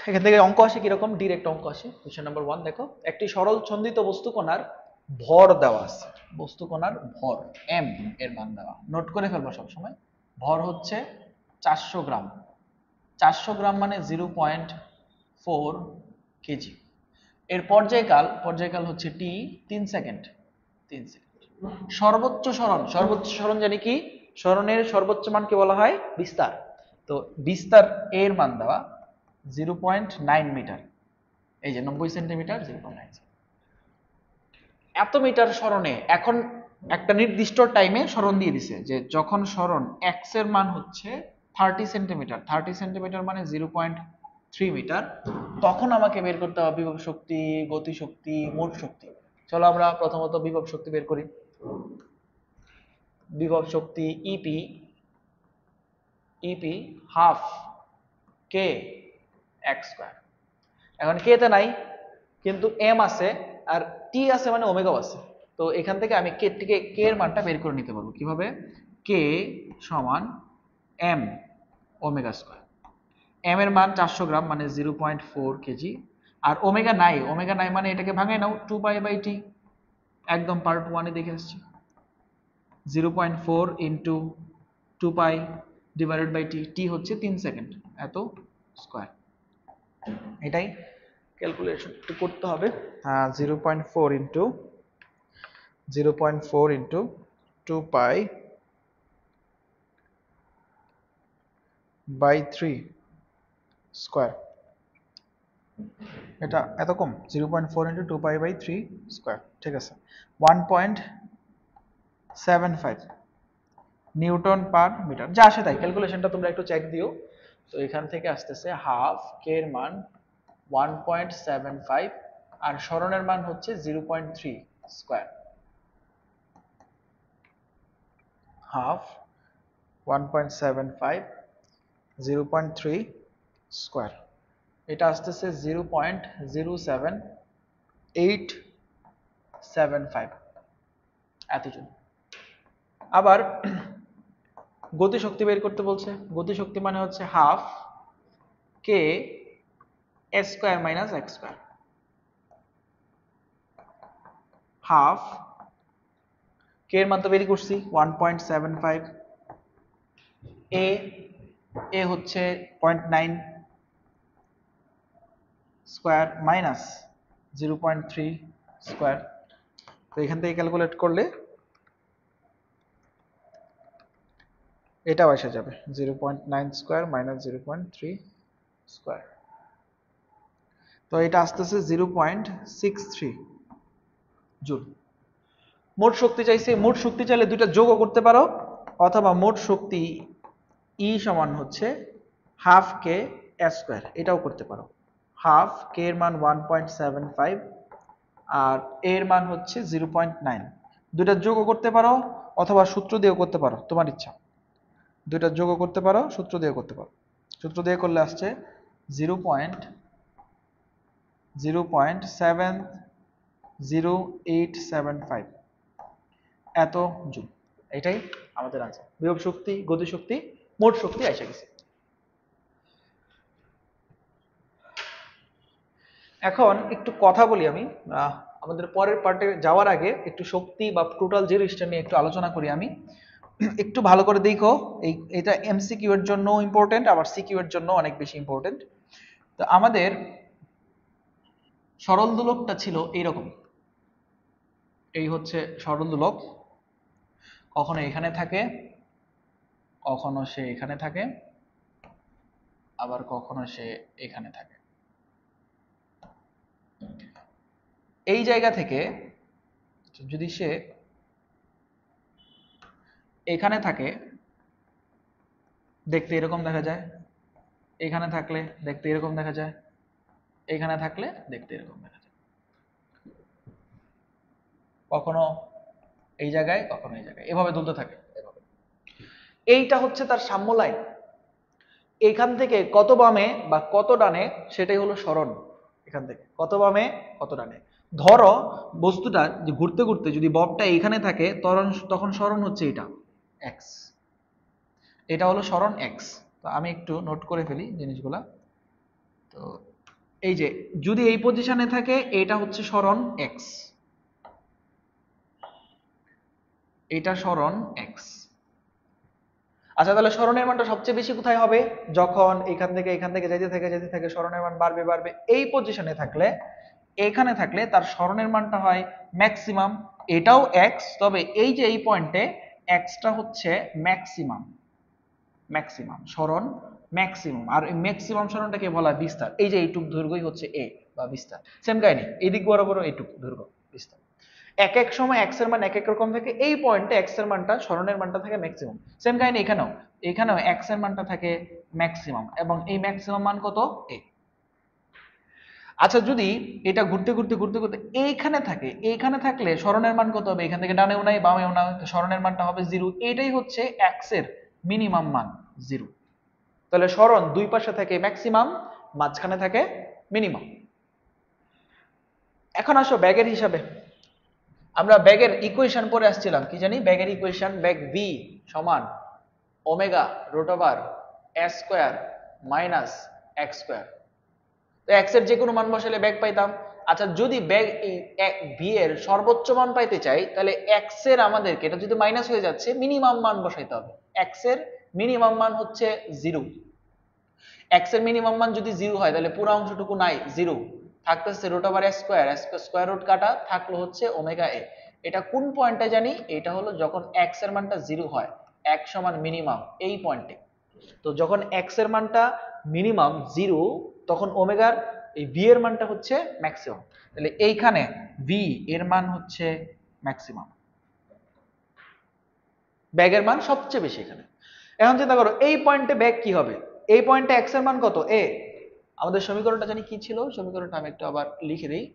Speaker 1: এখান থেকে অঙ্ক আসে কিরকম, ডিরেক্ট অঙ্ক আসে। কোশ্চেন নাম্বার 1 দেখো, একটি সরল ছন্দিত বস্তু কণার ভর দেওয়া আছে, বস্তু কণার ভর এম এর মান দেওয়া, নোট করে ফেলবা সব সময়। ভর হচ্ছে 400 গ্রাম, 400 গ্রাম মানে 0.4 কেজি। এর পর্যায়কাল, পর্যায়কাল হচ্ছে টি 3 সেকেন্ড, 3 সেকেন্ড। সর্বোচ্চ সরণ, সর্বোচ্চ সরণ জানি কি, সরণের সর্বোচ্চ মানকে বলা হয় বিস্তার। তো বিস্তার এর মান দেওয়া 0.9 মিটার, এই যে 90 সেন্টিমিটার 0.9। এত মিটার সরণে এখন একটা নির্দিষ্ট টাইমে সরণ দিয়ে দিছে, যে যখন সরণ এক্স এর মান হচ্ছে 30 সেন্টিমিটার, 30 সেন্টিমিটার মানে 0.3 মিটার, তখন আমাকে বের করতে হবে বিভব শক্তি, গতি শক্তি, মোট শক্তি। চলো আমরা প্রথমত বিভব শক্তি বের করি। বিভব শক্তি ইপি, ইপি হাফ কে এক্স স্কয়ার। এখন কে তে নাই কিন্তু এম আছে, আর টি আছে মানে ওমেগাও আছে। তো এখান থেকে আমি কে এর মানটা বের করে নিতে পারবো কিভাবে, কে সমান এম ওমেগা স্কয়ার। এম এর মান 400 গ্রাম মানে 0.4 কেজি, আর ওমেগা নাই, ওমেগা নাই মানে এটাকে ভাঙাই নাও 2 পাই বাই টি, একদম পার্ট 1 এ দেখে আসছি। 0.4 into 2 pi divided by T, টি হচ্ছে 3 সেকেন্ড, এত স্কয়ার। এটাই ক্যালকুলেশন করতে হবে। 0.4 into 0.4 into 2 pi by 3 square, এটা এত কম, 0.4 ইন্টু 2 পাই বাই 3 স্কয়ার, ঠিক আছে। 1.75 নিউটন পার মিটার, যা আসে তাই, ক্যালকুলেশনটা তোমরা একটু চেক দিও। তো এখান থেকে আসতেছে হাফ কে এর মান 1.75, আর সরণের মান হচ্ছে 0.3 স্কয়ার। হাফ 1.75 0.3 স্কয়ার, এটা আসতেছে 0.07875 এতজন। আবার গতিশক্তি বের করতে বলছে। গতিশক্তি মানে হচ্ছে half K S square minus X square, half K এর মান তো বের করছি 1.75, এ হচ্ছে 0.9 স্কয়ার মাইনাস 0.3 স্কয়ার। তো এখান থেকে ক্যালকুলেট করলে এটাও এসে যাবে 0.9 স্কয়ার মাইনাস 0.3 স্কয়ার। তো এটা আসতেছে 0.63 জুল। মোট শক্তি চাইছে, মোট শক্তি চাইলে দুইটা যোগও করতে পারো, অথবা মোট শক্তি ই সমান হচ্ছে হাফ কে এস স্কয়ার, এটাও করতে পারো। হাফ কে এর মান 1.75 আর এর মান হচ্ছে 0.9, দুইটা যোগও করতে পারো অথবা সূত্র দিয়েও করতে পারো, তোমার ইচ্ছা। দুইটা যোগও করতে পারো, সূত্র দিয়েও করতে পারো। সূত্র দিয়ে করলে আসছে 0.70875 এত জুল। এটাই আমাদের আনসার। বিভব শক্তি, গতিশক্তি, মোট শক্তি এসে গেছে। এখন একটু কথা বলি আমি, আমাদের পরের পার্টে যাওয়ার আগে একটু শক্তি বা টোটাল জিনিসটা নিয়ে একটু আলোচনা করি আমি। একটু ভালো করে দেখো, এটা এমসিকিউ এর জন্য ইম্পর্টেন্ট, আবার সিকিউ এর জন্য অনেক বেশি ইম্পর্টেন্ট। তো আমাদের সরল দোলকটা ছিল এইরকম, এই হচ্ছে সরল দোলক, কখনো এখানে থাকে, কখনো সে এখানে থাকে, আবার কখনো সে এখানে থাকে। এই জায়গা থেকে যদি সে এখানে থাকে দেখতে এরকম দেখা যায়, এখানে থাকলে দেখতে এরকম দেখা যায়, এখানে থাকলে দেখতে এরকম দেখা যায়, কখনো এই জায়গায় কখনো এই জায়গায়, এভাবে দুলতে থাকে এভাবে। এইটা হচ্ছে তার সাম্য লাইন। এখান থেকে কত বামে বা কত ডানে সেটাই হলো সরণ। এখান থেকে কত বামে কত ডানে, ধরো বস্তুটা যে ঘুরতে ঘুরতে যদি ববটা এখানে থাকে তখন সরণ হচ্ছে এটা এক্স, এটা হলো সরণ এক্স। তো আমি একটু নোট করে ফেলি জিনিসগুলা। তো এই যে যদি এই পজিশনে থাকে এটা হচ্ছে সরণ এক্স, এটা সরণ এক্স। আচ্ছা, তাহলে সরণের মানটা সবচেয়ে বেশি কোথায় হবে? যখন এখান থেকে যেতে থাকে সরণের মান বাড়বে বাড়বে। এই পজিশনে থাকলে, এখানে থাকলে তার সরণের মানটা হয় ম্যাক্সিমাম। এটাও এক্স, তবে এই যে এই পয়েন্টে এক্সটা হচ্ছে ম্যাক্সিমাম, ম্যাক্সিমাম সরণ ম্যাক্সিমাম। আর এই ম্যাক্সিমাম সরণটাকে বলা হয় বিস্তার। এই যে এইটুক দৈর্ঘ্যই হচ্ছে এ বা বিস্তার। সেম কাহিনী, এই দিক বরাবর এইটুক দৈর্ঘ্য বিস্তার। এক এক সময় এক্স এর মান এক এক রকম থাকে, এই পয়েন্টে এক্স এর মানটা সরণের মানটা থাকে ম্যাক্সিমাম। সেম কাহিনী এখানেও এক্স এর মানটা থাকে ম্যাক্সিমাম, এবং এই ম্যাক্সিমাম মান কত? এ। আচ্ছা, যদি এটা ঘুরতে ঘুরতে ঘুরতে ঘুরতে এইখানে থাকে, এইখানে থাকলে সরণের মান কত হবে? এখান থেকে ডানেও নাই বামেও না, সরণের মানটা হবে 0। এটাই হচ্ছে এক্স এর মিনিমাম মান 0। তাহলে সরণ দুই পাশে থাকে ম্যাক্সিমাম, মাঝখানে থাকে মিনিমাম। এখন আসো ব্যাগের হিসাবে। আমরা ব্যাগের ইকুয়েশন পরে আসছিলাম, কি জানি ব্যাগের ইকুয়েশন, ব্যাগ ভি সমান omega root over S square minus X square. তো এক্স এর যে কোনো মান বসালে ব্যাগ পাইতাম। আচ্ছা, যদি ব্যাগ ভি এর সর্বোচ্চ মান পাইতে চাই, তাহলে এক্স এর আমাদেরকে, এটা যদি মাইনাস হয়ে যাচ্ছে, মিনিমাম মান বসাইতে হবে। এক্স এর মিনিমাম মান হচ্ছে 0। এক্স এর মিনিমাম মান যদি 0 হয়, তাহলে পুরো অংশটুকু নাই, 0 থাকতেছে root over S square, square root কাটা থাকলো হচ্ছে ওমেগা এ। এটা কোন পয়েন্টে জানি? এটা হলো যখন এক্স এর মানটা 0 হয়, এক সমান মিনিমাম, এই পয়েন্টে। তো যখন এক্স এর মানটা মিনিমাম 0, তখন ওমেগার এই ভি এর মানটা হচ্ছে ম্যাক্সিমাম। তাহলে এইখানে ভি এর মান হচ্ছে ম্যাক্সিমাম, ব্যাগের মান সবচেয়ে বেশি এখানে। এখন চিন্তা করো এই পয়েন্টে ব্যাগ কি হবে? এই পয়েন্টে এক্স এর মান কত? এ। আমাদের সমীকরণটা জানি কি ছিল? সমীকরণটা আমি একটু আবার লিখে দিই।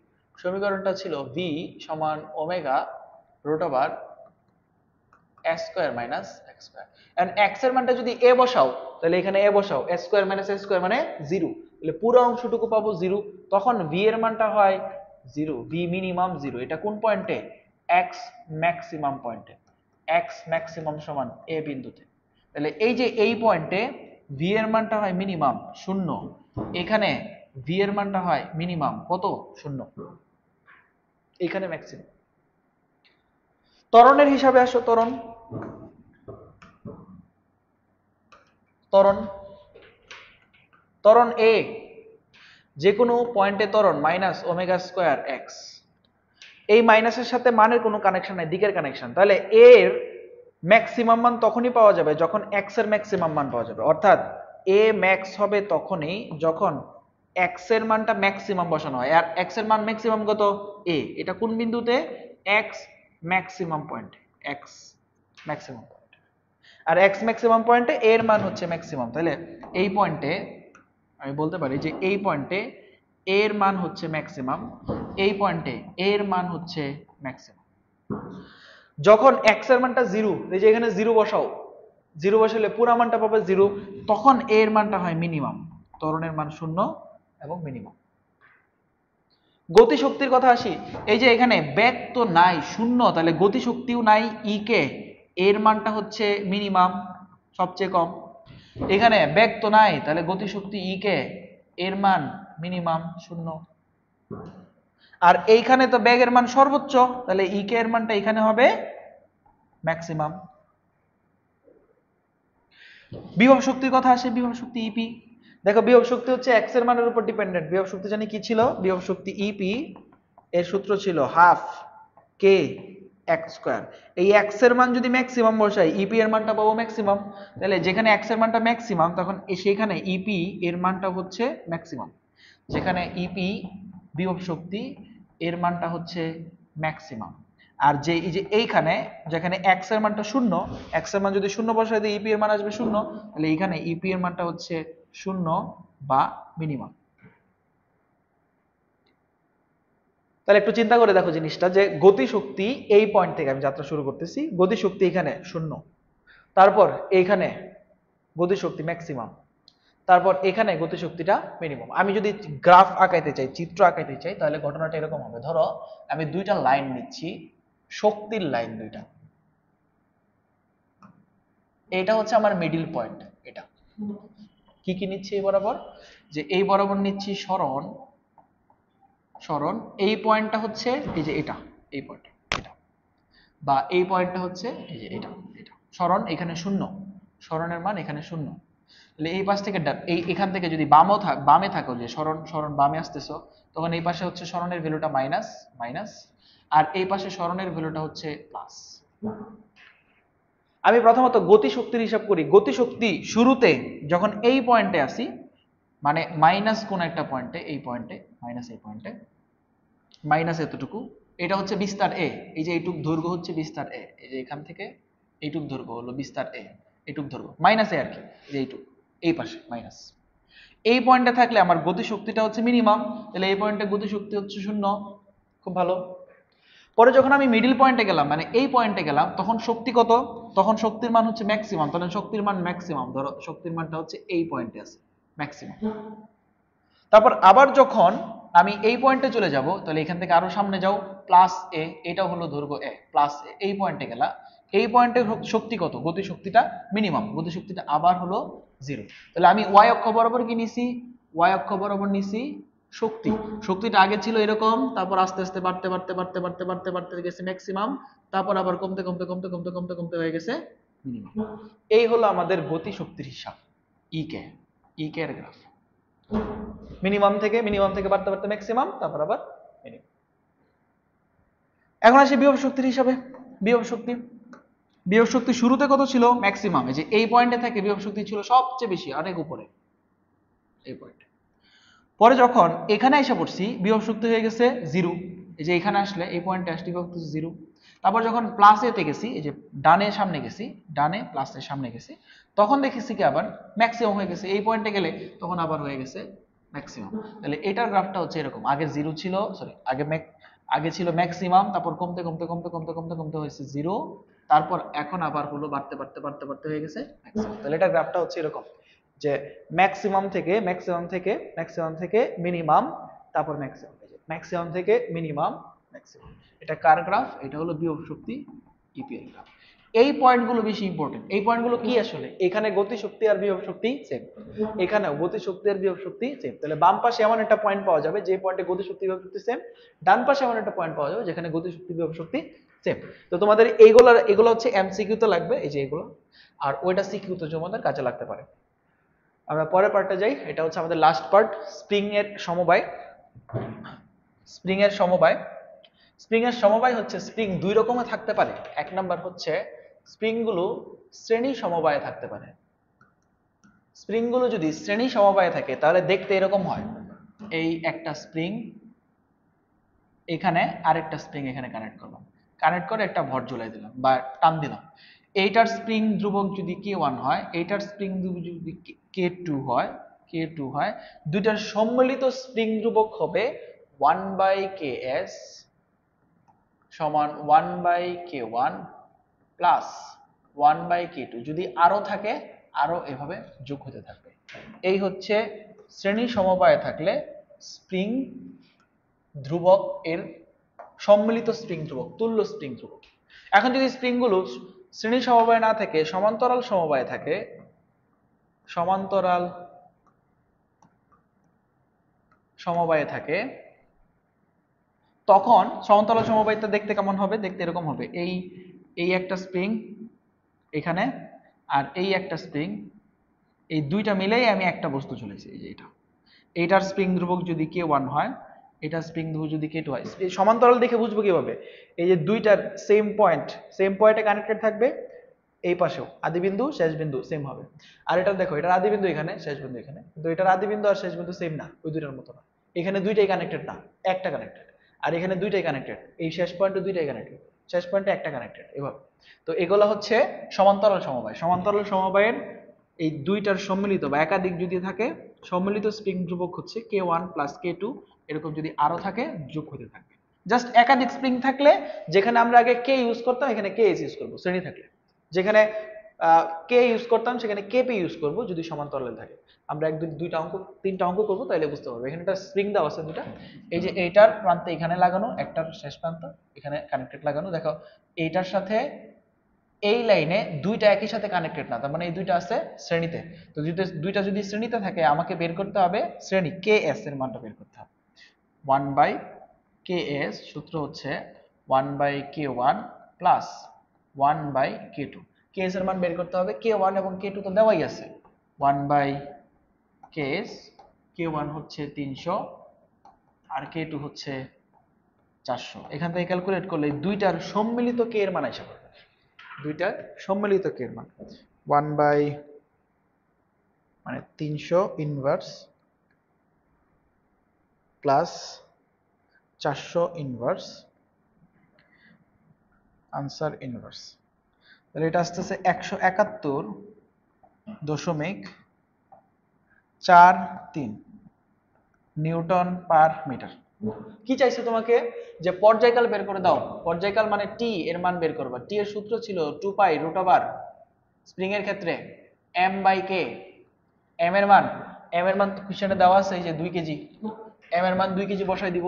Speaker 1: সমীকরণটা ছিল ভি সমান omega root over A square minus X square. And X এর মানটা যদি এ বসাও তাহলে এখানে এ বসাও, A square minus A square মানে 0, তাহলে পুরো অংশটুকু পাবো 0। তখন ভি এর মানটা হয় 0, ভি মিনিমাম 0। এটা কোন পয়েন্টে? এক্স ম্যাক্সিমাম পয়েন্টে। এক্স ম্যাক্সিমাম সমান এ বিন্দুতে। তাহলে এই যে এই পয়েন্টে ভি এর মানটা হয় মিনিমাম 0, এখানে ভি এর মানটা হয় মিনিমাম কত? 0, এখানে ম্যাক্সিমাম। ত্বরণের হিসাবে আসো, ত্বরণ ত্বরণ ত্বরণ এ, যে কোনো পয়েন্টে ত্বরণ মাইনাস ওমেগা স্কয়ার এক্স। এই মাইনাসের সাথে মানের কোনো কানেকশন নাই, দিকের কানেকশন। তাহলে এর ম্যাক্সিমাম মান তখনই পাওয়া যাবে যখন এক্স এর ম্যাক্সিমাম মান পাওয়া যাবে, অর্থাৎ এ ম্যাক্স হবে তখনই যখন এক্স এর মানটা ম্যাক্সিমাম বসানো হয়। আর এক্স এর মান ম্যাক্সিমাম কত? এ। এটা কোন বিন্দুতে? এক্স ম্যাক্সিমাম পয়েন্টে, এক্স ম্যাক্সিমাম পয়েন্ট। আর এক্স ম্যাক্সিমাম পয়েন্টে এর মান হচ্ছে ম্যাক্সিমাম। তাহলে এই পয়েন্টে আমি বলতে পারি যে এই পয়েন্টে এর মান হচ্ছে ম্যাক্সিমাম, এই পয়েন্টে এর মান হচ্ছে ম্যাক্সিমাম। যখন এক্স এর মানটা 0, এই যে এখানে 0 বসাও, 0 বসালে পুরো মানটা পাবে 0, তখন এর মানটা হয় মিনিমাম। ত্বরণের মান 0 এবং মিনিমাম। গতিশক্তির কথা আসি। এই যে এখানে বেগ তো নাই, 0, তাহলে গতিশক্তিও নাই। ই কে এর মানটা হচ্ছে মিনিমাম, সবচেয়ে কম। এখানে বেগ তো নাই, তাহলে গতিশক্তি ই কে এর মান মিনিমাম 0। আর এইখানে তো বেগের মান সর্বোচ্চ, তাহলে ই কে এর মানটা এখানে হবে ম্যাক্সিমাম। বিভব শক্তির কথা আসে। বিভব শক্তি ইপি। দেখো বিভব শক্তি হচ্ছে এক্স এর মানের উপর ডিপেন্ডেন্ট। বিভব শক্তি জানি কি ছিল? বিভব শক্তি ইপি এর সূত্র ছিল হাফ কে এক্স স্কয়ার। এই এক্স এর মান যদি ম্যাক্সিমাম বসাই, ইপি এর মানটা পাবো ম্যাক্সিমাম। তাহলে যেখানে এক্স এর মানটা ম্যাক্সিমাম, তখন সেখানে ইপি এর মানটা হচ্ছে ম্যাক্সিমাম। যেখানে ইপি বিভব শক্তি এর মানটা হচ্ছে ম্যাক্সিমাম। আর যে এই যে এইখানে যেখানে এক্স এর মানটা 0, এক্স এর মান যদি 0 বসাই দিই, ইপি এর মান আসবে 0, তাহলে এইখানে ইপি এর মানটা হচ্ছে 0 বা মিনিমাম। তাহলে একটু চিন্তা করে দেখো জিনিসটা, যে গতিশক্তি এই পয়েন্ট থেকে আমি যাত্রা শুরু করতেছি, গতিশক্তি এখানে 0, তারপর এইখানে গতিশক্তি ম্যাক্সিমাম, তারপর এখানে গতিশক্তিটা মিনিমাম। আমি যদি গ্রাফ আঁকাইতে চাই, চিত্র আঁকাইতে চাই, তাহলে ঘটনাটা এরকম হবে। ধরো আমি দুইটা লাইন নিচ্ছি, শক্তির লাইন দুইটা। এটা হচ্ছে আমার মিডল পয়েন্ট। এটা কি কি নিচ্ছি এই বরাবর? যে এই বরাবর নিচ্ছি সরণ, সরণ। এই পয়েন্টটা হচ্ছে এই যে এটা, এই পয়েন্ট এটা, বা এই পয়েন্টটা হচ্ছে এই যে এটা, এটা সরণ। এখানে 0, সরণের মান এখানে 0। তাহলে এই পাশ থেকে এই এখান থেকে যদি বামে থাকো, যে সরণ সরণ বামে আসতেছো, তখন এই পাশে হচ্ছে সরণের ভ্যালুটা মাইনাস মাইনাস, আর এই পাশে সরণের ভ্যালুটা হচ্ছে প্লাস। আমি প্রথমত গতিশক্তির হিসাব করি। গতিশক্তি শুরুতে যখন এই পয়েন্টে আসি, মানে মাইনাস কোন একটা পয়েন্টে, এই পয়েন্টে মাইনাস, এই পয়েন্টে মাইনাস এতটুকু, এটা হচ্ছে বিস্তার এ। এই যে এইটুক দৈর্ঘ্য হচ্ছে বিস্তার এ। এই যে এখান থেকে এইটুক দৈর্ঘ্য হলো বিস্তার এ, এইটুক দৈর্ঘ্য মাইনাস এ আর কি, যে এইটুক এই পাশে মাইনাস। এই পয়েন্টে থাকলে আমার গতিশক্তিটা হচ্ছে মিনিমাম, তাহলে এই পয়েন্টে গতিশক্তি হচ্ছে 0। খুব ভালো। পরে যখন আমি মিডল পয়েন্টে গেলাম, মানে এই পয়েন্টে গেলাম, তখন শক্তি কত? তখন শক্তির মান হচ্ছে ম্যাক্সিমাম। তাহলে শক্তির মান ম্যাক্সিমাম, ধরো শক্তির মানটা হচ্ছে এই পয়েন্টে আছে ম্যাক্সিমাম। তারপর আবার যখন আমি এই পয়েন্টে চলে যাব, তাহলে এখান থেকে আরো সামনে যাও, প্লাস এ, এটা হলো দৈর্ঘ্য এ, প্লাস এ, এই পয়েন্টে গেলা, এই পয়েন্টে শক্তি কত? গতিশক্তিটা মিনিমাম, গতিশক্তিটা আবার হলো 0। তাহলে আমি ওয়াই অক্ষ বরাবর কি নিছি? ওয়াই অক্ষ বরাবর নিছি শক্তি। শক্তিটা আগে ছিল এরকম, তারপর আস্তে আস্তে বাড়তে বাড়তে বাড়তে বাড়তে বাড়তে বাড়তে গেছে ম্যাক্সিমাম, তারপর আবার কমতে কমতে কমতে কমতে কমতে কমতে হয়ে গেছে মিনিমাম। এই হলো আমাদের গতিশক্তির হিসাব, ই কে এর গ্রাফ। মিনিমাম থেকে বাড়তে বাড়তে ম্যাক্সিমাম, তারপর আবার মিনিমাম। এখন আসি বিভব শক্তির হিসাবে। বিভব শক্তি শুরুতে কত ছিল? ম্যাক্সিমাম। এই যে এই পয়েন্টে থেকে বিভব শক্তি ছিল সবচেয়ে বেশি, অনেক উপরে এই পয়েন্টে। পরে যখন এখানে এসে পড়ছি, বিভব শক্তি হয়ে গেছে 0। এই যে এখানে আসলে এই পয়েন্টে আসলে বিভব শক্তি 0। তারপর যখন প্লাস এতে গেছি, এই যে ডানে সামনে গেছি, ডানে প্লাসের সামনে গেছি, তখন দেখেছি কি আবার ম্যাক্সিমাম হয়ে গেছে। এই পয়েন্টে গেলে তখন আবার হয়ে গেছে ম্যাক্সিমাম। তাহলে এটার গ্রাফটা হচ্ছে এরকম, আগে 0 ছিল, সরি আগে আগে ছিল ম্যাক্সিমাম, তারপর কমতে কমতে কমতে কমতে কমতে কমতে হয়েছে 0, তারপর এখন আবার হলো বাড়তে বাড়তে বাড়তে বাড়তে হয়ে গেছে ম্যাক্সিমাম। তাহলে এটা গ্রাফটা হচ্ছে এরকম যে ম্যাক্সিমাম থেকে মিনিমাম, তারপর ম্যাক্সিমাম, ম্যাক্সিমাম থেকে মিনিমাম, ম্যাক্সিমাম। এটা কার গ্রাফ? এটা হলো বিভব শক্তি ইপিএল গ্রাফ। এই পয়েন্টগুলো বেশি ইম্পর্টেন্ট। এই পয়েন্টগুলো কি আসলে? এখানে গতি শক্তি আর বিভব শক্তি সেম, এখানেও গতি শক্তি আর বিভব শক্তি সেম। তাহলে বাম পাশে এমন একটা পয়েন্ট পাওয়া যাবে যে পয়েন্টে গতি শক্তি বিভব শক্তি সেম, ডান পাশে এমন একটা পয়েন্ট পাওয়া যাবে যেখানে গতি শক্তি বিভব শক্তি সেম। তো তোমাদের এগুলো হচ্ছে এমসিকিউ তে লাগবে, এই যে এগুলো, আর ওইটা সিকিউ তে তোমাদের কাজে লাগতে পারে। আমরা পরের পার্টে যাই, এটা হচ্ছে আমাদের লাস্ট পার্ট, স্প্রিং এর সমবায়। স্প্রিং এর সমবায়, স্প্রিং এর সমবায় হচ্ছে স্প্রিং দুই রকমের থাকতে পারে। এক নাম্বার হচ্ছে স্প্রিং গুলো শ্রেণী সমবায়ে থাকতে পারে। স্প্রিং গুলো যদি শ্রেণী সমবায়ে থাকে তাহলে দেখতে এরকম হয়। এই একটা স্প্রিং, এখানে আরেকটা স্প্রিং এখানে কানেক্ট করলাম, কানেক্ট করে একটা ভর ঝুলাই দিলাম বা টান দিলাম। এইটার স্প্রিং ধ্রুবক যদি k1 হয়, এইটার স্প্রিং ধ্রুবক যদি k2 হয়, দুইটার সম্মিলিত স্প্রিং ধ্রুবক হবে 1/ks সমান 1/k1 প্লাস 1/k2। যদি আরো থাকে, আরো এভাবে যোগ হতে থাকবে। এই হচ্ছে শ্রেণী সমবায়ে থাকলে স্প্রিং ধ্রুবক এর সম্মিলিত স্প্রিং ধ্রুবক, তুল্য স্প্রিং ধ্রুবক। এখন যদি স্প্রিং গুলো শ্রেণী সমবায়ে না থাকে, সমান্তরাল সমবায়ে থাকে, সমান্তরাল সমবায়ে থাকে, তখন সমান্তরাল সমবায়টা দেখতে কেমন হবে? দেখতে এরকম হবে। এই একটা স্প্রিং এখানে, আর এই একটা স্প্রিং, এই দুইটা মিলেই আমি একটা বস্তু চলেছি। এই যে এটা, এইটার স্প্রিং ধ্রুবক যদি k1 হয়, এটা স্প্রিং ধ্রুবক যদি k2 হয়। সমান্তরাল দেখে বুঝবো কিভাবে? এই যে দুইটার সেম পয়েন্টে কানেক্টেড থাকবে, এই পাশেও আদি বিন্দু শেষ বিন্দু সেম হবে। আর এটা দেখো, এটার আদি বিন্দু এখানে, শেষ বিন্দু এখানে, কিন্তু এটার আদি বিন্দু আর শেষ বিন্দু সেম না, ওই দুইটার মতো না। এখানে দুইটাই কানেক্টেড না, একটা কানেক্টেড, আর এখানে দুইটাই কানেক্টেড, এই শেষ পয়েন্টে দুইটাই কানেক্টেড, শেষ পয়েন্টে একটা কানেক্টেড, এভাবে। তো এগুলো হচ্ছে সমান্তরাল সমবায়। সমান্তরাল সমবায়ের এই দুইটার সম্মিলিত বা একাধিক যদি থাকে, সম্মিলিত স্প্রিং ধ্রুবক হচ্ছে k1 প্লাস k2, এরকম যদি আরো থাকে যোগ হতে থাকবে। জাস্ট একাধিক স্প্রিং থাকলে, যেখানে আমরা আগে k ইউজ করতাম এখানে ks ইউজ করব, শ্রেণী থাকলে। যেখানে k ইউজ করতাম সেখানে kp ইউজ করব যদি সমান্তরালে থাকে। আমরা দুইটা অঙ্ক, তিনটা অঙ্ক করব, তাহলে বুঝতে পারবো। এখানে একটা স্প্রিং দেওয়া আছে দুটো, এই যে এইটার প্রান্তে এখানে লাগানো, একটার শেষ প্রান্ত এখানে কানেক্টেড লাগানো। দেখো এইটার সাথে এই লাইনে দুইটা একই সাথে কানেক্টেড না, তার মানে এই দুইটা আছে শ্রেণীতে। তো দুইটা যদি শ্রেণীতে থাকে, আমাকে বের করতে হবে শ্রেণী ks এর মানটা বের করতে হবে। 1/ks সূত্র হচ্ছে 1/k1 প্লাস 1/k2। ks এর মান বের করতে হবে, k1 এবং k2 তো দেওয়াই আছে। 1/ks, k1 হচ্ছে 300 আর k2 হচ্ছে 400। এখান থেকে ক্যালকুলেট করলে দুইটার সম্মিলিত k এর মান আসে পড়বে, দুইটার সম্মিলিত k এর মান 300 inverse plus 400 inverse, answer inverse. তাহলে এটা আসতেছে 171.43 নিউটন পার মিটার। কি চাইছে তোমাকে? যে পর্যায়কাল বের করে দাও। পর্যায়কাল মানে টি এর মান বের করবা। টি এর সূত্র ছিল 2π √ স্প্রিং এর ক্ষেত্রে m/k। m এর মান কোশ্চেনে দেওয়া আছে, এই যে 2 কেজি। m এর মান 2 কেজি বসাই দিব,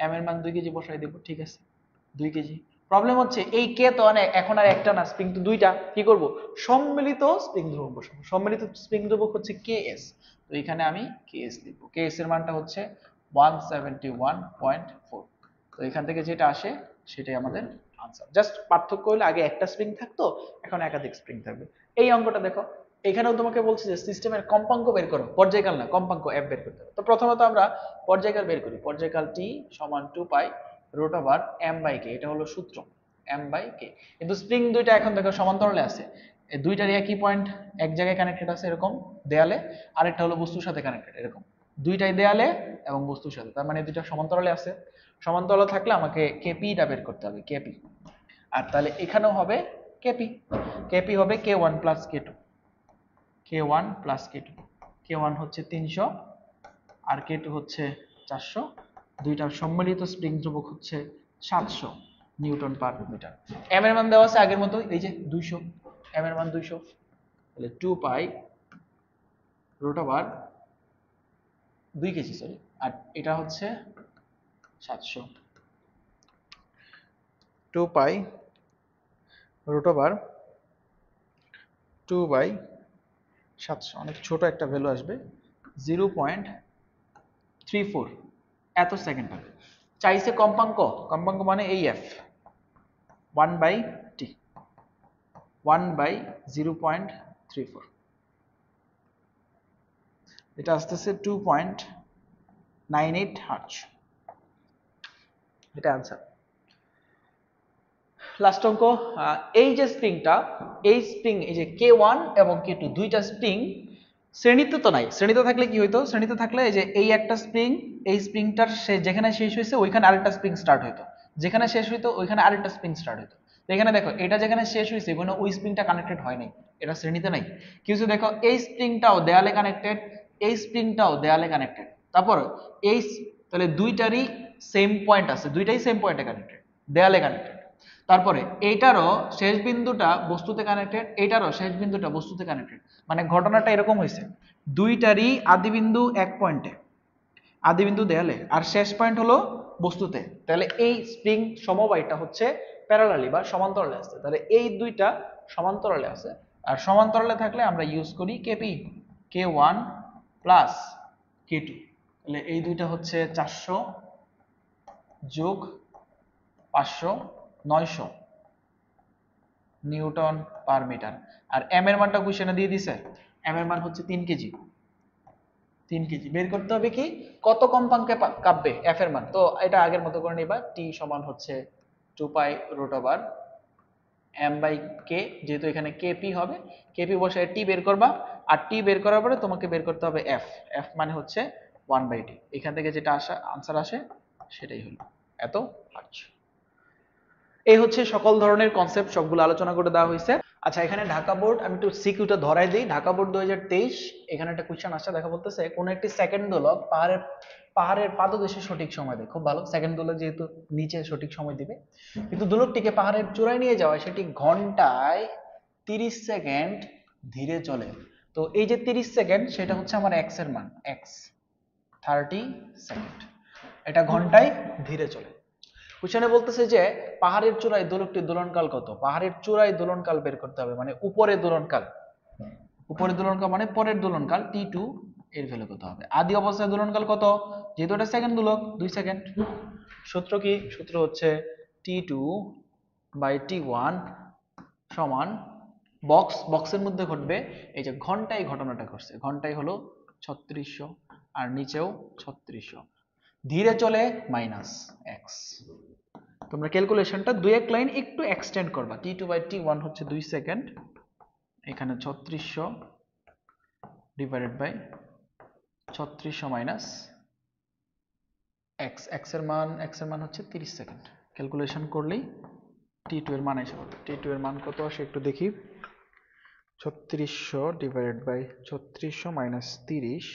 Speaker 1: m এর মান 2 কেজি বসাই দেব, ঠিক আছে, 2 কেজি। প্রবলেম হচ্ছে এই কে তো অনেক, এখন আর একটা না, স্প্রিং তো দুইটা। কি করব? সম্মিলিত স্প্রিং ধ্রুবক বসাবো। সম্মিলিত স্প্রিং ধ্রুবক হচ্ছে ks, তো এখানে আমি ks লিখব। ks এর মানটা হচ্ছে 171.4। তো এখান থেকে যেটা আসে সেটাই আমাদের আনসার। জাস্ট পার্থক্য হলো আগে একটা স্প্রিং থাকতো, এখন একাধিক স্প্রিং থাকবে। এই অঙ্কটা দেখো, এখানেও তোমাকে বলছে যে সিস্টেমের কম্পাঙ্ক বের করো, পর্যায়কাল না, কম্পাঙ্ক f বের করতে হবে। তো প্রথমত আমরা পর্যায়কাল বের করি। পর্যায়কাল t সমান 2π √ m/k, এটা হলো সূত্র m/k। কিন্তু স্প্রিং দুইটা এখন দেখো সমান্তরালে আছে, এই দুইটারই একই পয়েন্ট এক জায়গায় কানেক্টেড আছে এরকম দেয়ালে, আরেকটা হলো বস্তুর সাথে কানেক্টেড এরকম, দুইটাই দেয়ালে এবং বস্তুর সাথে, তার মানে দুইটা সমান্তরালে আছে। সমান্তরাল থাকলে আমাকে kp টা বের করতে হবে, kp। আর তাহলে এখানেও হবে kp, kp হবে k1 plus k2, k1 plus k2। k1 হচ্ছে 300 আর k2 হচ্ছে 400, দুইটার সম্মিলিত স্প্রিং ধ্রুবক হচ্ছে 700 নিউটন পার মিটার। এম এর মান দেওয়া আছে আগের মতো, এই যে 200, এম এর মান 200, তাহলে 2 pi root over 2 KG, sorry, আর এটা হচ্ছে 700, 2 পাই রুট ওভার 2/700, অনেক ছোট একটা ভ্যালু আসবে, 0.34 এত সেকেন্ড হবে। চাইছে কম্পাঙ্ক, কম্পাঙ্ক মানে এই এফ 1/t 1/0.34, এটা আসতেছে 2.98 হার্টজ, এটা आंसर। লাস্ট অঙ্ক, এই যে স্প্রিংটা, এই স্প্রিং, এই যে K1 এবং K2 দুইটা স্প্রিং শ্রেণীতে তো নাই, শ্রেণীতে থাকলে কি হইতো, শ্রেণীতে থাকলে এই যে এই একটা স্প্রিং, এই স্প্রিংটার যেখানে শেষ হয়েছে ওইখানে আরেকটা স্প্রিং স্টার্ট হইতো, যেখানে শেষ হইতো ওইখানে আরেকটা স্প্রিং স্টার্ট হইতো। তো এখানে দেখো এটা যেখানে শেষ হয়েছে ওখানে ওই স্প্রিংটা কানেক্টেড হয় নাই, এটা শ্রেণীতে নাই। কিছু দেখো এই স্প্রিংটাও দেয়ালে কানেক্টেড, এই স্প্রিংটাও দেয়ালে কানেক্টেড, তারপর এই, তাহলে দুইটারই সেম পয়েন্ট আছে, দুইটাই সেম পয়েন্টে কানেক্টেড, দেয়ালে কানেক্টেড। তারপরে এইটারও শেষ বিন্দুটা বস্তুতে কানেক্টেড, এইটারও শেষ বিন্দুটা বস্তুতে কানেক্টেড, মানে ঘটনাটা এরকম হয়েছে, দুইটারই আদি বিন্দু এক পয়েন্টে, আদি বিন্দু দেয়ালে, আর শেষ পয়েন্ট হলো বস্তুতে, তাহলে এই স্প্রিং সমবায়টা হচ্ছে প্যারালালি বা সমান্তরালে আছে, তাহলে এই দুইটা সমান্তরালে আছে, আর সমান্তরালে থাকলে আমরা ইউজ করি কেপি, K1 প্লাস K2, তাহলে এই দুইটা হচ্ছে 400 যোগ 500 900 নিউটন পার মিটার। আর এম এর মানটা কোশ্চেনে দিয়ে দিছে, এম এর মান হচ্ছে 3 কেজি, 3 কেজি বের করতে হবে কি কত কম্পাঙ্কে কাঁপবে এফ এর মান, তো এটা আগের মতো করে নিবা, টি সমান হচ্ছে 2 pi root over M by কে, যেহেতু এখানে কেপি হবে, কেপি বসে টি বের করবা, আর টি বের করার পরে তোমাকে বের করতে হবে এফ, এফ মানে হচ্ছে 1/t, এখান থেকে যেটা আসা আনসার আসে সেটাই হলো এত হার্টজ। এই হচ্ছে সকল ধরনের কনসেপ্ট, সবগুলো আলোচনা করে দেওয়া হয়েছে। আচ্ছা, এখানে ঢাকা বোর্ড, আমি একটু সিকিউটা ধরাই দিই, ঢাকা বোর্ড 2023, এখানে একটা কোশ্চেন আসছে, দেখা বলতেছে কোন একটি সেকেন্ড দোলক পাহাড়ের পাদদেশে সঠিক সময় দেয়, খুব ভালো, সেকেন্ড দোলক যেহেতু নিচে সঠিক সময় দিবে, কিন্তু দোলকটিকে পাহাড়ের চূড়ায় নিয়ে যাওয়ায় সেটি ঘন্টায় 30 সেকেন্ড ধীরে চলে। তো এই যে 30 সেকেন্ড, সেটা হচ্ছে আমার এক্স এর মান, এক্স 30 সেকেন্ড, এটা ঘন্টায় ধীরে চলে। কোশ্চেনে বলতেছে যে পাহাড়ের চূড়ায় দোলকটির দোলনকাল কত, পাহাড়ের চূড়ায় দোলনকাল বের করতে হবে, মানে উপরে দোলনকাল, উপরে দোলনকাল মানে পরের দোলনকাল T2 এর ভ্যালু কত হবে, আদি অবস্থায় দোলনকাল কত, যেহেতু এটা সেকেন্ড দোলক 2 সেকেন্ড, সূত্র কি, সূত্র হচ্ছে T2 বাই T1 সমান বক্সের মধ্যে ঘটবে, এই যে ঘন্টায় ঘটনাটা ঘটছে, ঘন্টায় হলো 3600 আর নিচেও 3600, ধীরে চলে মাইনাস এক্স। তোমরা ক্যালকুলেশনটা দুই এক লাইন একটু এক্সটেন্ড করবা, T2 বাই T1 হচ্ছে 2 সেকেন্ড, এখানে 3600 divided by 3600 minus X, X এর মান হচ্ছে 30 সেকেন্ড, ক্যালকুলেশন করলেই T2 এর মান এসে পড়বে। T2 এর মান কত আসে একটু দেখি, 3600 divided by 3600 minus 30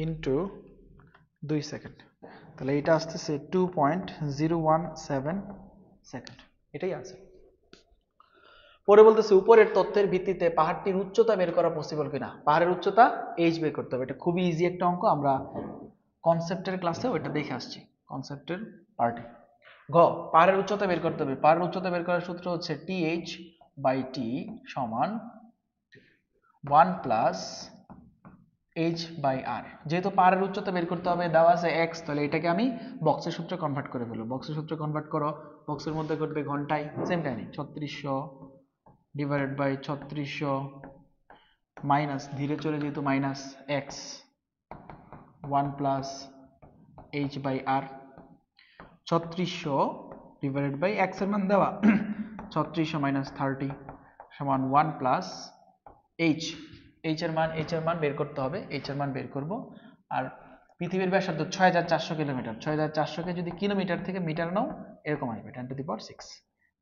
Speaker 1: into 2 second, তাহলে এটা আসতেছে 2.017 সেকেন্ড, এটাই আছে। পরে বলতেছে উপরের তথ্যের ভিত্তিতে পাহাড়টির উচ্চতা বের করা পসিবল কিনা, পাহাড়ের উচ্চতা এইচ বের করতে হবে, এটা খুবই ইজি একটা অঙ্ক, আমরা কনসেপ্টের ক্লাসেও এটা দেখে আসছি, কনসেপ্টের পার্টে। ঘ, পাহাড়ের উচ্চতা বের করতে হবে, পাহাড়ের উচ্চতা বের করার সূত্র হচ্ছে টিএইচ বাই টি সমান 1 প্লাস এইচ বাই আর, যেহেতু পাহাড়ের উচ্চতা বের করতে হবে, দেওয়া আছে এক্স, তাহলে এটাকে আমি বক্সের সূত্রে কনভার্ট করে ফেলবো, বক্সের সূত্রে কনভার্ট করো, বক্সের মধ্যে ঘটবে ঘন্টায়, সেম কাহিনী, 3600 ডিভাইডেড বাই 3600 মাইনাস ধীরে চলে যেহেতু minus X 1 plus H by R, 3600 divided by X এর মান দেওয়া 3600 মাইনাস 30 সমান 1 প্লাস এইচ, এইচ এর মান বের করতে হবে, এইচ এর মান বের করব, আর পৃথিবীর ব্যাসার্ধ 6400 কিলোমিটার, 6400 কে যদি কিলোমিটার থেকে মিটার নাও এরকম আসবে 10 টু দি পাওয়ার 6,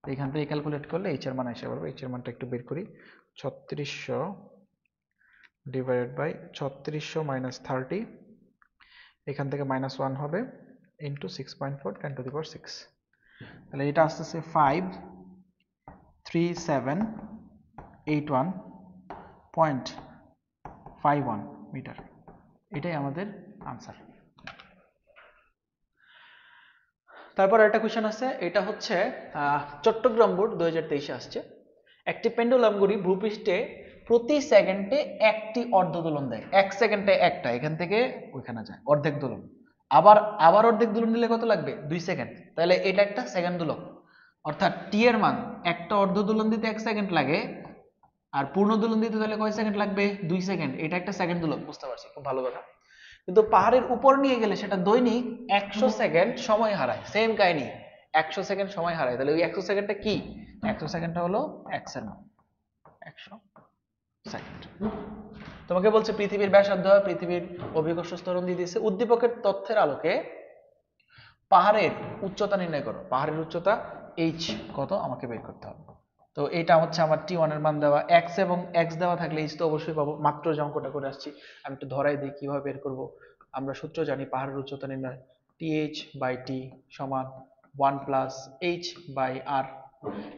Speaker 1: তো এখান থেকে ক্যালকুলেট করলে এইচ এর মান এসে পড়বে, এইচ এর মানটা একটু বের করি, 3600 ডিভাইডেড বাই 3600 মাইনাস 30 এখান থেকে -1 হবে ইন্টু 6.4 10⁶। তাহলে এটা আসতেছে 53781.51 মিটার। এটাই আমাদের আনসার। তারপর একটা কোশ্চেন আছে, এটা হচ্ছে চট্টগ্রাম বোর্ড 2023-এ আসছে। একটি পেন্ডুলাম ঘড়ি ভূপৃষ্ঠে প্রতি সেকেন্ডে একটি অর্ধ দোলন দেয়। 1 সেকেন্ডে একটা, এখান থেকে ওইখানে যায়, অর্ধেক দোলন। আবার অর্ধেক দোলন দিলে কত লাগবে? 2 সেকেন্ড। তাহলে এটা একটা সেকেন্ড দোলক, অর্থাৎ টি এর মান একটা অর্ধ দোলন দিতে 1 সেকেন্ড লাগে, আর পূর্ণ দোলন দিতে তাহলে কয় সেকেন্ড লাগবে? 2 সেকেন্ড। এটা একটা সেকেন্ড দোলক, বুঝতে পারছি, খুব ভালো কথা। কিন্তু পাহাড়ের উপর নিয়ে গেলে সেটা দৈনিক 100 সেকেন্ড সময় হারায়। সেম কাহিনী, 100 সেকেন্ড সময় হারায়। তাহলে ওই 100 সেকেন্ডটা কি? 100 সেকেন্ডটা হলো x এর মান, 100 সেকেন্ড। তোমাকে বলছে পৃথিবীর ব্যাসার্ধ, পৃথিবীর অভিকর্ষ ত্বরণ দিয়ে দিয়েছে। উদ্দীপকের তথ্যের আলোকে পাহাড়ের উচ্চতা নির্ণয় করো। পাহাড়ের উচ্চতা h কত আমাকে বের করতে হবে। তো এটা হচ্ছে আমার t1 এর মান দেওয়া, x এবং x দেওয়া থাকলে h তো অবশ্যই পাবো। মাত্র যে অঙ্কটা করে আসছি, আমি একটু ধরাই দিই কিভাবে বের করব। আমরা সূত্র জানি পাহাড়ের উচ্চতা নির্ণয়, th/t সমান 1 + h/r।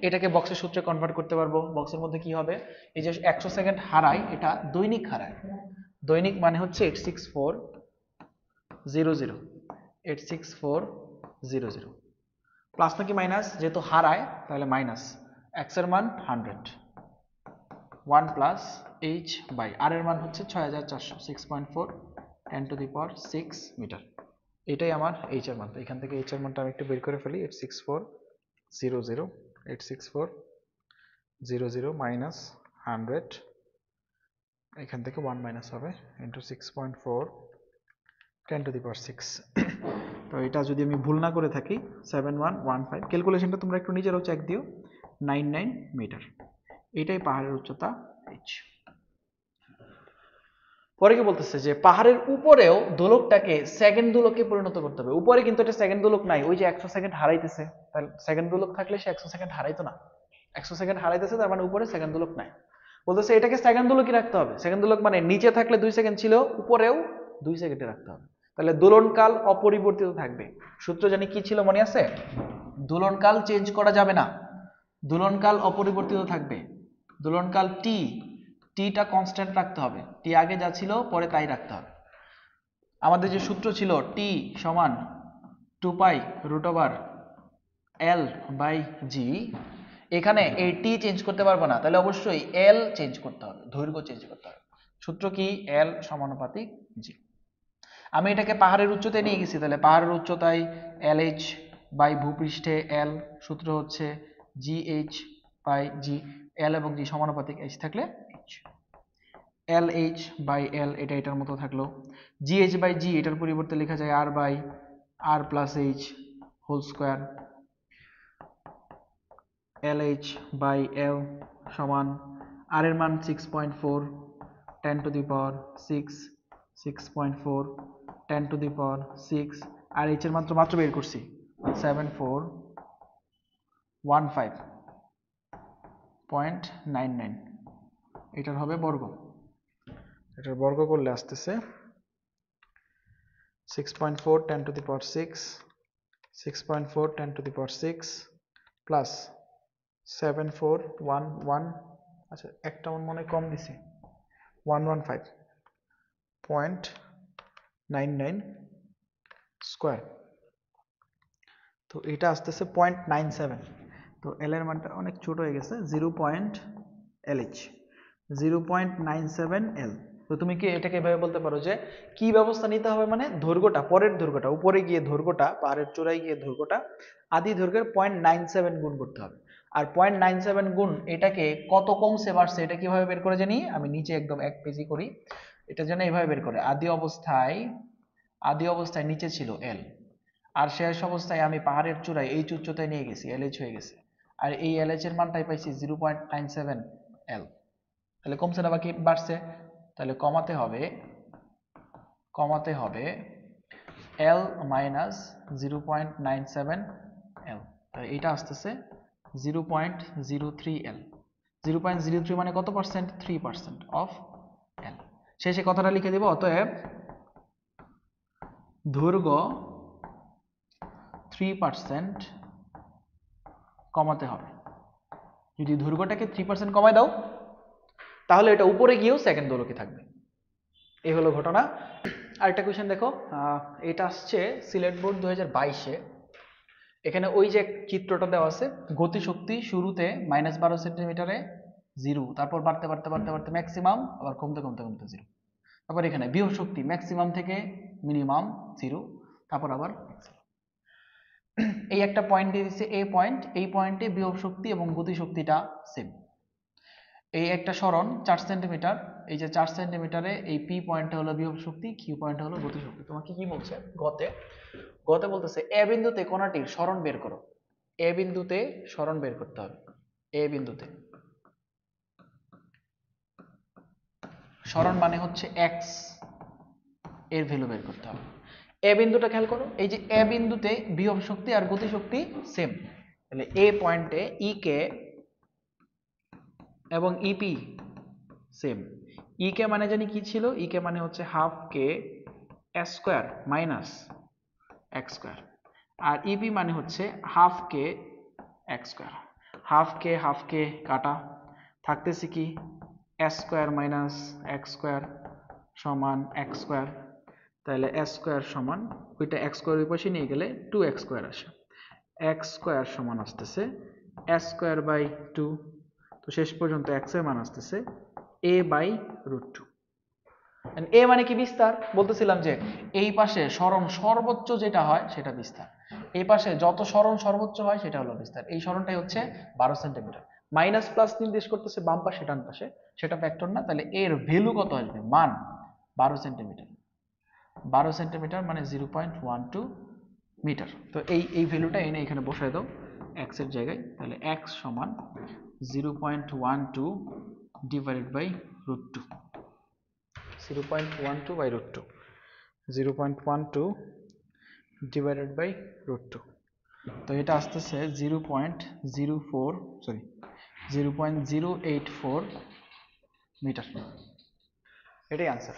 Speaker 1: এটাকে বক্সের সূত্রে কনভার্ট করতে পারবো। বক্সের মধ্যে কি হবে? এই যে 100 সেকেন্ড হারায়, এটা দৈনিক হারায়। দৈনিক মানে হচ্ছে 86400, 86400। প্লাস নাকি মাইনাস? যেহেতু হারায় তাহলে মাইনাস। x এর মান 100, 1 + h/r এর মান হচ্ছে 6400, 6.4 10⁶ মিটার। এটাই আমার h এর মান। তো এখান থেকে h এর মানটা আমি একটু বের করে ফেলি। 86400, 86400 মাইনাস 100, এখান থেকে 1 মাইনাস হবে, ইন্টু 6.4 10⁶। তো এটা যদি আমি ভুল না করে থাকি 7115, ক্যালকুলেশনটা তোমরা একটু নিজেরাও চেক দিও, 99 মিটার। এটাই পাহাড়ের উচ্চতা h। পরে কি বলতেছে যে পাহাড়ের উপরেও দোলকটাকে সেকেন্ড দোলকে পরিণত করতে হবে। উপরে কিন্তু এটা সেকেন্ড দোলক নাই, ওই যে 100 সেকেন্ড হারাইতেছে। তাহলে সেকেন্ড দোলক থাকলে সে 100 সেকেন্ড হারাইতো না। 100 সেকেন্ড হারাইতেছে, তার মানে উপরে সেকেন্ড দোলক নাই। বলতেছে এটাকে সেকেন্ড দোলকই রাখতে হবে। সেকেন্ড দোলক মানে নিচে থাকলে 2 সেকেন্ড ছিল, উপরেও 2 সেকেন্ডে রাখতে হবে। তাহলে দোলনকাল অপরিবর্তিত থাকবে। সূত্র জানি কি ছিল, মনে আছে? দোলনকাল চেঞ্জ করা যাবে না, দোলনকাল অপরিবর্তিত থাকবে। দোলনকাল টিটা কনস্ট্যান্ট রাখতে হবে। টি আগে যা ছিল পরে তাই রাখতে হবে। আমাদের যে সূত্র ছিল টি সমান 2π√L/g, এখানে এই টি চেঞ্জ করতে পারবো না, তাহলে অবশ্যই এল চেঞ্জ করতে হবে, দৈর্ঘ্য চেঞ্জ করতে হবে। সূত্র কি? এল সমানুপাতিক জি। আমি এটাকে পাহাড়ের উচ্চতায় নিয়ে গেছি, তাহলে পাহাড়ের উচ্চতায় LH বাই ভূপৃষ্ঠে L, সূত্র হচ্ছে GH/g। L এবং g সমানুপাতিক, h থাকলে h। LH/L এটা এটার মতো থাকলো। GH/g এটার পরিবর্তে লেখা যায় R/r + h whole square. LH/L সমান r এর মান 6.4 10⁶, 6.4 10⁶, আর h এর মাত্র বের করছি 7415.99। এটার হবে বর্গ। এটার বর্গ করলে আসতেছে 6.4 10⁶, 6.4 10⁶, প্লাস 7411, আচ্ছা একটা মনে কম দিছি, 115.99 স্কয়ার। তো এটা আসতেছে 0.97। তো এল এর মানটা অনেক ছোট হয়ে গেছে, 0.LH, 0.97 L। তো তুমি কি এটাকে এভাবে বলতে পারো যে কি ব্যবস্থা নিতে হবে, মানে দৈর্ঘ্যটা, পরের দৈর্ঘ্যটা, উপরে গিয়ে দৈর্ঘ্যটা, পাহাড়ের চূড়ায় গিয়ে দৈর্ঘ্যটা আদি দৈর্ঘ্যের 0.97 গুণ করতে হবে। আর 0.97 গুণ এটাকে কত কমছে বাড়ছে এটা কিভাবে বের করে জানি? আমি নিচে একদম এক পেজি করি, এটা যেন এইভাবে বের করে। আদি অবস্থায় নিচে ছিল L, আর শেষ অবস্থায় আমি পাহাড়ের চূড়ায় এই উচ্চতায় নিয়ে গেছি, LH হয়ে গেছে। আর এই LH এর মানটাই পাইছি 0.97 L। তাহলে কমছে না বাকি বাড়ছে? তাহলে কমাতে হবে L মাইনাস 0.97 L। তাহলে এটা আসতেছে 0.03 L। 0.03 মানে কত পার্সেন্ট? 3% of L। শেষে কথাটা লিখে দিব, অতএব দৈর্ঘ্য 3% কমাতে হবে। যদি দৈর্ঘ্যটাকে 3% কমায় দাও তাহলে এটা উপরে গিয়েও সেকেন্ড দোলকে থাকবে। এই হলো ঘটনা। আরেকটা কোয়েশ্চেন দেখো, এটা আসছে সিলেট বোর্ড 2022-এ। এখানে ওই যে চিত্রটা দেওয়া আছে, গতিশক্তি শুরুতে -12 সেন্টিমিটারে 0, তারপর বাড়তে বাড়তে বাড়তে বাড়তে ম্যাক্সিমাম, আবার কমতে কমতে কমতে 0। তারপর এখানে বিভব শক্তি ম্যাক্সিমাম থেকে মিনিমাম 0, তারপর আবার এই একটা পয়েন্ট দিয়ে দিচ্ছে এ পয়েন্ট, এই পয়েন্টে বিভব শক্তি এবং গতিশক্তিটা সেম। এই একটা সরণ 4 সেন্টিমিটার, এই যে 4 সেন্টিমিটারে এই পি পয়েন্টটা হলো বিভব শক্তি, কিউ পয়েন্টটা হলো গতিশক্তি। তোমাকে কি বলছে গতে বলতেছে এ বিন্দুতে কোণাটির সরণ বের করো। এ বিন্দুতে সরণ বের করতে হবে। এ বিন্দুতে সরণ মানে হচ্ছে এক্স, এর ভ্যালু বের করতে হবে। এ বিন্দুটা খেয়াল করো, এই যে এ বিন্দুতে বিভব শক্তি আর গতিশক্তি সেম, তাহলে এ পয়েন্টে ই কে এবং ইপি সেম। ই কে মানে জানি কি ছিল, ই কে মানে হচ্ছে হাফ কে স্কোয়ার মাইনাস এক্স স্কোয়ার, আর ইপি মানে হচ্ছে হাফ কে এক্স স্কোয়ার। হাফ কে কাটা, থাকতেছে কি স্কোয়ার মাইনাস এক্স স্কোয়ার সমান এক্স স্কোয়ার। তাহলে এস স্কোয়ার সমান, ওইটা এক্স স্কোয়ার ওই পাশে নিয়ে গেলে 2x স্কোয়ার আসে। এক্স স্কোয়ার সমান আসতেছে এস স্কোয়ার বাই 2। তো শেষ পর্যন্ত এক্স এর মান আসতেছে a/√2। এ মানে কি বিস্তার, বলতেছিলাম যে এই পাশে সরণ সর্বোচ্চ যেটা হয় সেটা বিস্তার, এই পাশে যত সরণ সর্বোচ্চ হয় সেটা হলো বিস্তার। এই সরণটাই হচ্ছে 12 সেন্টিমিটার। মাইনাস প্লাস নির্দেশ করতেছে বাম পাশে ডান পাশে, সেটা ভেক্টর না, তাহলে এর ভ্যালু কত আসবে, মান 12 সেন্টিমিটার। 12 সেন্টিমিটার মানে 0.12 মিটার। তো এই ভ্যালুটা এনে এখানে বসায় দাও এক্স এর জায়গায়, তাহলে এক্স সমান 0.12 ডিভাইডেড বাই √2। 0.12/√2, 0.12 divided by √2। তো এটা আসতেছে 0.084 মিটার। এটাই আনসার।